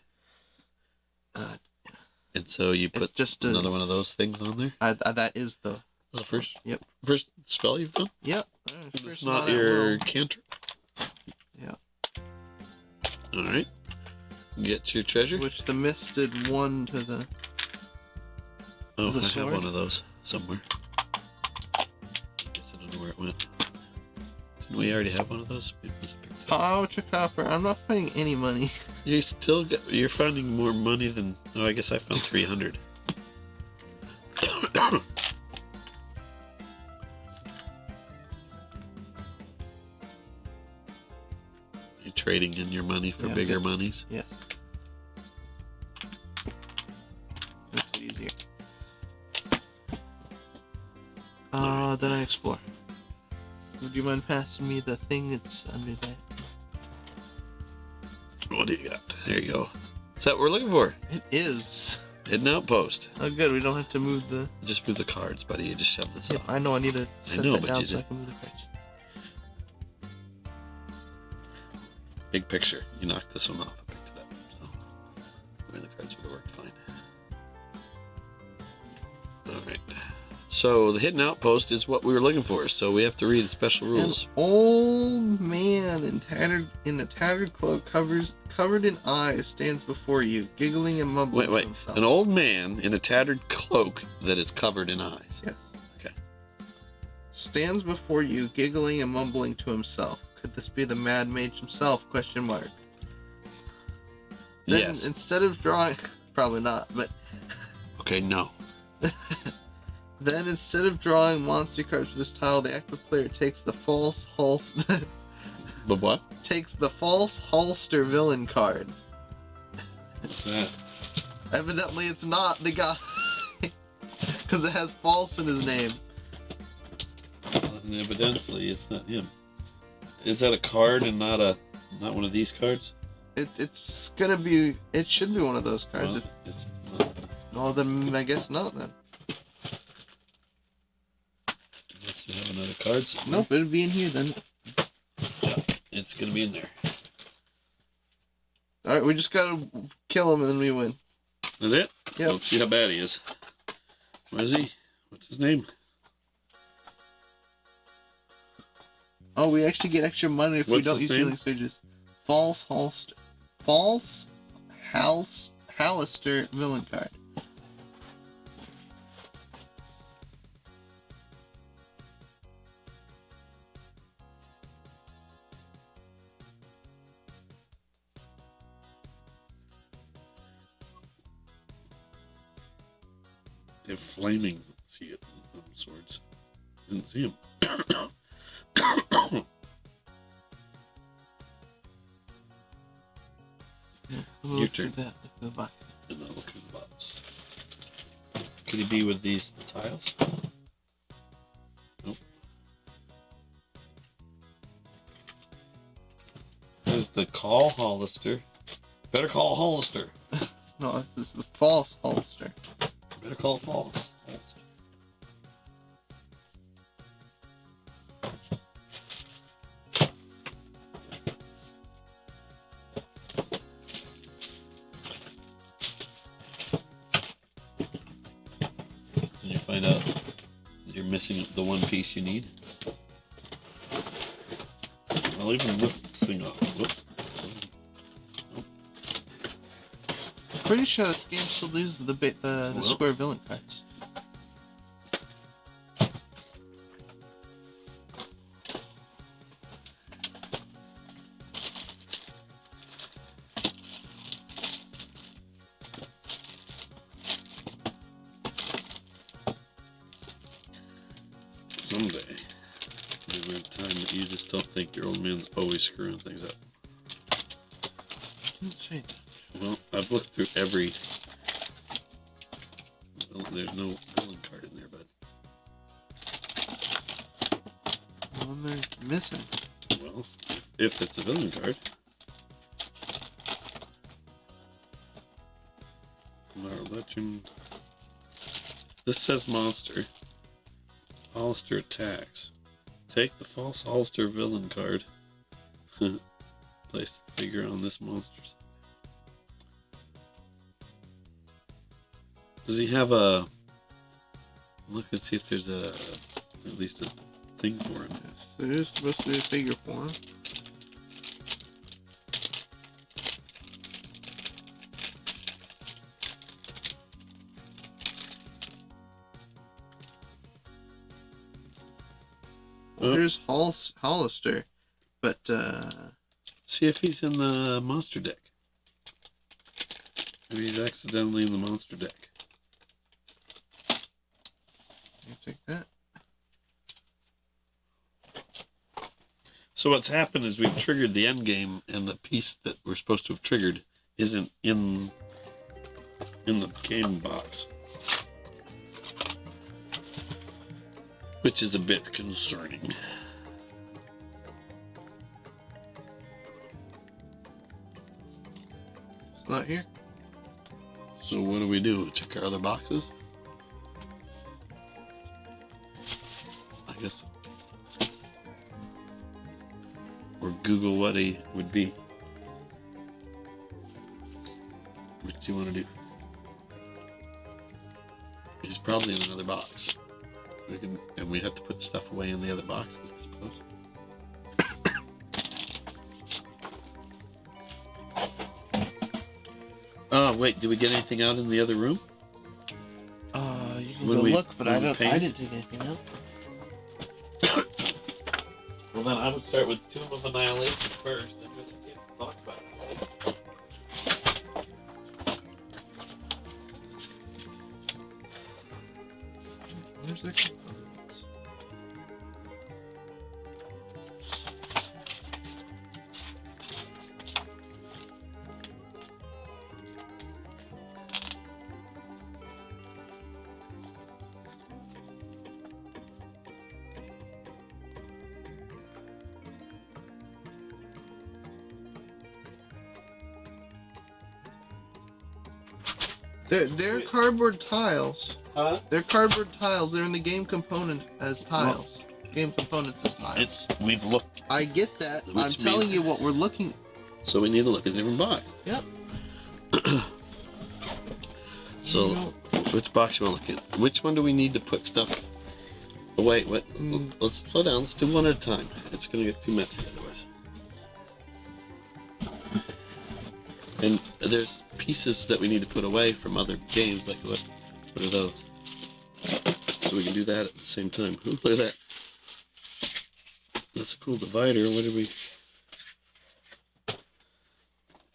Yeah. And so you put just another one of those things on there? That is the... The first? Yep. First spell you've done? Yep. It's First not one I your roll. cantrip? Yeah. Alright. Get your treasure? Which the mist did 1 to the... Oh, the I sword? have one of those somewhere. I guess I don't know where it went. Didn't we already have one of those? We must pick it up. Pouch of copper. I'm not finding any money. You're finding more money than... Oh, I guess I found 300. You're trading in your money for bigger monies? Yes. Makes it easier. Then I explore. Would you mind passing me the thing that's under that? What do you got? There you go. Is that what we're looking for? It is. Hidden outpost. Oh, good. We don't have to move the... Just move the cards, buddy. You just shove this Yep, off. I know I need to set know, that but down you so I did. can move the cards. Big picture. You knocked this one off. I picked it up. So, I mean, the cards would have worked fine. Alright. So, the hidden outpost is what we were looking for. So, we have to read the special rules. An old man in a tattered cloak covered in eyes stands before you, giggling and mumbling to Wait. himself. An old man in a tattered cloak that is covered in eyes. Yes. Okay. Stands before you, giggling and mumbling to himself. Could this be the Mad Mage himself? Question mark. Then Yes. instead of drawing... Probably not, but... Okay, no. Then instead of drawing monster cards for this tile, the active player takes the false But what? takes the false holster villain card. What's that? Evidently it's not the guy. Because it has false in his name. And evidently, it's not him. Is that a card and not one of these cards? It's gonna be... It should be one of those cards. Well, it's not. Well, then I guess not then. Unless you have another card somewhere. Nope, it'd be in here then. Yeah, it's gonna be in there. Alright, we just gotta kill him and then we win. Is it? Yep. Let's see how bad he is. Where is he? What's his name? Oh, we actually get extra money if we What's don't his use name? healing surges. False holster. False Hallister villain card. They have flaming swords. Didn't see him. We'll Your look through turn. that with the box. And I'll look in the box. Could he be with these tiles? Nope. There's the call Hollister. Better call Hollister. No, this is the false holster. Better call false. Hollister. Did you find out that you're missing the one piece you need? I'll even lift this thing off. Whoops. Pretty sure this game still loses the Well. square villain cards. Someday, there'll be a time that you just don't think your old man's always screwing things up. Let's see. Well, I've looked through every... Well, there's no villain card in there, bud. one they're missing. Well, if it's a villain card. Our legend. This says monster. Hollister attacks. Take the false Hollister villain card. Place the figure on this monster. Does he have a... Look and see if there's at least a thing for him. There is supposed to be a figure for him. Well, here's Hollister, but see if he's in the monster deck. Maybe he's accidentally in the monster deck. you take that. So what's happened is we've triggered the end game, and the piece that we're supposed to have triggered isn't in the game box, which is a bit concerning. It's not here. So what do we do? Check our other boxes? I guess. Or Google what he would be. What do you want to do? He's probably in another box. And we have to put stuff away in the other boxes, I suppose. Wait, did we get anything out in the other room? You can When go we- look, but when I we don't. I paint? didn't take anything out. Well, then I would start with Tomb of Annihilation first, and just talk about it. Where's the components? They're cardboard tiles. Huh? They're cardboard tiles. They're in the game component as tiles. Game components as tiles. We've looked, I get that. Which I'm telling means- you what we're looking. so we need to look at a different box. Yep. So, You know, which box you want to look at? Which one do we need to put stuff away? What? Let's slow down. Let's do one at a time. It's going to get too messy otherwise. And there's pieces that we need to put away from other games. Like what are those? So we can do that at the same time. Ooh, look at that. That's a cool divider. What did we...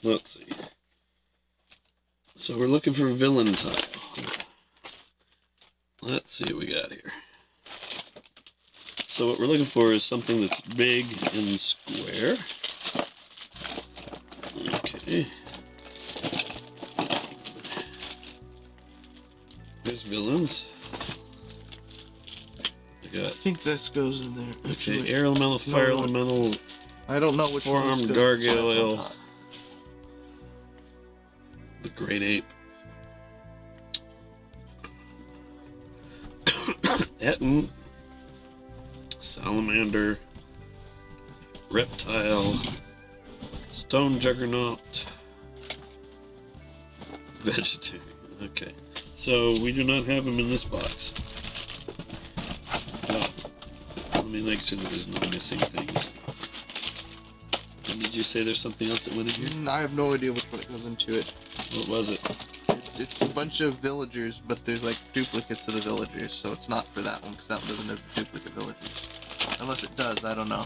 Let's see. So we're looking for a villain tile. Let's see what we got here. So what we're looking for is something that's big and square. Okay. There's villains. I I got, think this goes in there. okay, Actually, air elemental, fire No, elemental, I don't know which one this four-armed goes. That's why it's gargoyle. on top. the great ape. Etten, salamander, reptile, stone juggernaut, vegetarian. Okay, so we do not have them in this box. Let me make sure that there's no missing things. And did you say there's something else that went in here? I have no idea which one it goes into it. What was it? It's a bunch of villagers, but there's like duplicates of the villagers, so it's not for that one because that one doesn't have duplicate villagers. Unless it does, I don't know.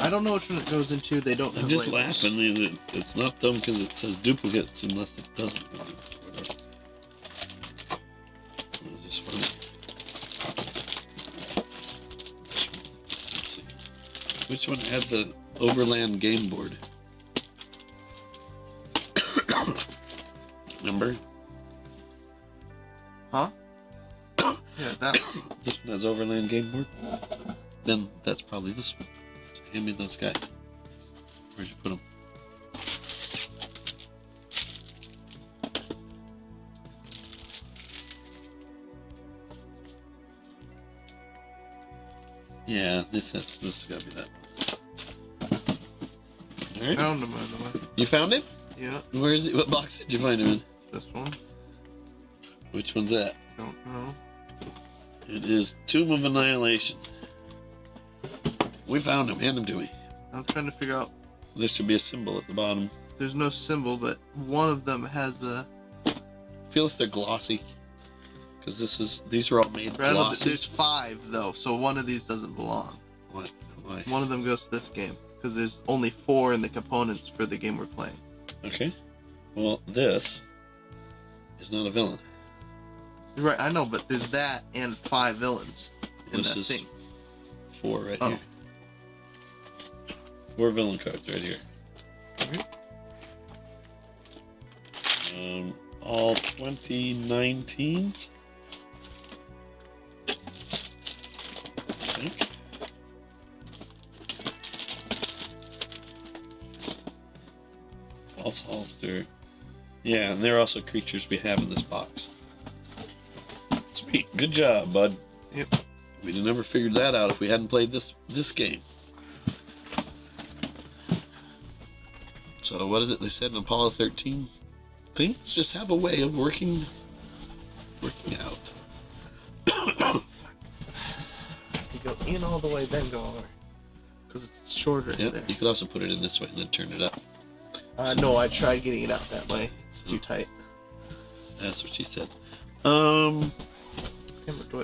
I don't know which one it goes into. They don't. I'm have just labels. laughing. It's not dumb because it says duplicates unless it doesn't. Whatever. It's just funny. Let's see. Which one had the Overland game board? Remember? Huh? Yeah, that one. This one has Overland game board. then that's probably this one. So hand me those guys. Where'd you put them? Yeah, this has got to be that one. All right. Found him, by the way. You found him? Yeah, Where is he? What box did you find him in? this one. Which one's that? Don't know. It is Tomb of Annihilation. We found him. Hand him to me. I'm trying to figure out. There should be a symbol at the bottom. There's no symbol, but one of them has a. Feel if they're glossy. Because these are all made glossy. There's 5 though, so one of these doesn't belong. What? Why? One of them goes to this game because there's only 4 in the components for the game we're playing. Okay. Well, this is not a villain. Right, I know, but there's that and 5 villains in This that is thing. 4 right Oh. here. 4 villain cards right here. All 2019s. I think. False holster. Yeah, and they're also creatures we have in this box. Sweet, good job, bud. Yep. We'd have never figured that out if we hadn't played this game. So what is it they said in Apollo 13? Things just have a way of working out. You go in all the way, then go over. Because it's shorter in Yep, there. you could also put it in this way and then turn it up. No, I tried getting it out that way. It's too tight. That's what she said.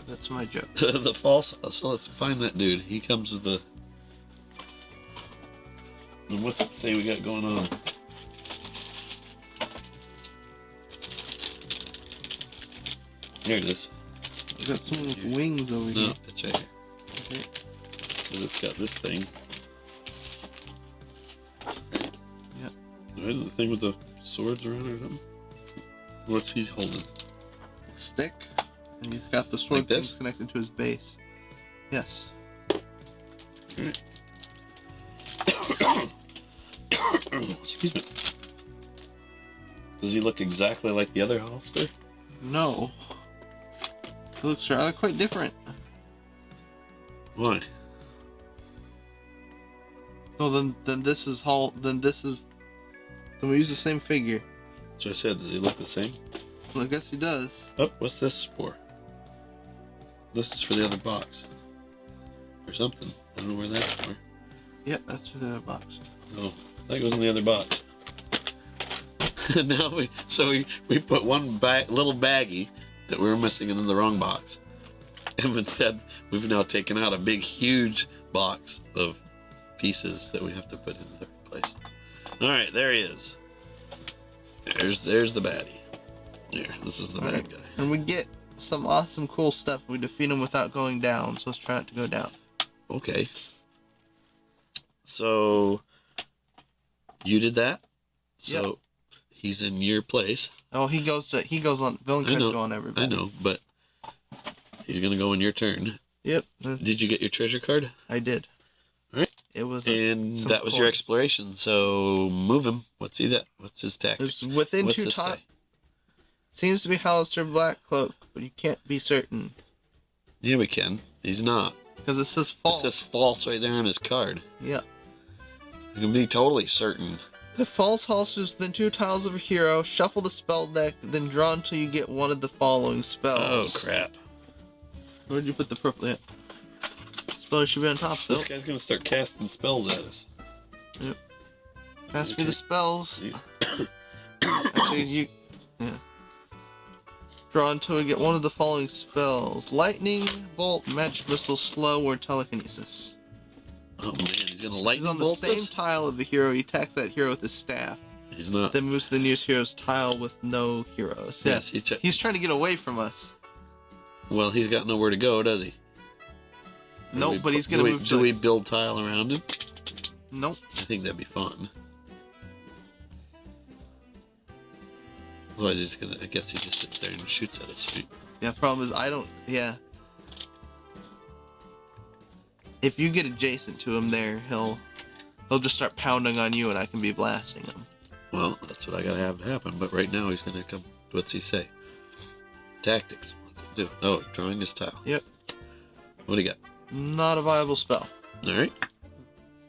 That's my joke. The false. So let's find that dude. He comes with the. And what's it say we got going on? Here it is. It's got someone with wings over No, here. it's right here. Okay. Because it's got this thing. Yeah. Right, the thing with the swords around it or something. What's he holding? Stick. And he's got the sword Like this? things connected to his base. Yes. Alright. Excuse me. Does he look exactly like the other holster? No. It looks rather quite different. Why? Oh, then this is then we use the same figure. So I said, does he look the same? Well, I guess he does. Oh, what's this for? This is for the other box. Or something. I don't know where that's for. Yeah, that's for the other box. So that goes in the other box. Now we put one little baggie that we were missing in the wrong box. And instead, we've now taken out a big, huge box of pieces that we have to put in the right place. All right, there he is. There's the baddie. There, this is the bad guy. And we get some awesome, cool stuff. We defeat him without going down, so let's try not to go down. Okay. So you did that. So Yep. he's in your place. Oh, he goes on. Villain cards go on everybody. I know, but he's gonna go in your turn. Yep. Did you get your treasure card? I did. All right. It was. And some that was your coins. exploration. So move him. What's he got? What's his tactics? It's within What's 2 this times. say? Seems to be Hollister Blackcloak, but you can't be certain Yeah, we can. He's not. because it says false. It says false right there on his card. Yeah. You can be totally certain. The false Hollister's within 2 tiles of a hero. Shuffle the spell deck, then draw until you get one of the following Oh spells. crap! Where'd you put the purple? Yeah. Spell should be on top though. This guy's gonna start casting spells at us. Yep. Pass me Okay. the spells. Actually, you. Yeah. Draw until we get one of the following spells: lightning, bolt, magic missile, slow, or telekinesis. Oh man, he's gonna lightning He's on the bolt same us? tile of a hero. He attacks that hero with his staff. He's not. Then moves to the nearest hero's tile with no heroes. Yes, He's trying to get away from us. Well, he's got nowhere to go, does he? Nope, but he's gonna move to. Do we build tile around him? Nope. I think that'd be fun. Otherwise, he's gonna. I guess he just sits there and shoots at us. Yeah. Problem is, I don't. Yeah. if you get adjacent to him there, he'll just start pounding on you, and I can be blasting him. Well, that's what I gotta have to happen. But right now he's gonna come. What's he say? Tactics. What's it do? Oh, drawing his tile. Yep. What do you got? Not a viable spell. All right.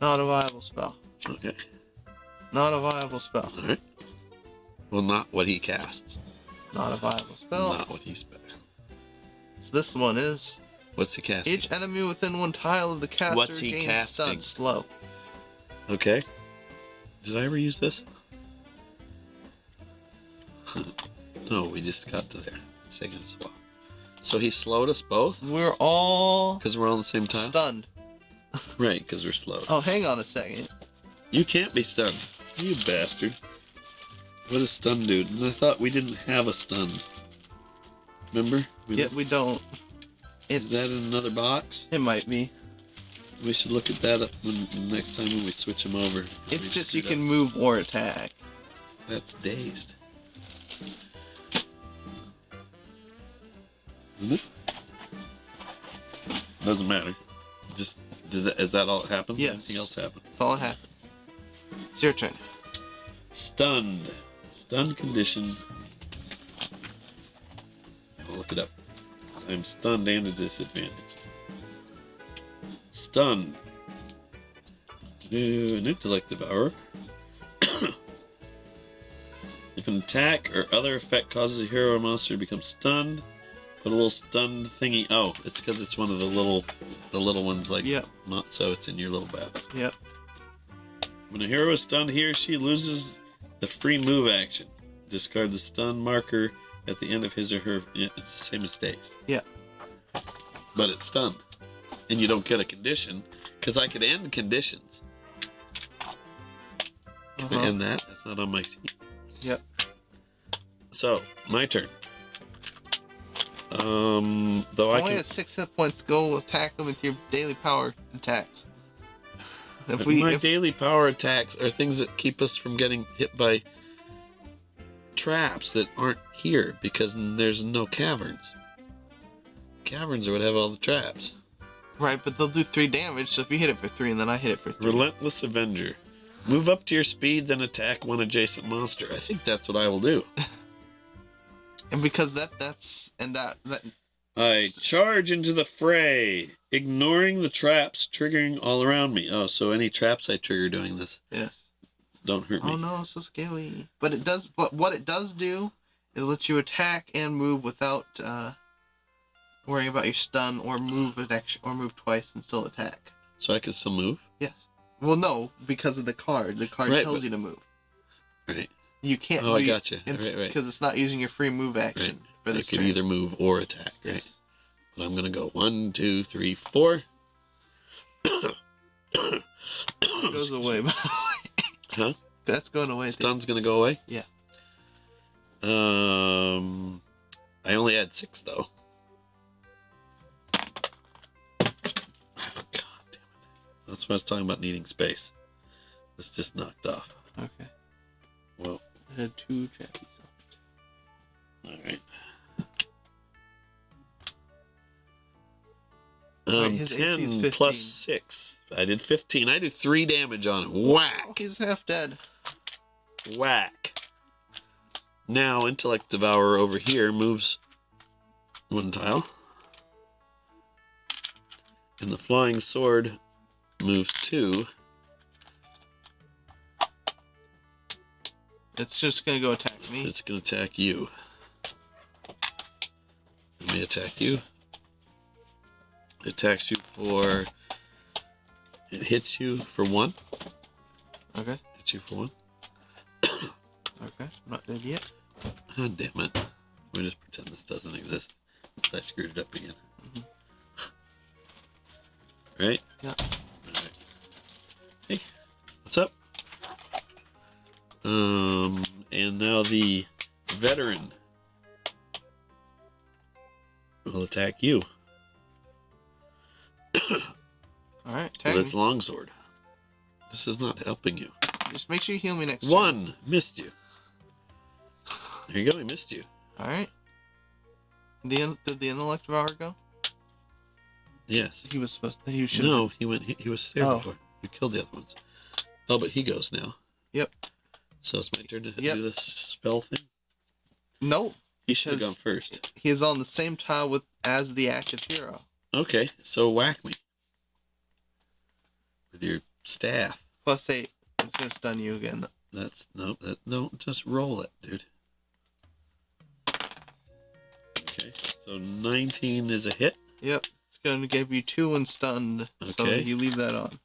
Not a viable spell. Okay. Not a viable spell. All right. Well, not what he casts. Not a viable spell. Not what he spent. So this one is... What's he casting? Each enemy within one tile of the caster What's he gains casting? stun slow. Okay. Did I ever use this? No, we just got to there. It's taking us a while. So he slowed us both? We're all Because we're all on the same tile? stunned. Right, because we're slowed. Oh, hang on a second. You can't be stunned. You bastard. What does stun do? And I thought we didn't have a stun. Remember? We don't. Is that in another box? It might be. We should look at that up next time when we switch them over. It's just you can move or attack. That's dazed. Isn't it? Doesn't matter. Just is that all that happens? Yes. Anything else happen? That's all that happens. It's your turn. Stunned. Stunned condition. I'll look it up. I'm stunned and at disadvantage. Stunned. Do an intellect devourer. If an attack or other effect causes a hero or monster to become stunned, put a little stunned thingy. Oh, it's because it's one of the little ones like. Yep. Not so it's in your little battles. Yep. When a hero is stunned, he or she loses the free move action. Discard the stun marker at the end of his or her. Yeah, it's the same as dazed. Yeah. But it's stunned. And you don't get a condition. Because I could end conditions. Can I end that? That's not on my sheet. Yep. So, my turn. Though I Only can. at 6 hit points, go attack them with your daily power attacks. My daily power attacks are things that keep us from getting hit by traps that aren't here because there's no caverns. Caverns are what have all the traps. Right, but they'll do 3 damage, so if you hit it for 3 and then I hit it for 3. Relentless Avenger. Move up to your speed, then attack one adjacent monster. I think that's what I will do. And because that I charge into the fray, ignoring the traps triggering all around me. Oh, so any traps I trigger doing this yes. don't hurt me. Oh no, so scary. But it does. But what it does do is let you attack and move without worrying about your stun, or move an extra, or move twice and still attack. So I can still move? Yes. Well, no, because of the card. The card Right, tells you to move. Right. You can't. Oh, I gotcha. Right. Because it's not using your free move action for I this could turn. either move or attack, right? Yes. But I'm going to go 1, 2, 3, 4. It goes away. By the way. Huh? That's going away. Stun's going to go away? Yeah. I only had 6 though. Oh, God damn it. That's what I was talking about, needing space. This just knocked off. Okay. Well, I had 2 trappies. alright. Wait, his AC is 10 15. plus 6. I did 15. I do 3 damage on it. Whack! Oh, he's half dead. Whack. Now, Intellect Devourer over here moves 1 tile. And the Flying Sword moves 2. It's just gonna go attack me. It's going to attack you. Let me attack you. It attacks you for... It hits you for 1. Okay. Hits you for 1. Okay. I'm not dead yet. Oh, damn it. We just pretend this doesn't exist. Since I screwed it up again. Right? Yeah. Alright. Hey, what's up? And now the veteran will attack you. Alright, With its longsword. This is not helping you. just make sure you heal me next turn. 1 missed you. There you go, he missed you. Alright. Did the intellect devour go? Yes. he was supposed that he should. No, he went. He was there Oh. before. You killed the other ones. Oh, but he goes now. Yep. So it's my turn to Yep. do this spell thing. No, He should have gone because first. he is on the same tile as the active hero. Okay, so whack me with your staff. Plus 8 is gonna stun you again. That's no. Don't just roll it, dude. Okay, so 19 is a hit. Yep. It's gonna give you 2 and stunned. So Okay. you leave that on.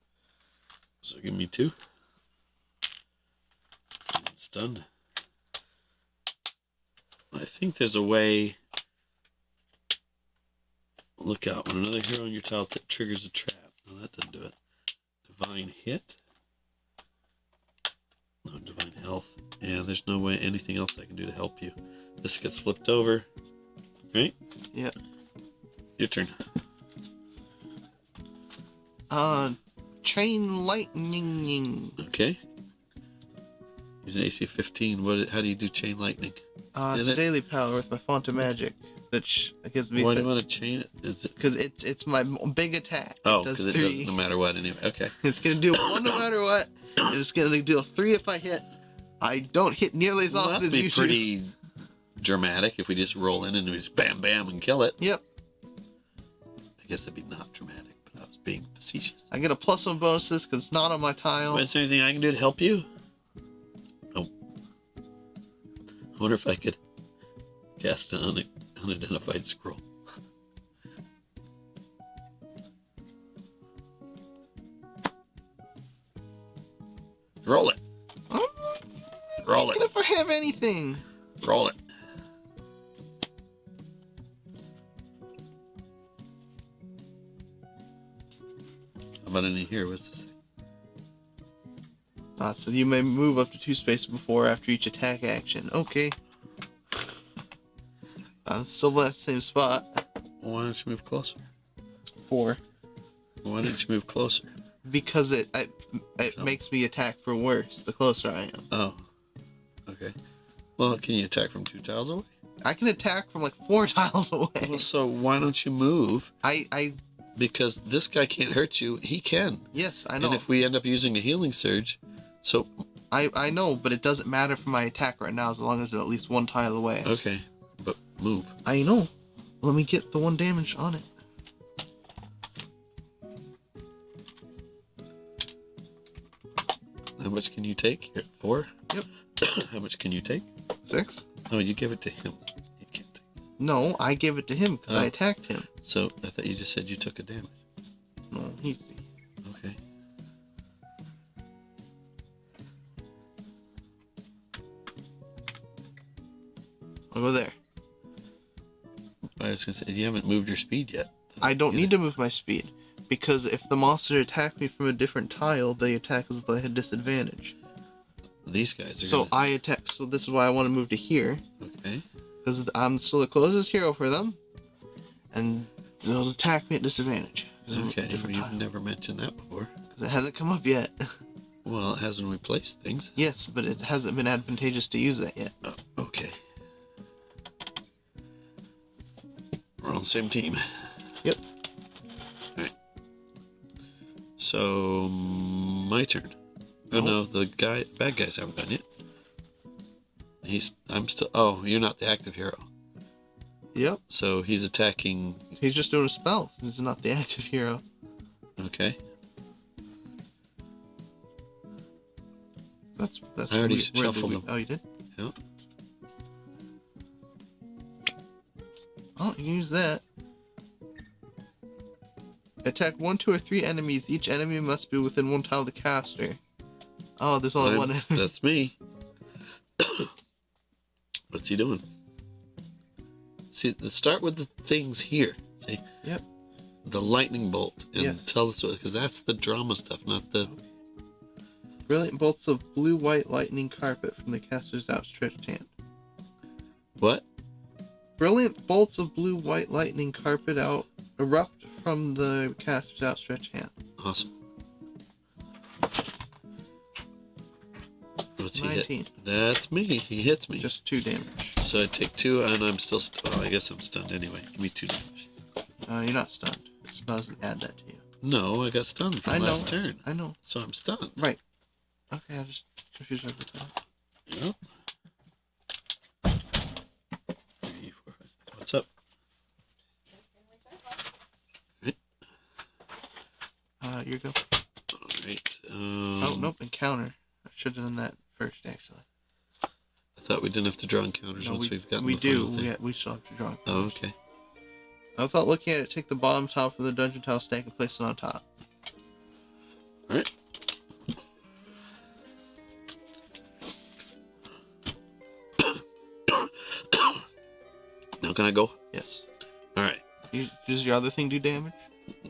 So give me 2. Stunned. I think there's a way. Look out. When another hero on your tile triggers a trap. No, that doesn't do it. Divine hit. No, divine health. Yeah, there's no way anything else I can do to help you. This gets flipped over. Right? Yep. Your turn. Chain lightning. Okay. He's an AC 15. How do you do chain lightning? It's Is it? daily power with my font of magic. That gives me. Why do you want to chain it? Is it? Because it's my big attack. Oh, does because it 3. doesn't no matter what anyway. Okay. It's gonna do 1 no matter what. And it's gonna do 3 if I hit. I don't hit nearly as Well, often that'd as be you do. pretty dramatic if we just roll in and we just bam bam and kill it. Yep. I guess that'd be not dramatic, but I was being facetious. I get a +1 bonus because it's not on my tile. Well, is there anything I can do to help you? Oh. I wonder if I could cast an unidentified scroll. Roll it. Roll Even it. if I have anything. Roll it. How about any here? What's this? So you may move up to 2 spaces before or after each attack action. Okay. Still in that same spot. Why don't you move closer? 4. Why don't you move closer? Because it makes me attack for worse the closer I am. Oh. Okay. Well, can you attack from 2 tiles away? I can attack from like 4 tiles away. Well, so why don't you move? I Because this guy can't hurt you. He can. yes, I know. And if we end up using a healing surge, so I know, but it doesn't matter for my attack right now as long as it's at least 1 tile away. okay, but move. I know. Let me get the 1 damage on it. How much can you take? Here, 4. Yep. How much can you take? 6? Oh, you give it to him. You can't take. No, I gave it to him because I Oh. attacked him. So I thought you just said you took a damage. No, he. Okay. I'll go there. I was gonna say you haven't moved your speed yet. I don't need to move my speed because if the monster attacked me from a different tile, they attack as though I had disadvantage. These guys are. So gonna, I attack. So this is why I want to move to here okay. because I'm still the closest hero for them, and they'll attack me at disadvantage. 'cause I'm a Okay. different You've tile. never mentioned that before. Because it hasn't come up yet. Well, it hasn't replaced things. Yes, but it hasn't been advantageous to use that yet. Oh, okay. We're on the same team. Yep. Alright. So, my turn. Oh no, the bad guys haven't done yet. I'm still, oh, you're not the active hero. Yep. So he's attacking, He's just doing a spell since he's not the active hero. okay. That's I already weirdly shuffled weird. them. Oh, you did? Yep. Oh, you can use that. Attack 1, 2, or 3 enemies. Each enemy must be within 1 tile of the caster. Oh, there's only one enemy. That's me. What's he doing? See, let's start with the things here. See? Yep. The lightning bolt. And Yes. tell us what, because that's the drama stuff, not the... Brilliant bolts of blue-white lightning carpet from the caster's outstretched hand. What? Brilliant bolts of blue-white lightning carpet erupt from the caster's outstretched hand. Awesome. What's he 19. hit? That's me. He hits me. Just 2 damage. So I take 2, and I'm still... Well, I guess I'm stunned anyway. Give me 2 damage. You're not stunned. It's doesn't add that to you. No, I got stunned from last turn. I know. So I'm stunned. Right. Okay, I just confused every time. Yep. 3, 4, 5, 6. What's up? Right. You go. All right. Oh, nope, encounter. I should have done that first, actually. I thought we didn't have to draw encounters once we've gotten the final thing. We still have to draw encounters. Oh, okay. I thought looking at it, take the bottom tile from the dungeon tile stack and place it on top. All right. Now can I go? Yes. All right. Does your other thing do damage?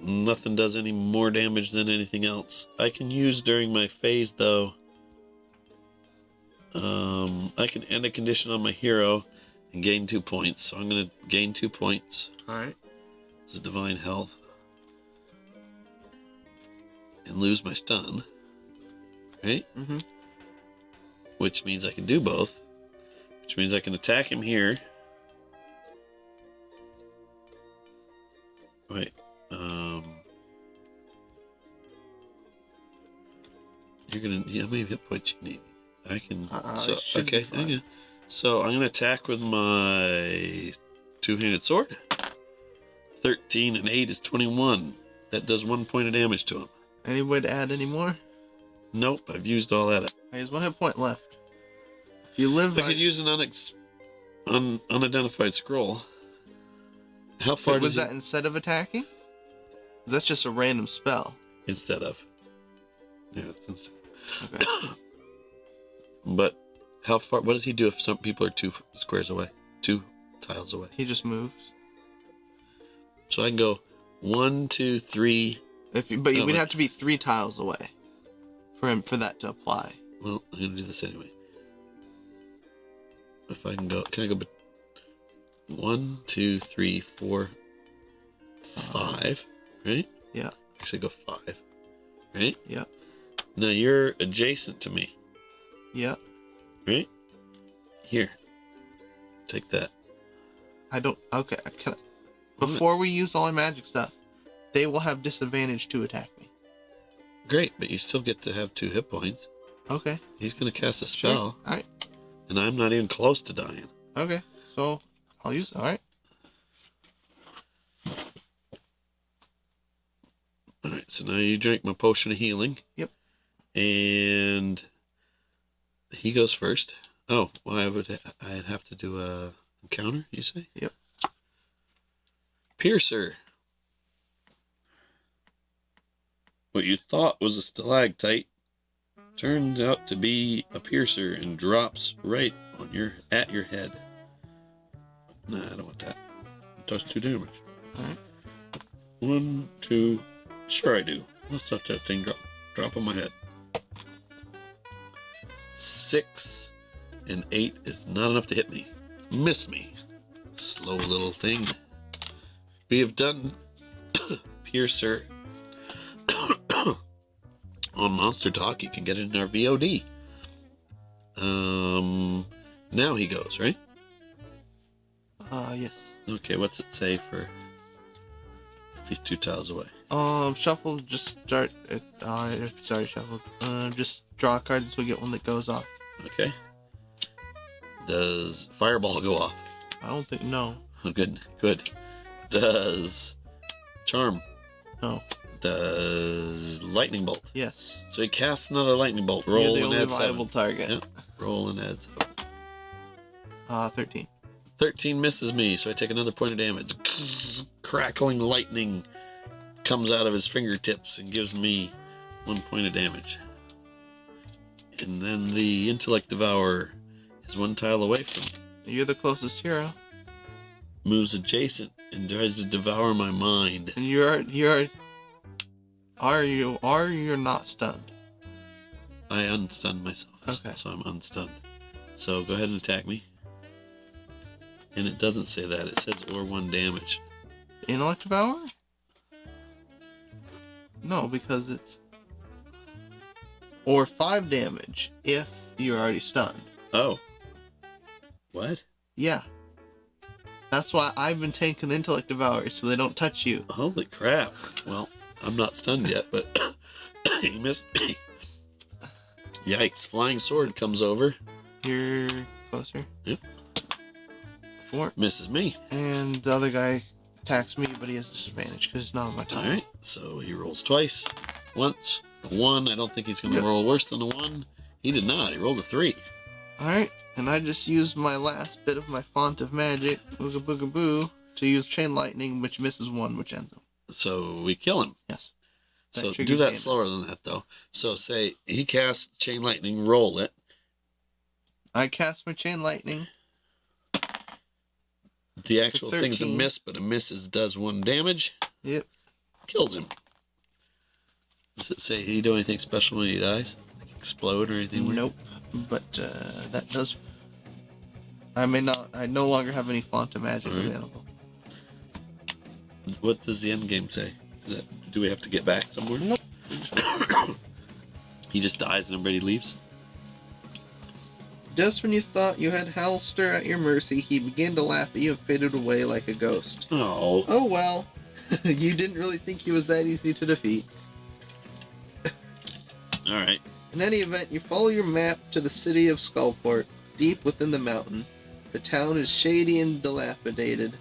Nothing does any more damage than anything else. I can use during my phase, though. I can end a condition on my hero and gain 2 points. So I'm going to gain 2 points. Alright. This is divine health. And lose my stun. Right? Mm-hmm. Which means I can do both. Which means I can attack him here. Right. You're gonna. How many hit points you need? I can. Okay. Hang on. So I'm gonna attack with my two-handed sword. 13 and 8 is 21. That does 1 point of damage to him. Any way to add any more? Nope, I've used all that up. He has 1 hit point left. If you live, I could use an unidentified scroll. How far was does that instead of attacking? 'Cause that's just a random spell. Instead of. Yeah, it's instead. Okay. But how far? What does he do if some people are 2 squares away, 2 tiles away? He just moves. So I can go 1, 2, 3. We'd have to be 3 tiles away for that to apply. Well, I'm gonna do this anyway. If I can go, can I go? 1, 2, 3, 4, 5. Right? Yeah. Actually, go 5. Right? Yeah. Now you're adjacent to me. Yeah. Right? Here. Take that. I don't. Okay. Before we use all our magic stuff, they will have disadvantage to attack me. Great, but you still get to have 2 hit points. Okay. He's gonna cast a spell. Sure. All right. And I'm not even close to dying. Okay. So I'll use. All right. All right. So now you drink my potion of healing. Yep. And he goes first. Oh, well, I'd have to do a encounter, you say? Yep. Piercer. What you thought was a stalactite turns out to be a piercer and drops right on at your head. Nah, I don't want that. It does 2 damage. Alright. 1, 2. Sure I do. Let's let that thing drop on my head. 6 and 8 is not enough to hit me. Miss me. Slow little thing. We have done Piercer on Monster Talk. You can get it in our VOD. Now he goes, right? Yes. Okay, what's it say for if he's 2 tiles away? Shuffle, just start it. It's already shuffled. Just draw a card until we get one that goes off. Okay. Does Fireball go off? I don't think, no. Good. Does Charm? No. Does Lightning Bolt? Yes. So he casts another Lightning Bolt. Roll You're the and only add viable 7. target. Yep. Roll and add 7. 13. 13 misses me, so I take another point of damage. Crackling lightning comes out of his fingertips and gives me 1 point of damage. And then the Intellect Devourer is 1 tile away from me. You're the closest hero. Moves adjacent and tries to devour my mind. And are you not stunned? I unstunned myself, Okay. so I'm unstunned. So go ahead and attack me. And it doesn't say that. It says or 1 damage. Intellect Devour? No, because it's or 5 damage if you're already stunned. Oh. What? Yeah. That's why I've been taking the intellect devour so they don't touch you. Holy crap. Well, I'm not stunned yet, but he missed me. Yikes. Flying sword comes over. You're closer. Yep. 4. Misses me. And the other guy attacks me, but he has disadvantage because it's not on my time. Alright, so he rolls twice. Once. A 1. I don't think he's going to roll worse than a 1. He did not. He rolled a 3. Alright, and I just used my last bit of my font of magic, Ooga Booga Boo, to use Chain Lightning, which misses 1, which ends him. So we kill him. Yes. So do triggers that damage. slower than that, though. So say he casts Chain Lightning, roll it. I cast my Chain Lightning. The actual For thing's a 13. miss, but a miss does 1 damage. Yep. Kills him. Does it say he do anything special when he dies? Like explode or anything weird? Nope. But that does. I no longer have any font of magic available. What does the end game say? Do we have to get back somewhere? Nope. He just dies and everybody leaves? Just when you thought you had Halster at your mercy, he began to laugh at you and faded away like a ghost. Oh. Oh well. You didn't really think he was that easy to defeat. Alright. In any event, you follow your map to the city of Skullport, deep within the mountain. The town is shady and dilapidated,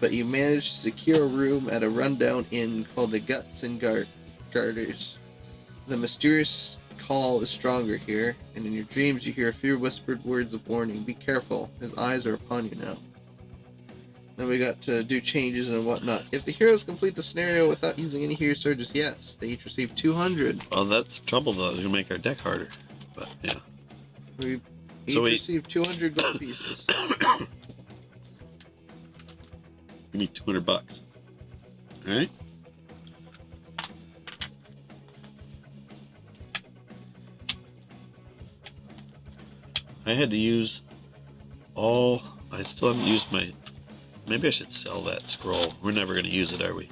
but you manage to secure a room at a rundown inn called the Guts and Garters. The mysterious call is stronger here, and in your dreams you hear a few whispered words of warning. Be careful, his eyes are upon you now. Then we got to do changes and whatnot. If the heroes complete the scenario without using any hero surges, yes, they each receive 200. Well, that's trouble, though. It's going to make our deck harder. But, yeah. We each So we- receive 200 gold pieces. Give me $200. Alright? I had to use all... I still haven't used my... Maybe I should sell that scroll. We're never going to use it, are we?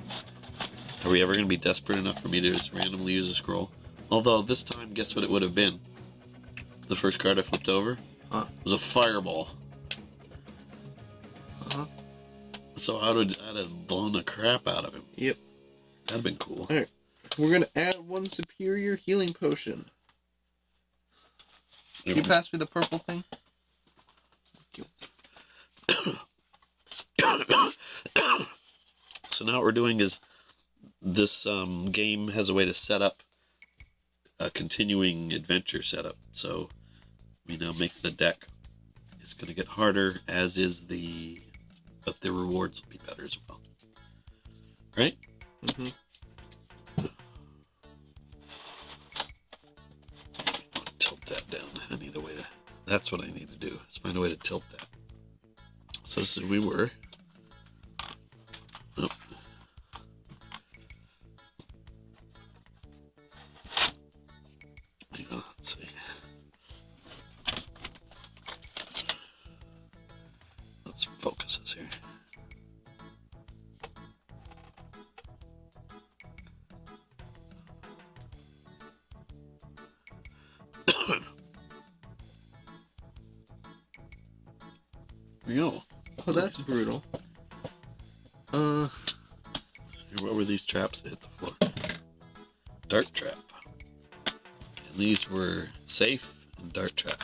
Are we ever going to be desperate enough for me to just randomly use a scroll? Although, this time, guess what it would have been? The first card I flipped over? Huh. Was a fireball. Uh-huh. So I'd have blown the crap out of him. Yep. That'd have been cool. Alright. We're going to add 1 superior healing potion. Can you pass me the purple thing? So now what we're doing is this game has a way to set up a continuing adventure setup. So we now make the deck. It's going to get harder, as is but the rewards will be better as well. Right? Mm-hmm. Tilt that down. I need a way to... That's what I need to do. Is find a way to tilt that. So this is we were. Oh. Hang on, let's see. Let's focus this here. There we go. Oh, that's brutal. What were these traps that hit the floor? Dart trap. And these were safe and dart trap.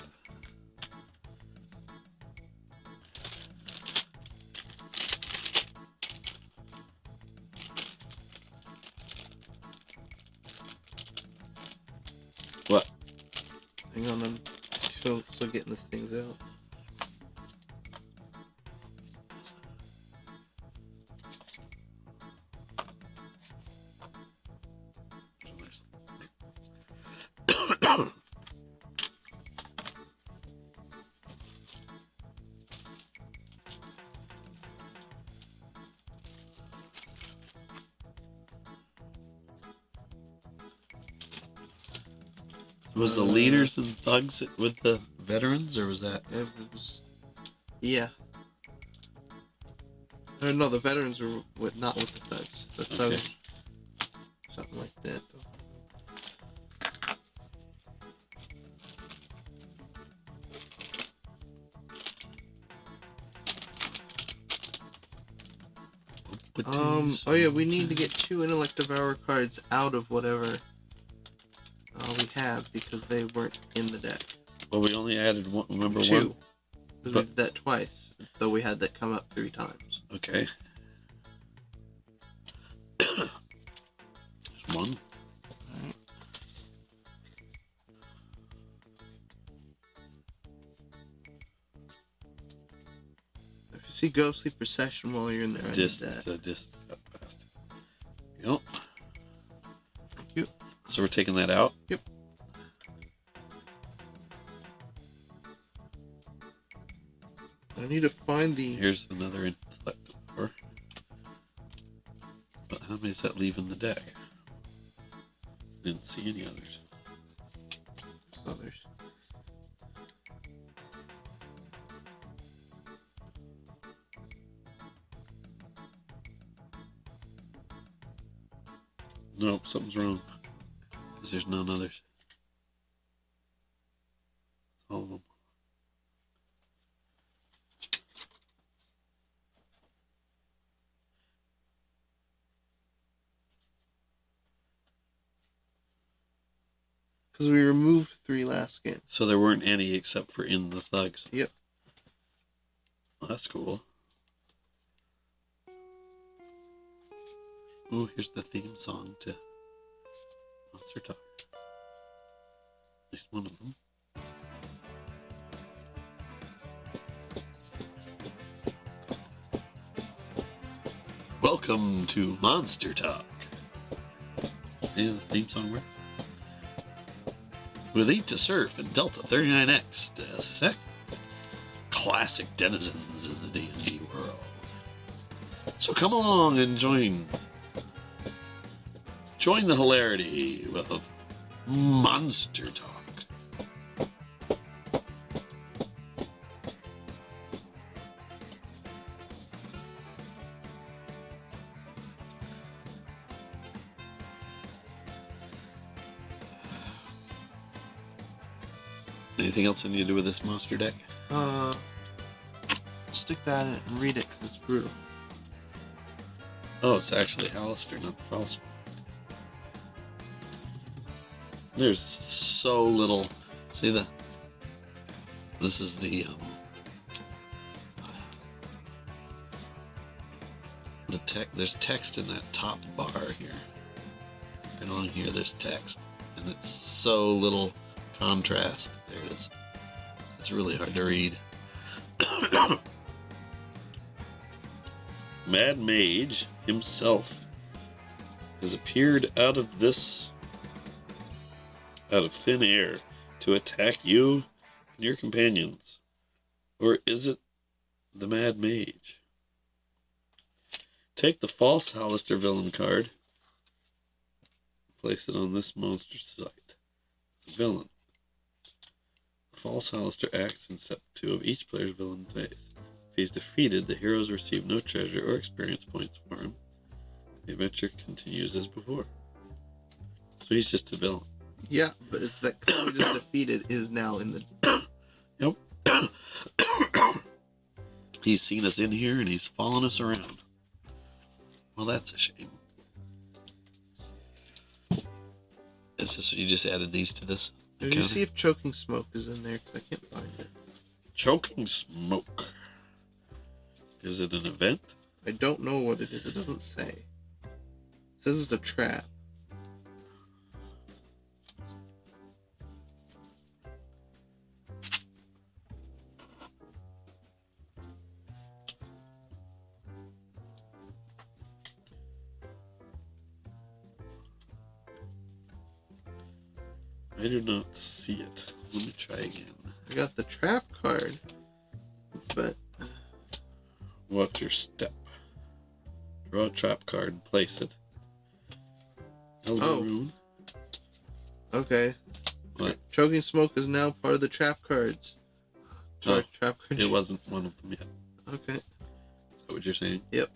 What? Hang on, I'm still getting the things out. Was the leaders and thugs with the veterans, or was that? It was, yeah. No, the veterans were not with the thugs. The thugs, something like that. Oh yeah, we need to get 2 Intellect Devourer cards out of whatever we have because they weren't in the deck. Well, we only added one. Remember 2. one? Because we did that twice, though we had that come up 3 times. Okay. There's one. Alright. If you see Ghostly Procession while you're in there, I need that. Just got past it. Yep. Thank you. So we're taking that out? Yep. I need to find the... Here's another intellect door. But how many does that leave in the deck? Didn't see any others. others. Nope, something's wrong. Because there's none others. All of them. Because we removed 3 last game. So there weren't any except for in the thugs. Yep. Well, that's cool. Ooh, here's the theme song to Monster Talk. At least one of them. Welcome to Monster Talk. See how the theme song works? With Eat to Surf and Delta 39X to SSX, classic denizens of the D&D world. So come along and join the hilarity of Monster Talk. Anything else I need to do with this monster deck? Stick that in and read it because it's brutal. Oh, it's actually Alistair, not the false one. There's so little. See the. This is the There's text in that top bar here. Right along here, there's text, and it's so little contrast. There it is. It's really hard to read. Mad Mage himself has appeared out of thin air to attack you and your companions. Or is it the Mad Mage? Take the false Hollister villain card. Place it on this monster site. The villain. The false Hollister acts in step 2 of each player's villain phase. If he's defeated, the heroes receive no treasure or experience points for him. The adventure continues as before. So he's just a villain. Yeah, but it's that we just defeated is now in the... Yep. He's seen us in here and he's following us around. Well, that's a shame. It's just, you just added these to this? Did you see if Choking Smoke is in there? Because I can't find it. Choking Smoke. Is it an event? I don't know what it is. It doesn't say. It says it's a trap. I do not see it. Let me try again. I got the trap card, but... Watch your step. Draw a trap card and place it. Elder Rune. Okay. What? Choking Smoke is now part of the trap cards. Oh, Trap cards. it wasn't one of them yet. Okay. Is that what you're saying? Yep.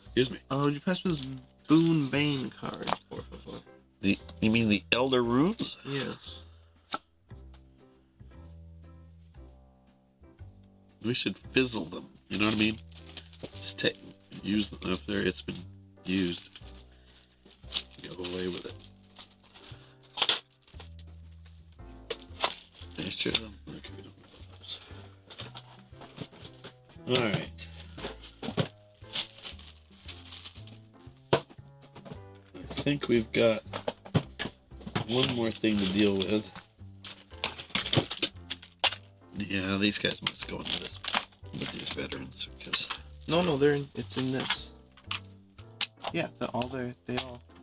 Excuse me. Oh, did you pass me this Boon Bane card? Por favor. You mean the Elder Runes? Yes. We should fizzle them. You know what I mean? Just use them after it's been used. Go away with it. Make sure them. Okay, we don't have those. All right. I think we've got one more thing to deal with. Yeah, these guys must go into this with these veterans because No, it's in this. Yeah, they all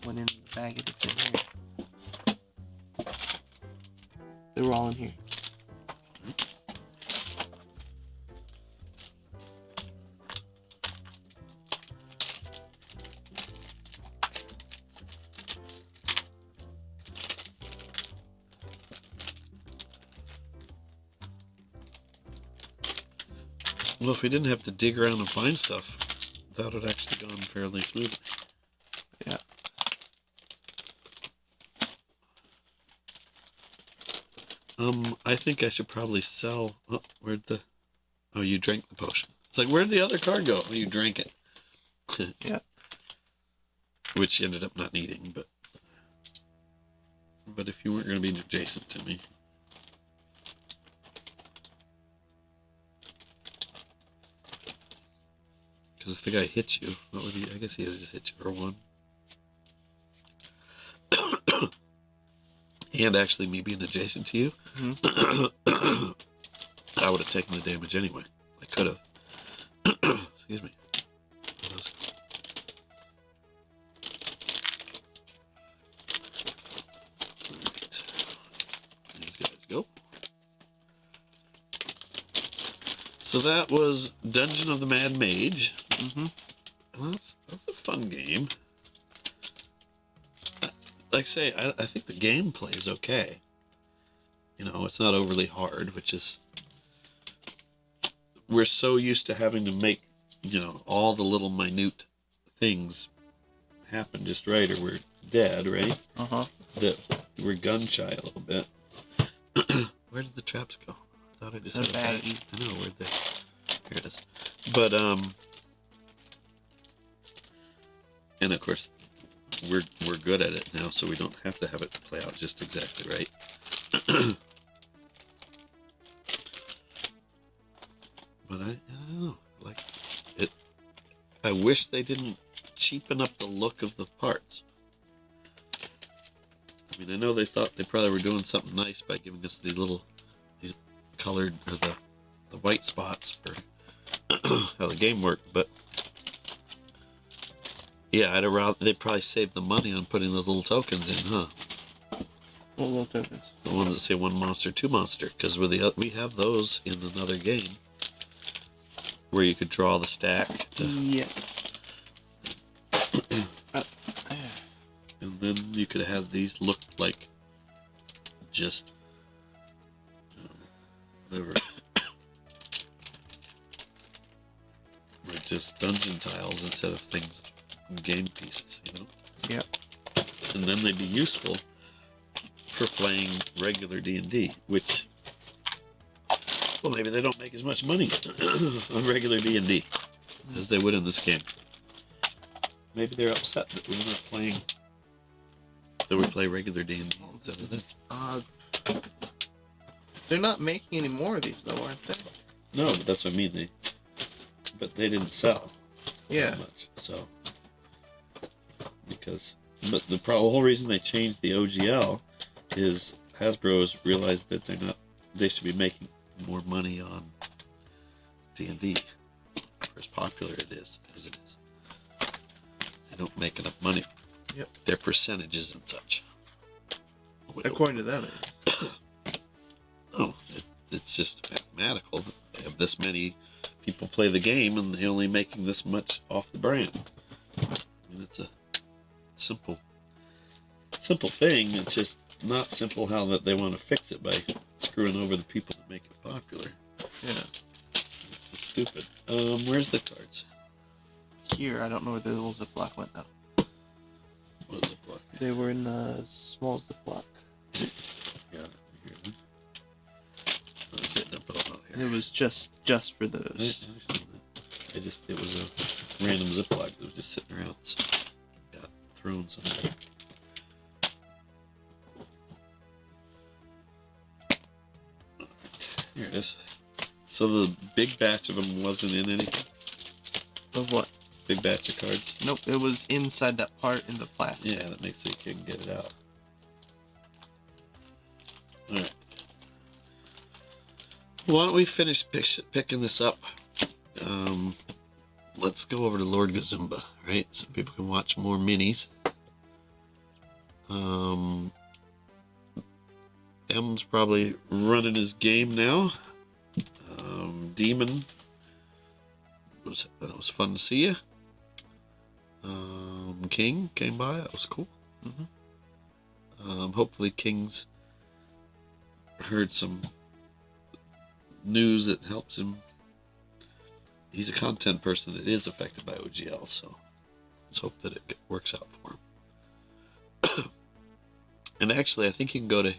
went in the bag that's in here. They were all in here. well, if we didn't have to dig around and find stuff, that would actually gone fairly smoothly. Yeah. I think I should probably sell. Oh, Oh, you drank the potion. It's like, where'd the other card go? Oh, you drank it. Yeah. Which you ended up not needing, but if you weren't going to be adjacent to me. Because if the guy hits you, what would he? I guess he would just hit you for one. And actually, me being adjacent to you, I would have taken the damage anyway. I could have. Excuse me. Right. These guys go. So that was Dungeon of the Mad Mage. Well, that's a fun game. Like I say, I think the gameplay is okay. You know, it's not overly hard, which is... We're so used to having to make, you know, all the little minute things happen just right, or we're dead, right? That we're gun shy a little bit. Where did the traps go? I thought I just had a bag. I know, where'd they... Here it is. But, and of course, we're good at it now, so we don't have to have it play out just exactly right. But I don't know, like it. I wish they didn't cheapen up the look of the parts. I mean, I know they thought they probably were doing something nice by giving us these colored, or the white spots for how the game worked, but yeah, they'd probably save the money on putting those little tokens in, huh? What little tokens? The ones that say 1 monster, 2 monster, because we have those in another game where you could draw the stack. Yeah. And then you could have these look like just whatever. Or just dungeon tiles instead of things, game pieces, you know? Yeah. And then they'd be useful for playing regular D&D, which, well, maybe they don't make as much money on regular D&D as they would in this game. Maybe they're upset that we're not playing, that we play regular D&D instead of this. They're not making any more of these, though, aren't they? No, but that's what I mean. But they didn't sell that much, so. But the whole reason they changed the OGL is Hasbro has realized that they should be making more money on D&D for as popular it is as it is. They don't make enough money. Yep. Their percentages and such. According to them, No, it's just mathematical. They have this many people play the game and they're only making this much off the brand. And it's a simple thing. It's just not simple how that they want to fix it by screwing over the people that make it popular. Yeah. It's just stupid. Where's the cards? Here, I don't know where the little Ziploc went, though. What is Ziploc? They were in the small Ziploc. Yeah, here. Dump it all out here. It was just for those. It was a random Ziploc that was just sitting around. So got thrown somewhere. Here it is. So the big batch of them wasn't in anything? Of what? Big batch of cards? Nope, it was inside that part in the plastic. Yeah, that makes it you can get it out. Alright. Why don't we finish picking this up? Let's go over to Lord Gazumba, right? So people can watch more minis. M's probably running his game now. Demon, that was fun to see you. King came by, that was cool. Hopefully King's heard some news that helps him. He's a content person that is affected by OGL, so let's hope that it works out for him. And actually, I think you can go to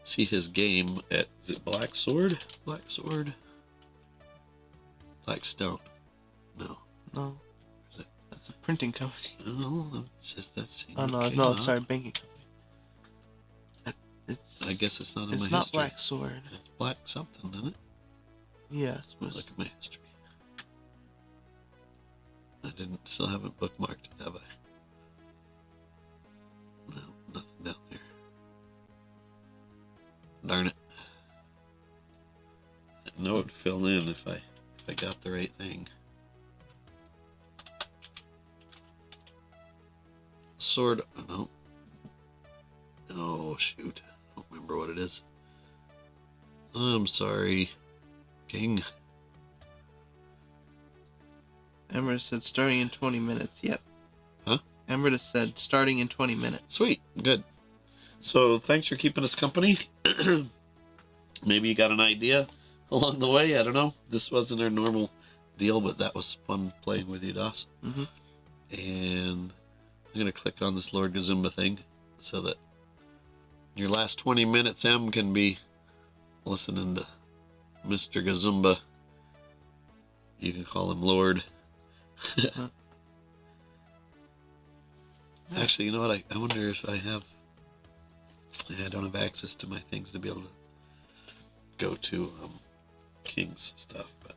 see his game at, is it Black Sword? Blackstone. No. No. Is it? That's a printing company. No, it's just that scene. Oh, no, sorry, banking company. I guess it's not in my history. It's not Black Sword. It's Black something, isn't it? Yeah, I suppose. Look at my history. I still haven't bookmarked it, have I? No, nothing down there. Darn it. I know it'd fill in if I got the right thing. Sword, no. Oh, shoot. I don't remember what it is. I'm sorry, King. Emrys said starting in 20 minutes. Yep. Huh? Emrys said starting in 20 minutes. Sweet. Good. So thanks for keeping us company. Maybe you got an idea along the way. I don't know. This wasn't our normal deal, but that was fun playing with you, Doss. And I'm going to click on this Lord Gazumba thing so that your last 20 minutes, M, can be listening to Mr. Gazumba. You can call him Lord. Actually, you know what? I wonder if I don't have access to my things to be able to go to King's stuff, but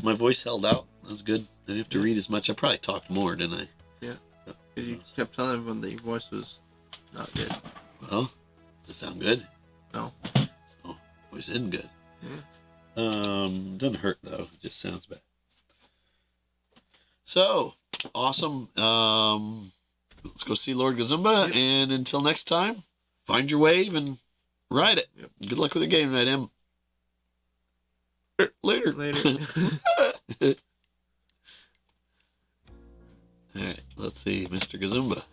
my voice held out. That was good. I didn't have to read as much. I probably talked more, didn't I? Yeah. You kept telling everyone that your voice was not good. Well, does it sound good? No. So, voice isn't good. Yeah. Doesn't hurt though. It just sounds bad. So, awesome. Let's go see Lord Gazumba, and until next time, find your wave and ride it. Yep. Good luck with the game tonight, Em. Later. All right, let's see, Mr. Gazumba.